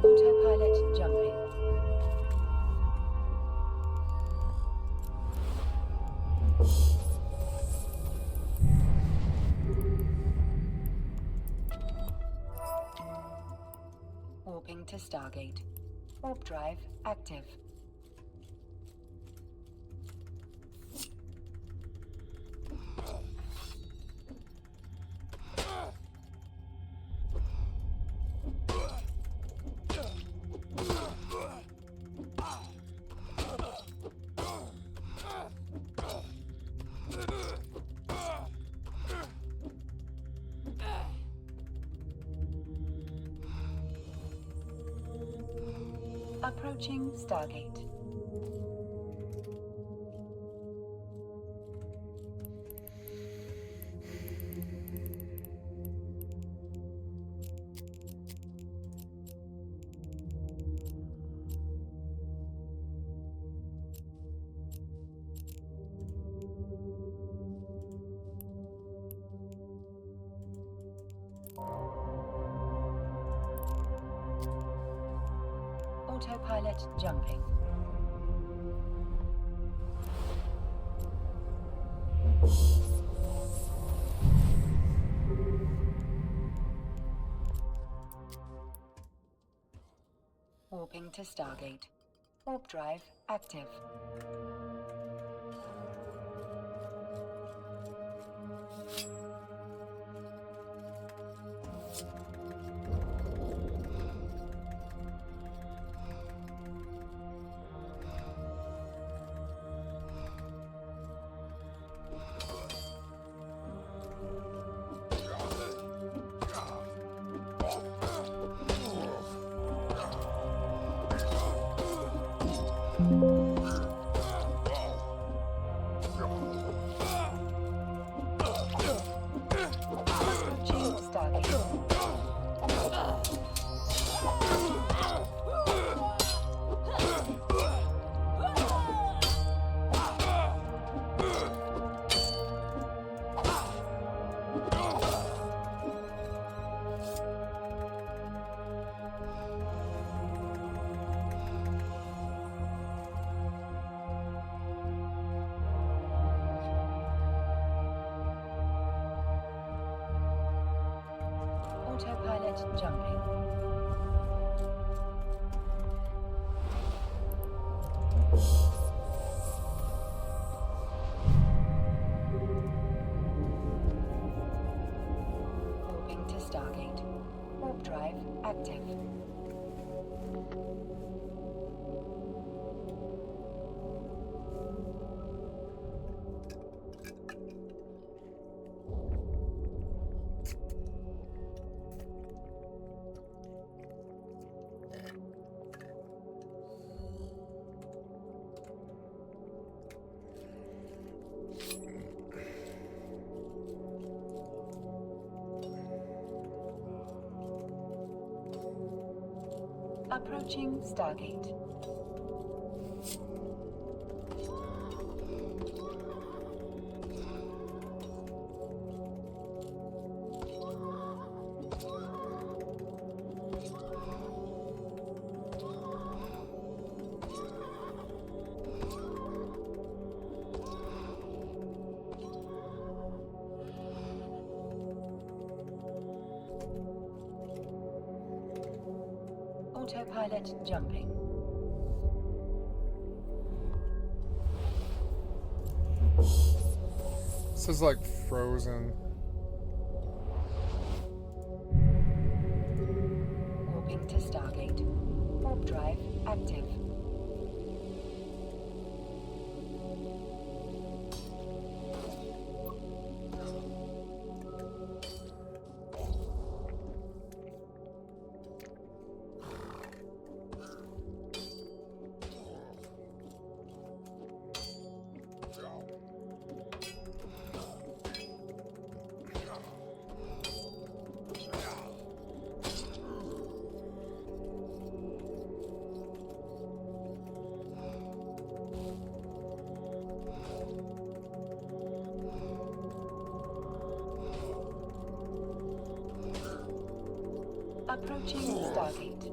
Autopilot jumping. Warping to Stargate. Warp drive active. Approaching Stargate. Autopilot jumping. Warping to Stargate. Warp drive active. Approaching Stargate. Autopilot jumping. Warping to Stargate. Warp drive active. Approaching Stargate. Autopilot jumping. This is like Frozen. Warping to Stargate. Warp drive active. Approaching Stargate.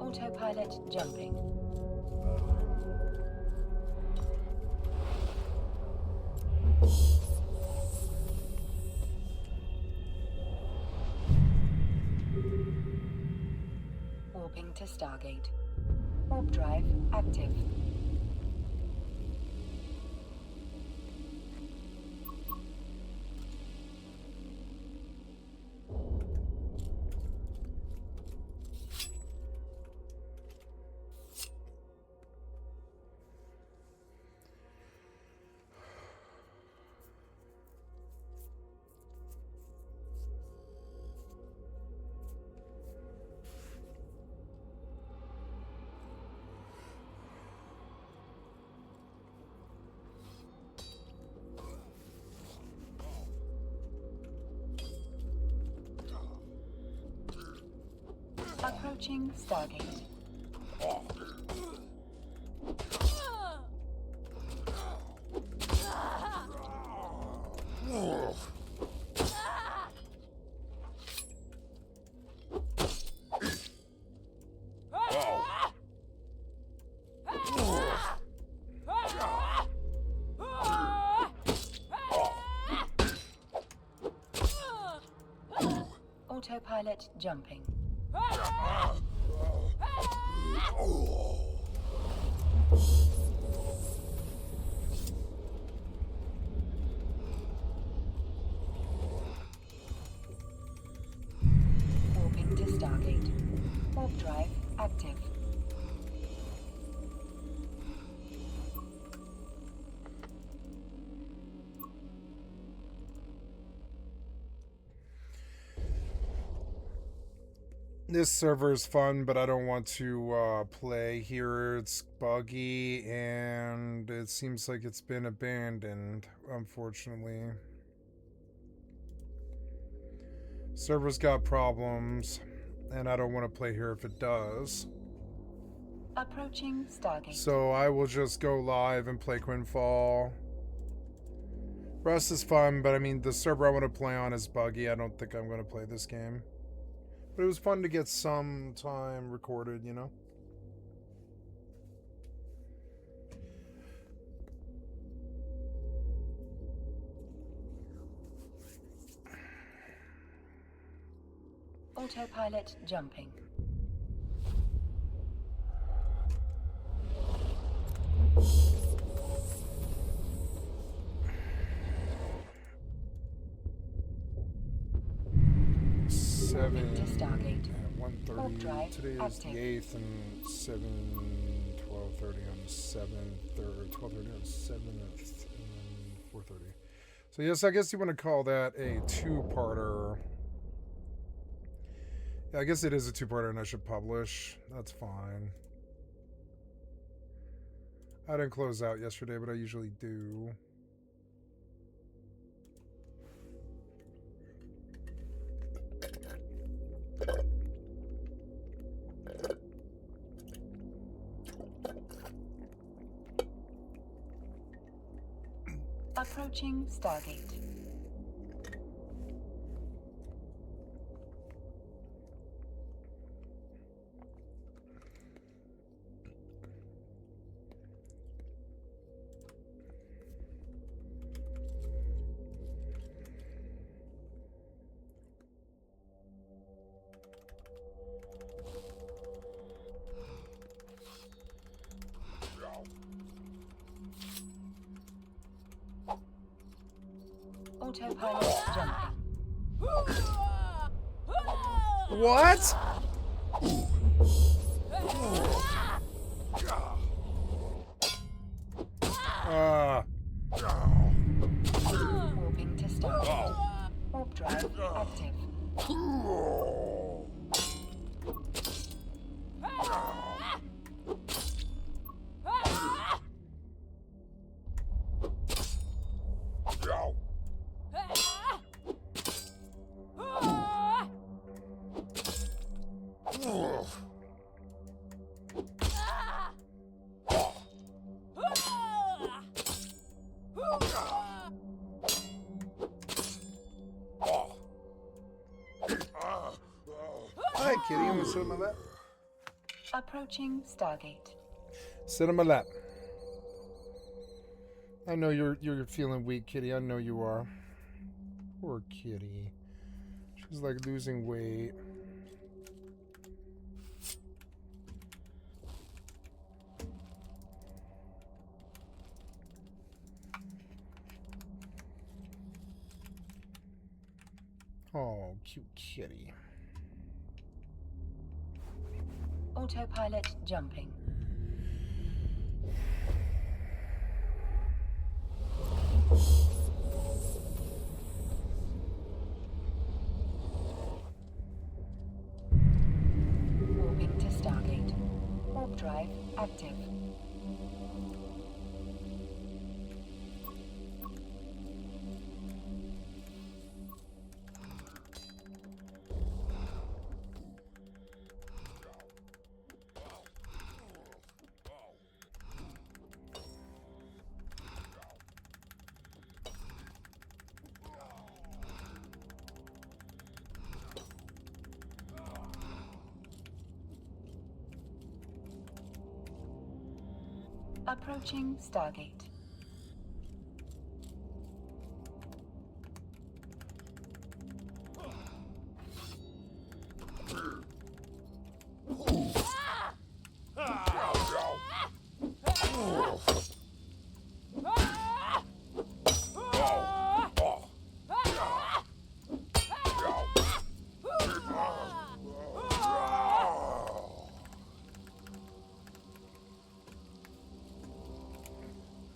Autopilot jumping. Warping to Stargate. Warp drive active. Approaching Stargate. Autopilot jumping. Warping to Stargate. Warp drive active. This server is fun, but I don't want to play here. It's buggy, and it seems like it's been abandoned, unfortunately. Server's got problems, and I don't want to play here if it does. Approaching Stargate. So I will just go live and play Quinfall. Rust is fun, but I mean, the server I want to play on is buggy. I don't think I'm going to play this game. But it was fun to get some time recorded, you know? Autopilot jumping. Seven to Stargate. at Warp 1:30. drive Today is active. the 8th, and 12:30 on the 7th, or 12:30 on the 7th, and then 4:30. So yes, I guess you want to call that a two-parter. Yeah, I guess it is a two-parter, and I should publish. That's fine. I didn't close out yesterday, but I usually do. Approaching Stargate. Autopilot jumping. What? Warping to Stargate. Warp drive active. Hi, kitty. I'm gonna sit on my lap. Approaching Stargate. Sit on my lap. I know you're feeling weak, kitty. I know you are. Poor kitty. She's like losing weight. Oh, cute kitty. Autopilot jumping. Warping to Stargate. Warp drive active. Approaching Stargate.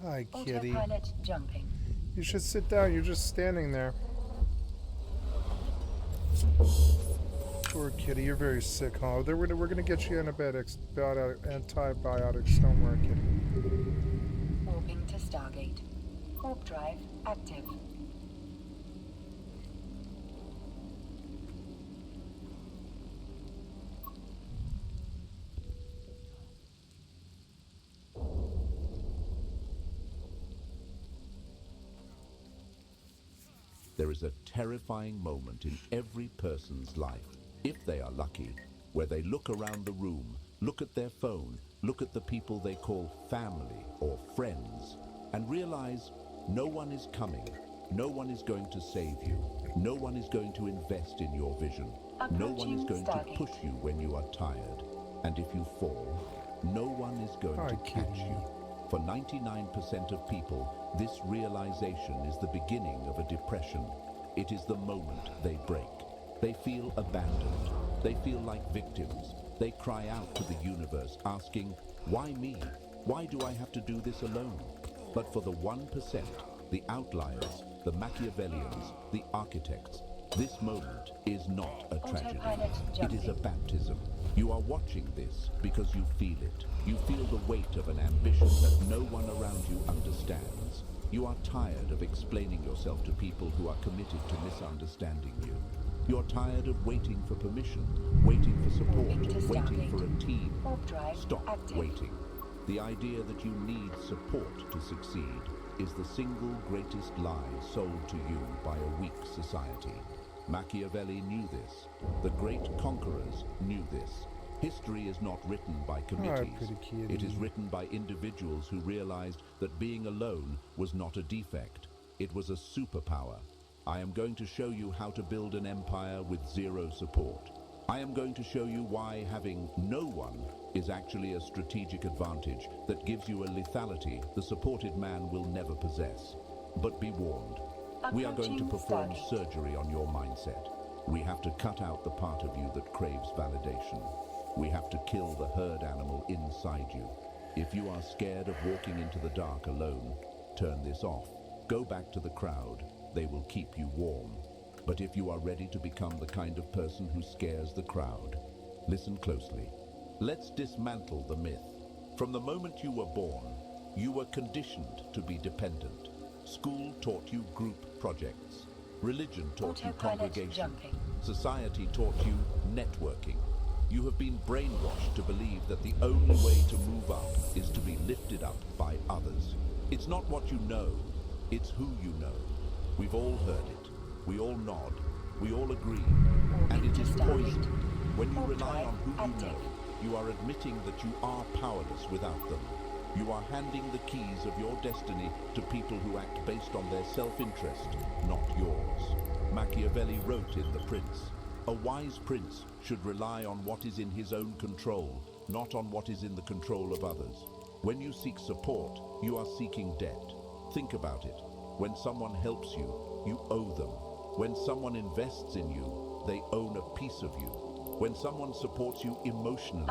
Hi, kitty. Autopilot jumping. You should sit down. You're just standing there. Poor kitty. You're very sick, huh? We're going to get you antibiotics. Don't worry, kitty. Warping to Stargate. Warp drive active. There is a terrifying moment in every person's life, if they are lucky, where they look around the room, look at their phone, look at the people they call family or friends, and realize no one is coming, no one is going to save you, no one is going to invest in your vision, no one is going to push you when you are tired, and if you fall, no one is going to catch you. For 99% of people, this realization is the beginning of a depression. It is the moment they break. They feel abandoned. They feel like victims. They cry out to the universe, asking, why me? Why do I have to do this alone? But for the 1%, the outliers, the Machiavellians, the architects, this moment is not a tragedy. It is a baptism. You are watching this because you feel it. You feel the weight of an ambition that no one around you understands. You are tired of explaining yourself to people who are committed to misunderstanding you. You're tired of waiting for permission, waiting for support, waiting for a team. Stop waiting. The idea that you need support to succeed is the single greatest lie sold to you by a weak society. Machiavelli knew this. The great conquerors knew this. History is not written by committees. It is written by individuals who realized that being alone was not a defect. It was a superpower. I am going to show you how to build an empire with zero support. I am going to show you why having no one is actually a strategic advantage that gives you a lethality the supported man will never possess. But be warned. We are going to perform surgery on your mindset. We have to cut out the part of you that craves validation. We have to kill the herd animal inside you. If you are scared of walking into the dark alone, turn this off. Go back to the crowd. They will keep you warm. But if you are ready to become the kind of person who scares the crowd, listen closely. Let's dismantle the myth. From the moment you were born, you were conditioned to be dependent. School taught you group projects. Religion taught you congregation. Society taught you networking. You have been brainwashed to believe that the only way to move up is to be lifted up by others. It's not what you know, it's who you know. We've all heard it. We all nod. We all agree. And it is poison. When you rely on who you know, you are admitting that you are powerless without them. You are handing the keys of your destiny to people who act based on their self-interest, not yours. Machiavelli wrote in The Prince, "A wise prince should rely on what is in his own control, not on what is in the control of others. When you seek support, you are seeking debt. Think about it. When someone helps you, you owe them. When someone invests in you, they own a piece of you. When someone supports you emotionally,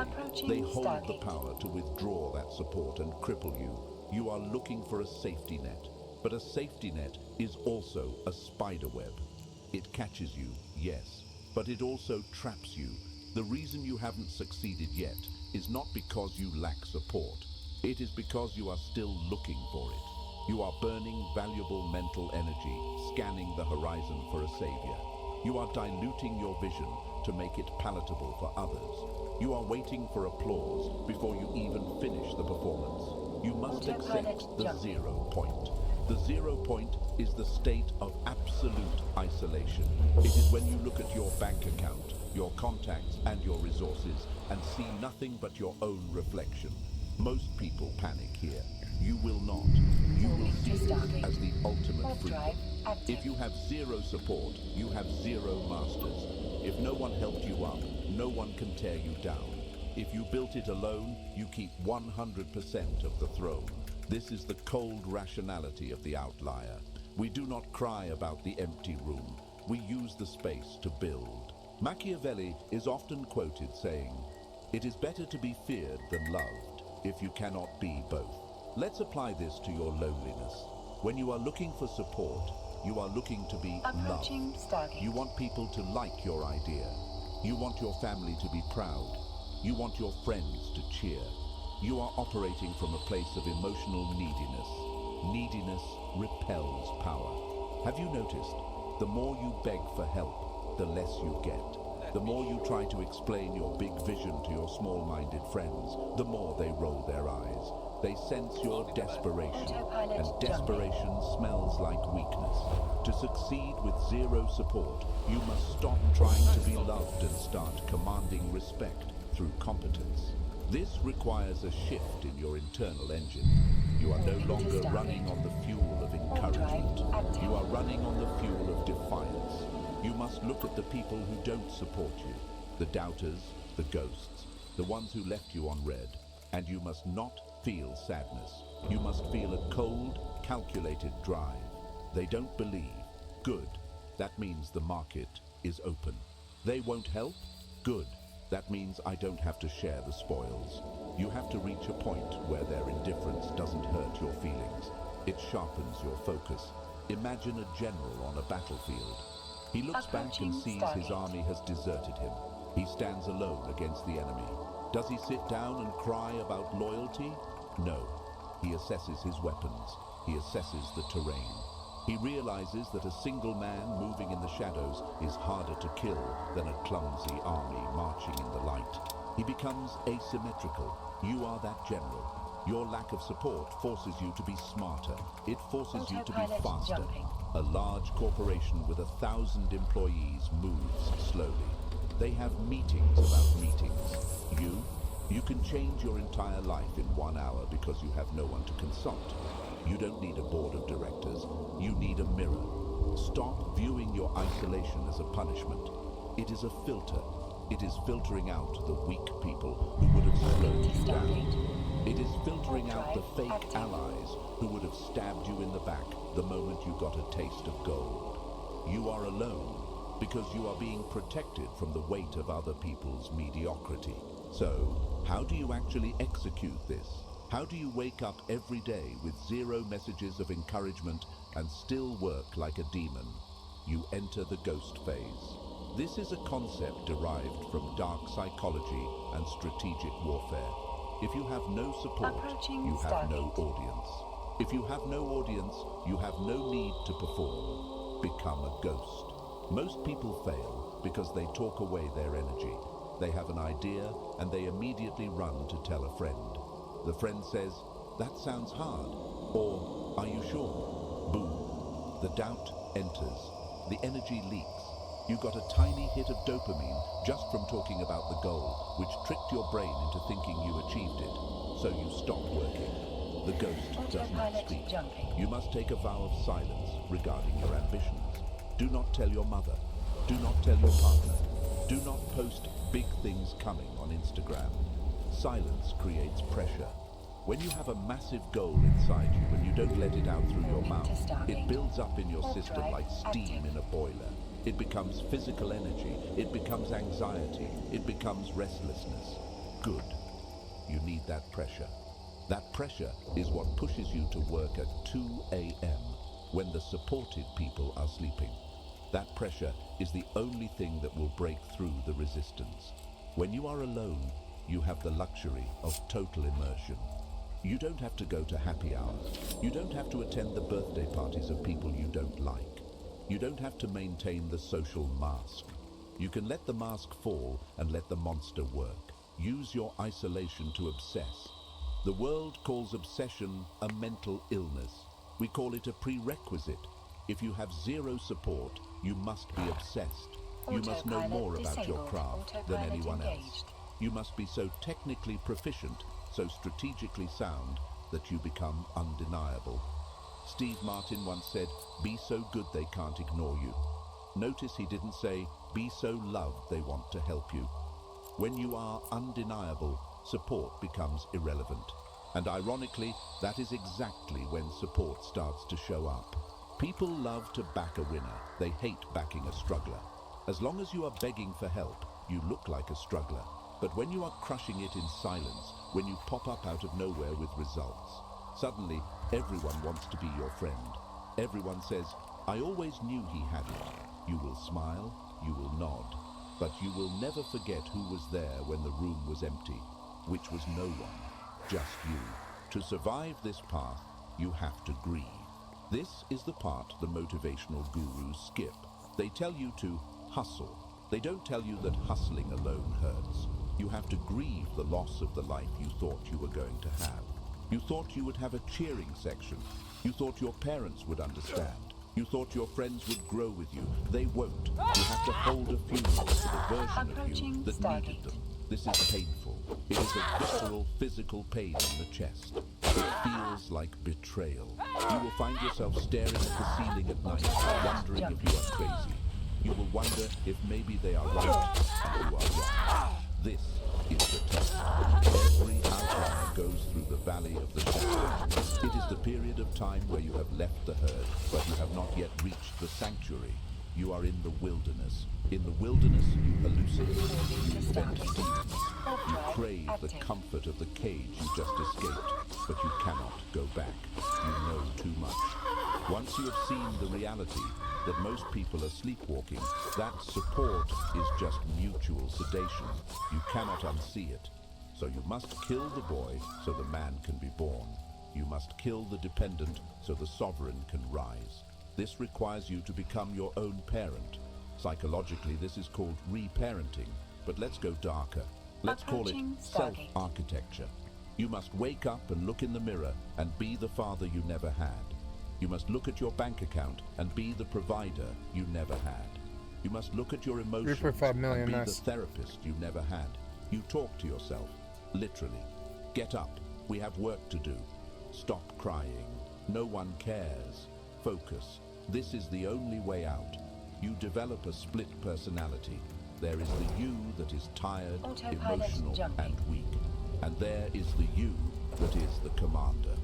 they hold the power to withdraw that support and cripple you. You are looking for a safety net, but a safety net is also a spider web. It catches you, yes, but it also traps you. The reason you haven't succeeded yet is not because you lack support. It is because you are still looking for it. You are burning valuable mental energy, scanning the horizon for a savior. You are diluting your vision to make it palatable for others. You are waiting for applause before you even finish the performance. You must accept the 0 point. The 0 point is the state of absolute isolation. It is when you look at your bank account, your contacts and your resources and see nothing but your own reflection. Most people panic here. You will not. You will Warning to see this Stargate. as the ultimate Warp freedom. drive active. If you have zero support, you have zero masters. If no one helped you up, no one can tear you down. If you built it alone, you keep 100% of the throne. This is the cold rationality of the outlier. We do not cry about the empty room. We use the space to build. Machiavelli is often quoted saying, "It is better to be feared than loved, if you cannot be both." Let's apply this to your loneliness. When you are looking for support, you are looking to be Approaching loved. Stargate. You want people to like your idea. You want your family to be proud. You want your friends to cheer. You are operating from a place of emotional neediness. Neediness repels power. Have you noticed? The more you beg for help, the less you get. The more you try to explain your big vision to your small-minded friends, the more they roll their eyes. They sense your desperation, and desperation smells like weakness. To succeed with zero support, you must stop trying to be loved and start commanding respect through competence. This requires a shift in your internal engine. You are no longer running on the fuel of encouragement. You are running on the fuel of defiance. You must look at the people who don't support you, the doubters, the ghosts, the ones who left you on red, and you must not feel sadness. You must feel a cold, calculated drive. They don't believe. Good. That means the market is open. They won't help? Good. That means I don't have to share the spoils. You have to reach a point where their indifference doesn't hurt your feelings. It sharpens your focus. Imagine a general on a battlefield. He looks back and sees his army has deserted him. He stands alone against the enemy. Does he sit down and cry about loyalty? No. He assesses his weapons. He assesses the terrain. He realizes that a single man moving in the shadows is harder to kill than a clumsy army marching in the light. He becomes asymmetrical. You are that general. Your lack of support forces you to be smarter. It forces you to be Autopilot faster. jumping. A large corporation with 1,000 employees moves slowly. They have meetings about meetings. You can change your entire life in 1 hour because you have no one to consult. You don't need a board of directors. You need a mirror. Stop viewing your isolation as a punishment. It is a filter. It is filtering out the weak people who would have slowed you down. It is filtering out the fake allies who would have stabbed you in the back the moment you got a taste of gold. You are alone because you are being protected from the weight of other people's mediocrity. So, how do you actually execute this? How do you wake up every day with zero messages of encouragement and still work like a demon? You enter the ghost phase. This is a concept derived from dark psychology and strategic warfare. If you have no support, Approaching you have no Stargate. audience. If you have no audience, you have no need to perform. Become a ghost. Most people fail because they talk away their energy. They have an idea and they immediately run to tell a friend. The friend says, "That sounds hard," or "Are you sure?" Boom. The doubt enters. The energy leaks. You got a tiny hit of dopamine just from talking about the goal, which tricked your brain into thinking you achieved it. So you stop working. The ghost does not Autopilot speak. jumping. You must take a vow of silence regarding your ambitions. Do not tell your mother. Do not tell your partner. Do not post big things coming on Instagram. Silence creates pressure. When you have a massive goal inside you and you don't let it out through your mouth, it builds up in your system like steam in a boiler. It becomes physical energy. It becomes anxiety. It becomes restlessness. Good. You need that pressure. That pressure is what pushes you to work at 2 a.m. when the supported people are sleeping. That pressure is the only thing that will break through the resistance. When you are alone, you have the luxury of total immersion. You don't have to go to happy hours. You don't have to attend the birthday parties of people you don't like. You don't have to maintain the social mask. You can let the mask fall and let the monster work. Use your isolation to obsess. The world calls obsession a mental illness. We call it a prerequisite. If you have zero support, you must be obsessed. You must know Autopilot more about your disabled. craft than Autopilot anyone else. engaged. You must be so technically proficient so strategically sound that you become undeniable. Steve Martin once said, "Be so good they can't ignore you." Notice he didn't say, "Be so loved they want to help you." When you are undeniable, support becomes irrelevant. And ironically, that is exactly when support starts to show up. People love to back a winner. They hate backing a struggler. As long as you are begging for help, you look like a struggler. But when you are crushing it in silence, when you pop up out of nowhere with results, suddenly everyone wants to be your friend. Everyone says, "I always knew he had it." You will smile, you will nod, but you will never forget who was there when the room was empty, which was no one, just you. To survive this path, you have to grieve. This is the part the motivational gurus skip. They tell you to hustle. They don't tell you that hustling alone hurts. You have to grieve the loss of the life you thought you were going to have. You thought you would have a cheering section. You thought your parents would understand. You thought your friends would grow with you. They won't. You have to hold a funeral for the version of you that needed them. This is painful. It is a visceral, physical pain in the chest. It feels like betrayal. You will find yourself staring at the ceiling at night, wondering if you are crazy. You will wonder if maybe they are right and you are wrong. This is the test. Every outlier goes through the valley of the shadow. It is the period of time where you have left the herd, but you have not yet reached the sanctuary. You are in the wilderness. In the wilderness, you hallucinate. You invent demons. You crave the comfort of the cage you just escaped, but you cannot go back. You know too much. Once you have seen the reality that most people are sleepwalking, that support is just mutual sedation. You cannot unsee it. So you must kill the boy so the man can be born. You must kill the dependent so the sovereign can rise. This requires you to become your own parent. Psychologically, this is called reparenting, but let's go darker. Let's call it self-architecture. You must wake up and look in the mirror and be the father you never had. You must look at your bank account and be the provider you never had. You must look at your emotions 3.5 million, and be nice. the therapist you never had. You talk to yourself, literally. Get up. We have work to do. Stop crying. No one cares. Focus. This is the only way out. You develop a split personality. There is the you that is tired, emotional, and weak. And there is the you that is the commander.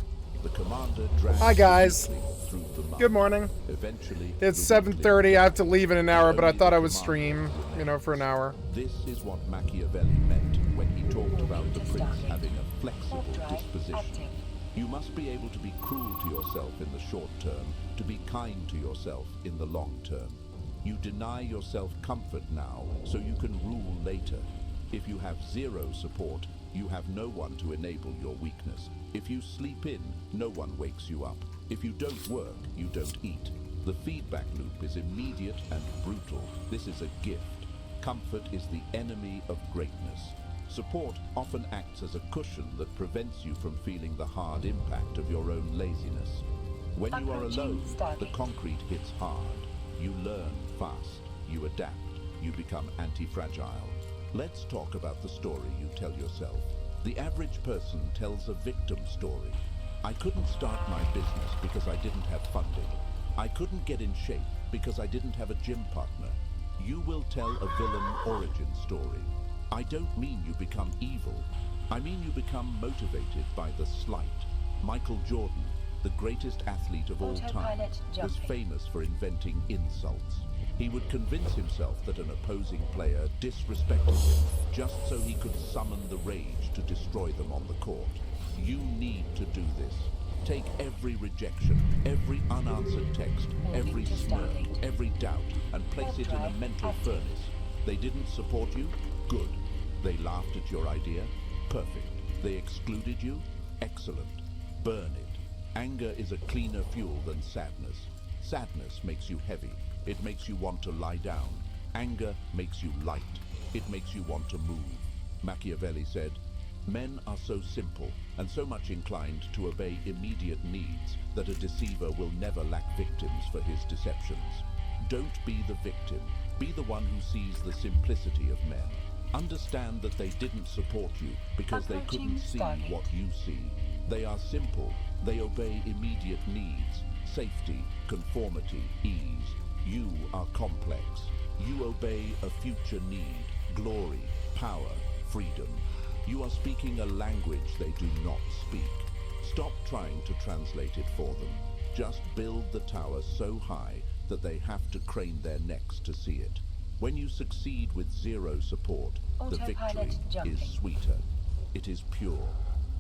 The commander drags Hi, guys. the weakling through the mud. Good morning. Eventually, It's the weakling 7:30. I have to leave in an hour, but I Only thought the I would commander stream, will you know, for an hour. This is what Machiavelli meant when he talked about the prince having a flexible disposition. You must be able to be cruel to yourself in the short term, to be kind to yourself in the long term. You deny yourself comfort now so you can rule later. If you have zero support, you have no one to enable your weakness. If you sleep in, no one wakes you up. If you don't work, you don't eat. The feedback loop is immediate and brutal. This is a gift. Comfort is the enemy of greatness. Support often acts as a cushion that prevents you from feeling the hard impact of your own laziness. When you are alone, the concrete hits hard. You learn fast. You adapt. You become anti-fragile. Let's talk about the story you tell yourself. The average person tells a victim story. I couldn't start my business because I didn't have funding. I couldn't get in shape because I didn't have a gym partner. You will tell a villain origin story. I don't mean you become evil. I mean you become motivated by the slight. Michael Jordan, the greatest athlete of all time, was famous for inventing insults. He would convince himself that an opposing player disrespected him just so he could summon the rage to destroy them on the court. You need to do this. Take every rejection, every unanswered text, every smirk, every doubt, and place it in a mental furnace. They didn't support you? Good. They laughed at your idea? Perfect. They excluded you? Excellent. Burn it. Anger is a cleaner fuel than sadness. Sadness makes you heavy. It makes you want to lie down. Anger makes you light. It makes you want to move. Machiavelli said, "Men are so simple and so much inclined to obey immediate needs that a deceiver will never lack victims for his deceptions." Don't be the victim. Be the one who sees the simplicity of men. Understand that they didn't support you because they couldn't Approaching see Stargate. what you see. They are simple. They obey immediate needs. Safety, conformity, ease. You are complex. You obey a future need. Glory, power, freedom. You are speaking a language they do not speak. Stop trying to translate it for them. Just build the tower so high that they have to crane their necks to see it. When you succeed with zero support, the Autopilot victory jumping. is sweeter. It is pure.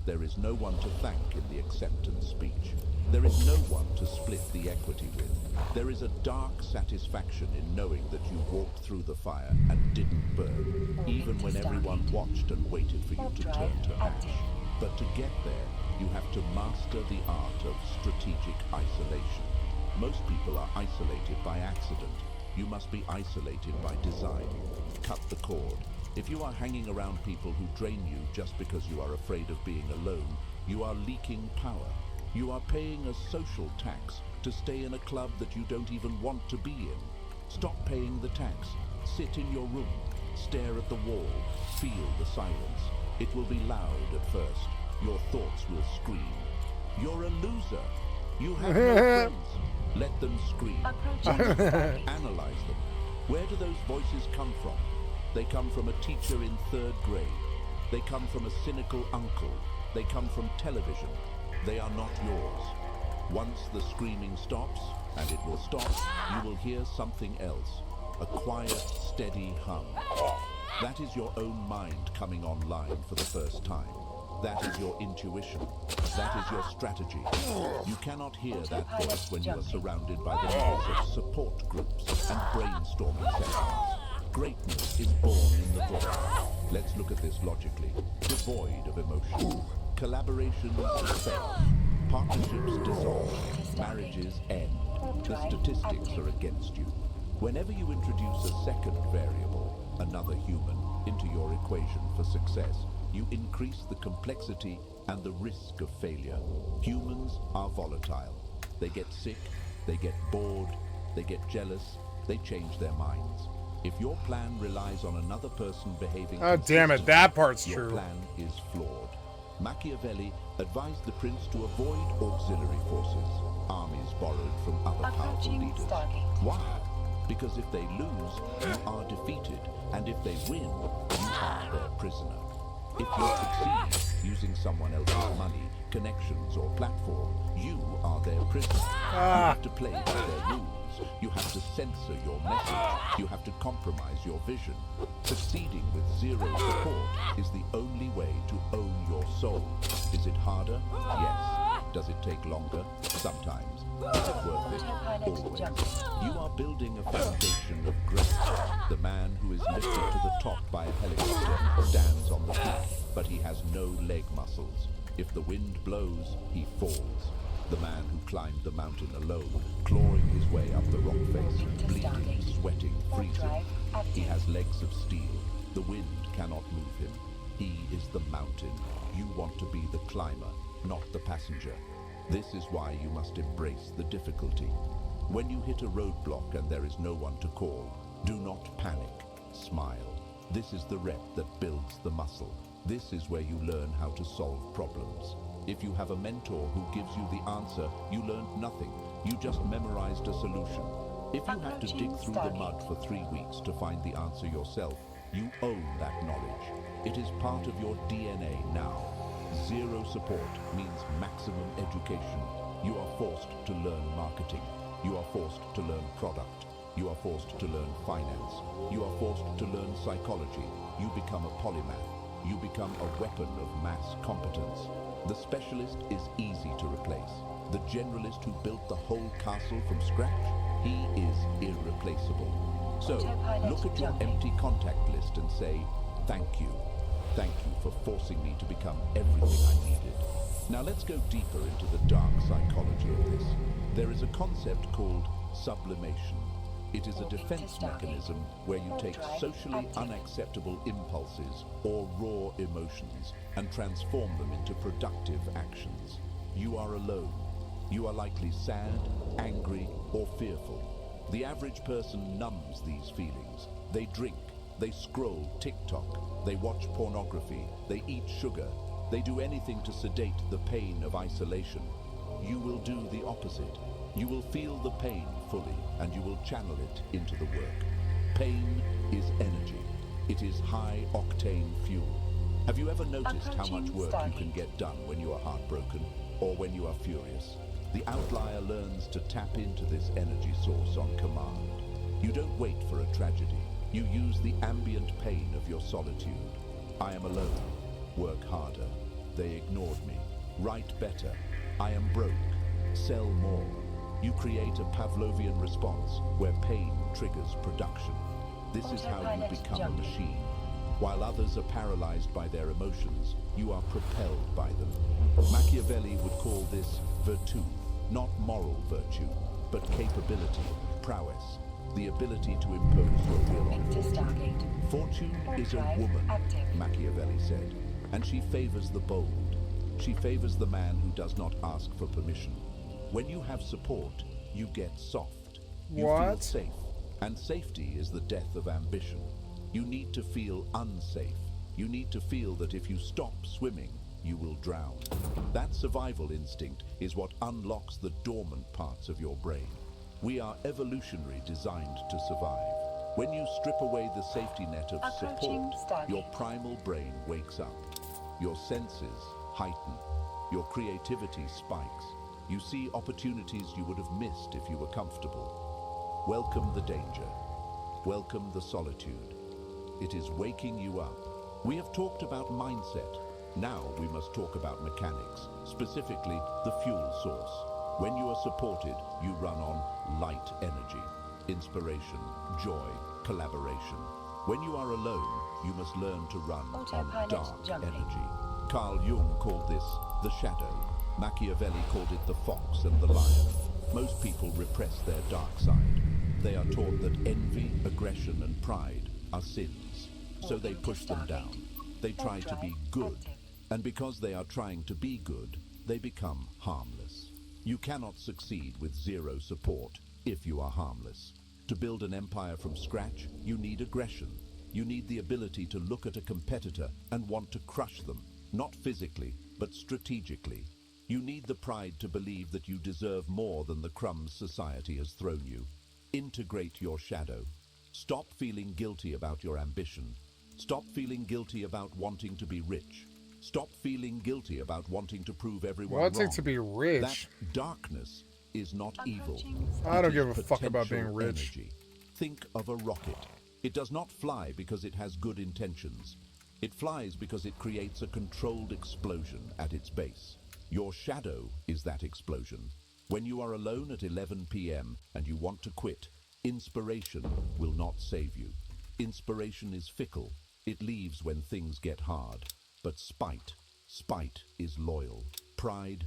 There is no one to thank in the acceptance speech. There is no one to split the equity with. There is a dark satisfaction in knowing that you walked through the fire and didn't burn, even when everyone watched and waited for you to turn to ash. But to get there, you have to master the art of strategic isolation. Most people are isolated by accident. You must be isolated by design. Cut the cord. If you are hanging around people who drain you just because you are afraid of being alone, you are leaking power. You are paying a social tax to stay in a club that you don't even want to be in. Stop paying the tax. Sit in your room. Stare at the wall. Feel the silence. It will be loud at first. Your thoughts will scream. You're a loser. You have no friends. Let them scream. Approaching Stargate. Analyze them. Where do those voices come from? They come from a teacher in 3rd grade. They come from a cynical uncle. They come from television. They are not yours. Once the screaming stops, and it will stop, you will hear something else. A quiet, steady hum. That is your own mind coming online for the first time. That is your intuition. That is your strategy. You cannot hear that voice when you are surrounded by the noise of support groups and brainstorming sessions. Greatness is born in the voice. Let's look at this logically. Devoid of emotion. Collaborations fail. Partnerships dissolve. Marriages end. The statistics are against you. Whenever you introduce a second variable, another human, into your equation for success, you increase the complexity and the risk of failure. Humans are volatile. They get sick, they get bored, they get jealous, they change their minds. If your plan relies on another person behaving Oh, damn it, that part's your true. plan is flawed. Machiavelli advised the prince to avoid auxiliary forces, armies borrowed from other powerful Approaching leaders. Stargate. Why? Because if they lose, you are defeated, and if they win, you are their prisoner. If you succeed using someone else's money, connections, or platform, you are their prisoner. You have to play by their rules. You have to censor your message. You have to compromise your vision. Succeeding with zero support is the only way to own your soul. Is it harder? Yes. Does it take longer? Sometimes. Is it worth it? Always. You are building a foundation of grace. The man who is lifted to the top by a helicopter stands on the peak, but he has no leg muscles. If the wind blows, he falls. The man who climbed the mountain alone, clawing his way up the rock face, bleeding, sweating, freezing. He has legs of steel. The wind cannot move him. He is the mountain. You want to be the climber, not the passenger. This is why you must embrace the difficulty. When you hit a roadblock and there is no one to call, do not panic. Smile. This is the rep that builds the muscle. This is where you learn how to solve problems. If you have a mentor who gives you the answer, you learned nothing. You just memorized a solution. If you have to dig through the mud for 3 weeks to find the answer yourself, you own that knowledge. It is part of your DNA now. Zero support means maximum education. You are forced to learn marketing. You are forced to learn product. You are forced to learn finance. You are forced to learn psychology. You become a polymath. You become a weapon of mass competence. The specialist is easy to replace. The generalist who built the whole castle from scratch, he is irreplaceable. So, look at your empty contact list and say, thank you. Thank you for forcing me to become everything I needed. Now let's go deeper into the dark psychology of this. There is a concept called sublimation. It is a defense mechanism where you take socially unacceptable impulses or raw emotions and transform them into productive actions. You are alone. You are likely sad, angry, or fearful. The average person numbs these feelings. They drink, They scroll TikTok. They watch pornography. They eat sugar. They do anything to sedate the pain of isolation. You will do the opposite. You will feel the pain fully, and you will channel it into the work. Pain is energy. It is high-octane fuel. Have you ever noticed how much work you can get done when you are heartbroken or when you are furious? The outlier learns to tap into this energy source on command. You don't wait for a tragedy. You use the ambient pain of your solitude. I am alone. Work harder. They ignored me. Write better. I am broke. Sell more. You create a Pavlovian response where pain triggers production. This is how you become a machine. While others are paralyzed by their emotions, you are propelled by them. Machiavelli would call this virtù, not moral virtue, but capability, prowess, the ability to impose your will on others. Fortune is a woman, Machiavelli said, and she favors the bold. She favors the man who does not ask for permission. When you have support, you get soft. You feel safe, and safety is the death of ambition. You need to feel unsafe. You need to feel that if you stop swimming, you will drown. That survival instinct is what unlocks the dormant parts of your brain. We are evolutionary designed to survive. When you strip away the safety net of support, your primal brain wakes up. Your senses heighten. Your creativity spikes. You see opportunities you would have missed if you were comfortable. Welcome the danger. Welcome the solitude. It is waking you up. We have talked about mindset. Now we must talk about mechanics, specifically the fuel source. When you are supported, you run on light energy, inspiration, joy, collaboration. When you are alone, you must learn to run on dark energy. Carl Jung called this the shadow. Machiavelli called it the fox and the lion. Most people repress their dark side. They are taught that envy, aggression, and pride are sins, so they push them down. They try to be good, and because they are trying to be good, they become harmless. You cannot succeed with zero support if you are harmless. To build an empire from scratch, you need aggression. You need the ability to look at a competitor and want to crush them, not physically, but strategically. You need the pride to believe that you deserve more than the crumbs society has thrown you. Integrate your shadow. Stop feeling guilty about your ambition. Stop feeling guilty about wanting to be rich. Stop feeling guilty about wanting to prove everyone wrong. Wanting to be rich? That darkness is not evil. I don't give a fuck about being rich. Energy. Think of a rocket. It does not fly because it has good intentions. It flies because it creates a controlled explosion at its base. Your shadow is that explosion. When you are alone at 11 p.m. and you want to quit, inspiration will not save you. Inspiration is fickle. It leaves when things get hard. But spite is loyal. Pride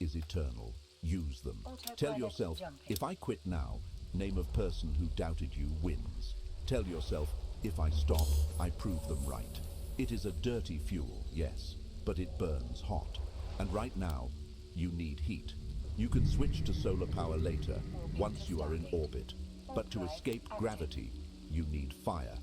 is eternal. Use them. Tell yourself, if I quit now, name of person who doubted you wins. Tell yourself, if I stop, I prove them right. It is a dirty fuel, yes, but it burns hot. And right now, you need heat. You can switch to solar power later, once you are in orbit. But to escape gravity, you need fire.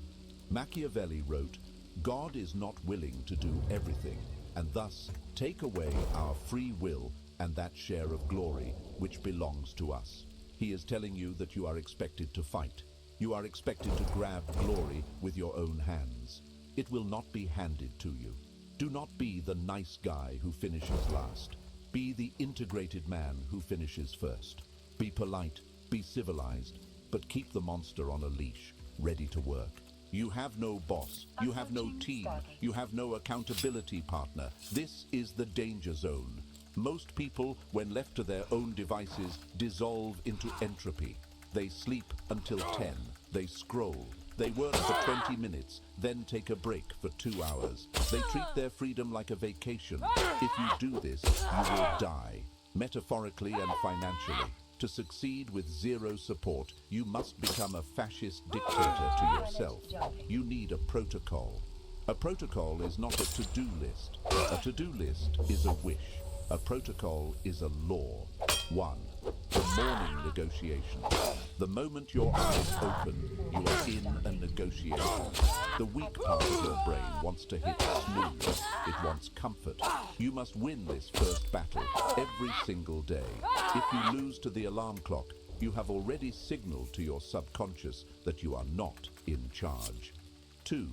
Machiavelli wrote, God is not willing to do everything, and thus take away our free will and that share of glory which belongs to us. He is telling you that you are expected to fight. You are expected to grab glory with your own hands. It will not be handed to you. Do not be the nice guy who finishes last. Be the integrated man who finishes first. Be polite, be civilized, but keep the monster on a leash, ready to work. You have no boss, you have no team, you have no accountability partner. This is the danger zone. Most people, when left to their own devices, dissolve into entropy. They sleep until 10, they scroll, they work for 20 minutes, then take a break for 2 hours. They treat their freedom like a vacation. If you do this, you will die, metaphorically and financially. To succeed with zero support, you must become a fascist dictator to yourself. You need a protocol. A protocol is not a to-do list. A to-do list is a wish. A protocol is a law. 1. The morning negotiation. The moment your eyes open, you are in a negotiation. The weak part of your brain wants to hit snooze. It wants comfort. You must win this first battle every single day. If you lose to the alarm clock, you have already signaled to your subconscious that you are not in charge. 2.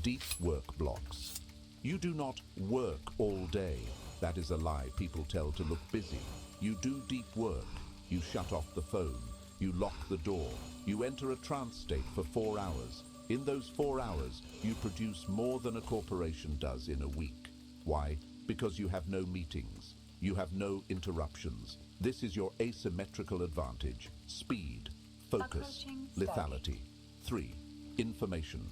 Deep work blocks. You do not work all day. That is a lie people tell to look busy. You do deep work. You shut off the phone. You lock the door. You enter a trance state for 4 hours. In those 4 hours, you produce more than a corporation does in a week. Why? Because you have no meetings. You have no interruptions. This is your asymmetrical advantage. Speed, focus, Approaching lethality. 3. Information,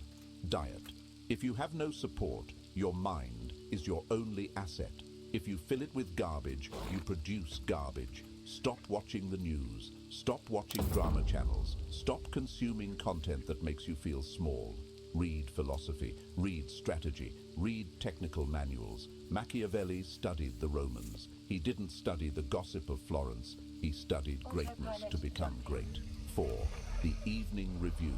diet. If you have no support, your mind is your only asset. If you fill it with garbage, you produce garbage. Stop watching the news. Stop watching drama channels. Stop consuming content that makes you feel small. Read philosophy. Read strategy. Read technical manuals. Machiavelli studied the Romans. He didn't study the gossip of Florence. He studied greatness to become great. 4. The evening review.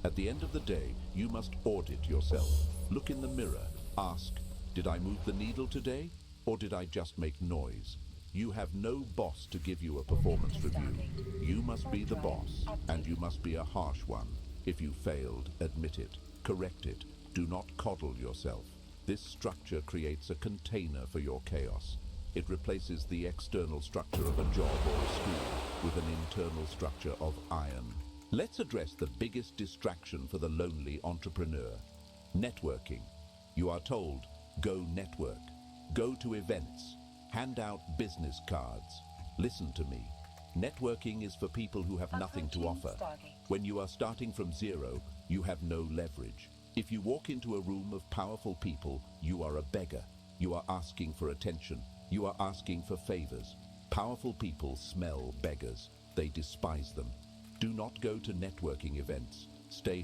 At the end of the day, you must audit yourself. Look in the mirror. Ask, did I move the needle today? Or did I just make noise? You have no boss to give you a performance review. You must be the boss, and you must be a harsh one. If you failed, admit it. Correct it. Do not coddle yourself. This structure creates a container for your chaos. It replaces the external structure of a job or a school with an internal structure of iron. Let's address the biggest distraction for the lonely entrepreneur. Networking. You are told, go network. Go to events. Hand out business cards. Listen to me. Networking is for people who have nothing to offer. When you are starting from zero, you have no leverage. If you walk into a room of powerful people, you are a beggar. You are asking for attention. You are asking for favors. Powerful people smell beggars. They despise them. Do not go to networking events. Stay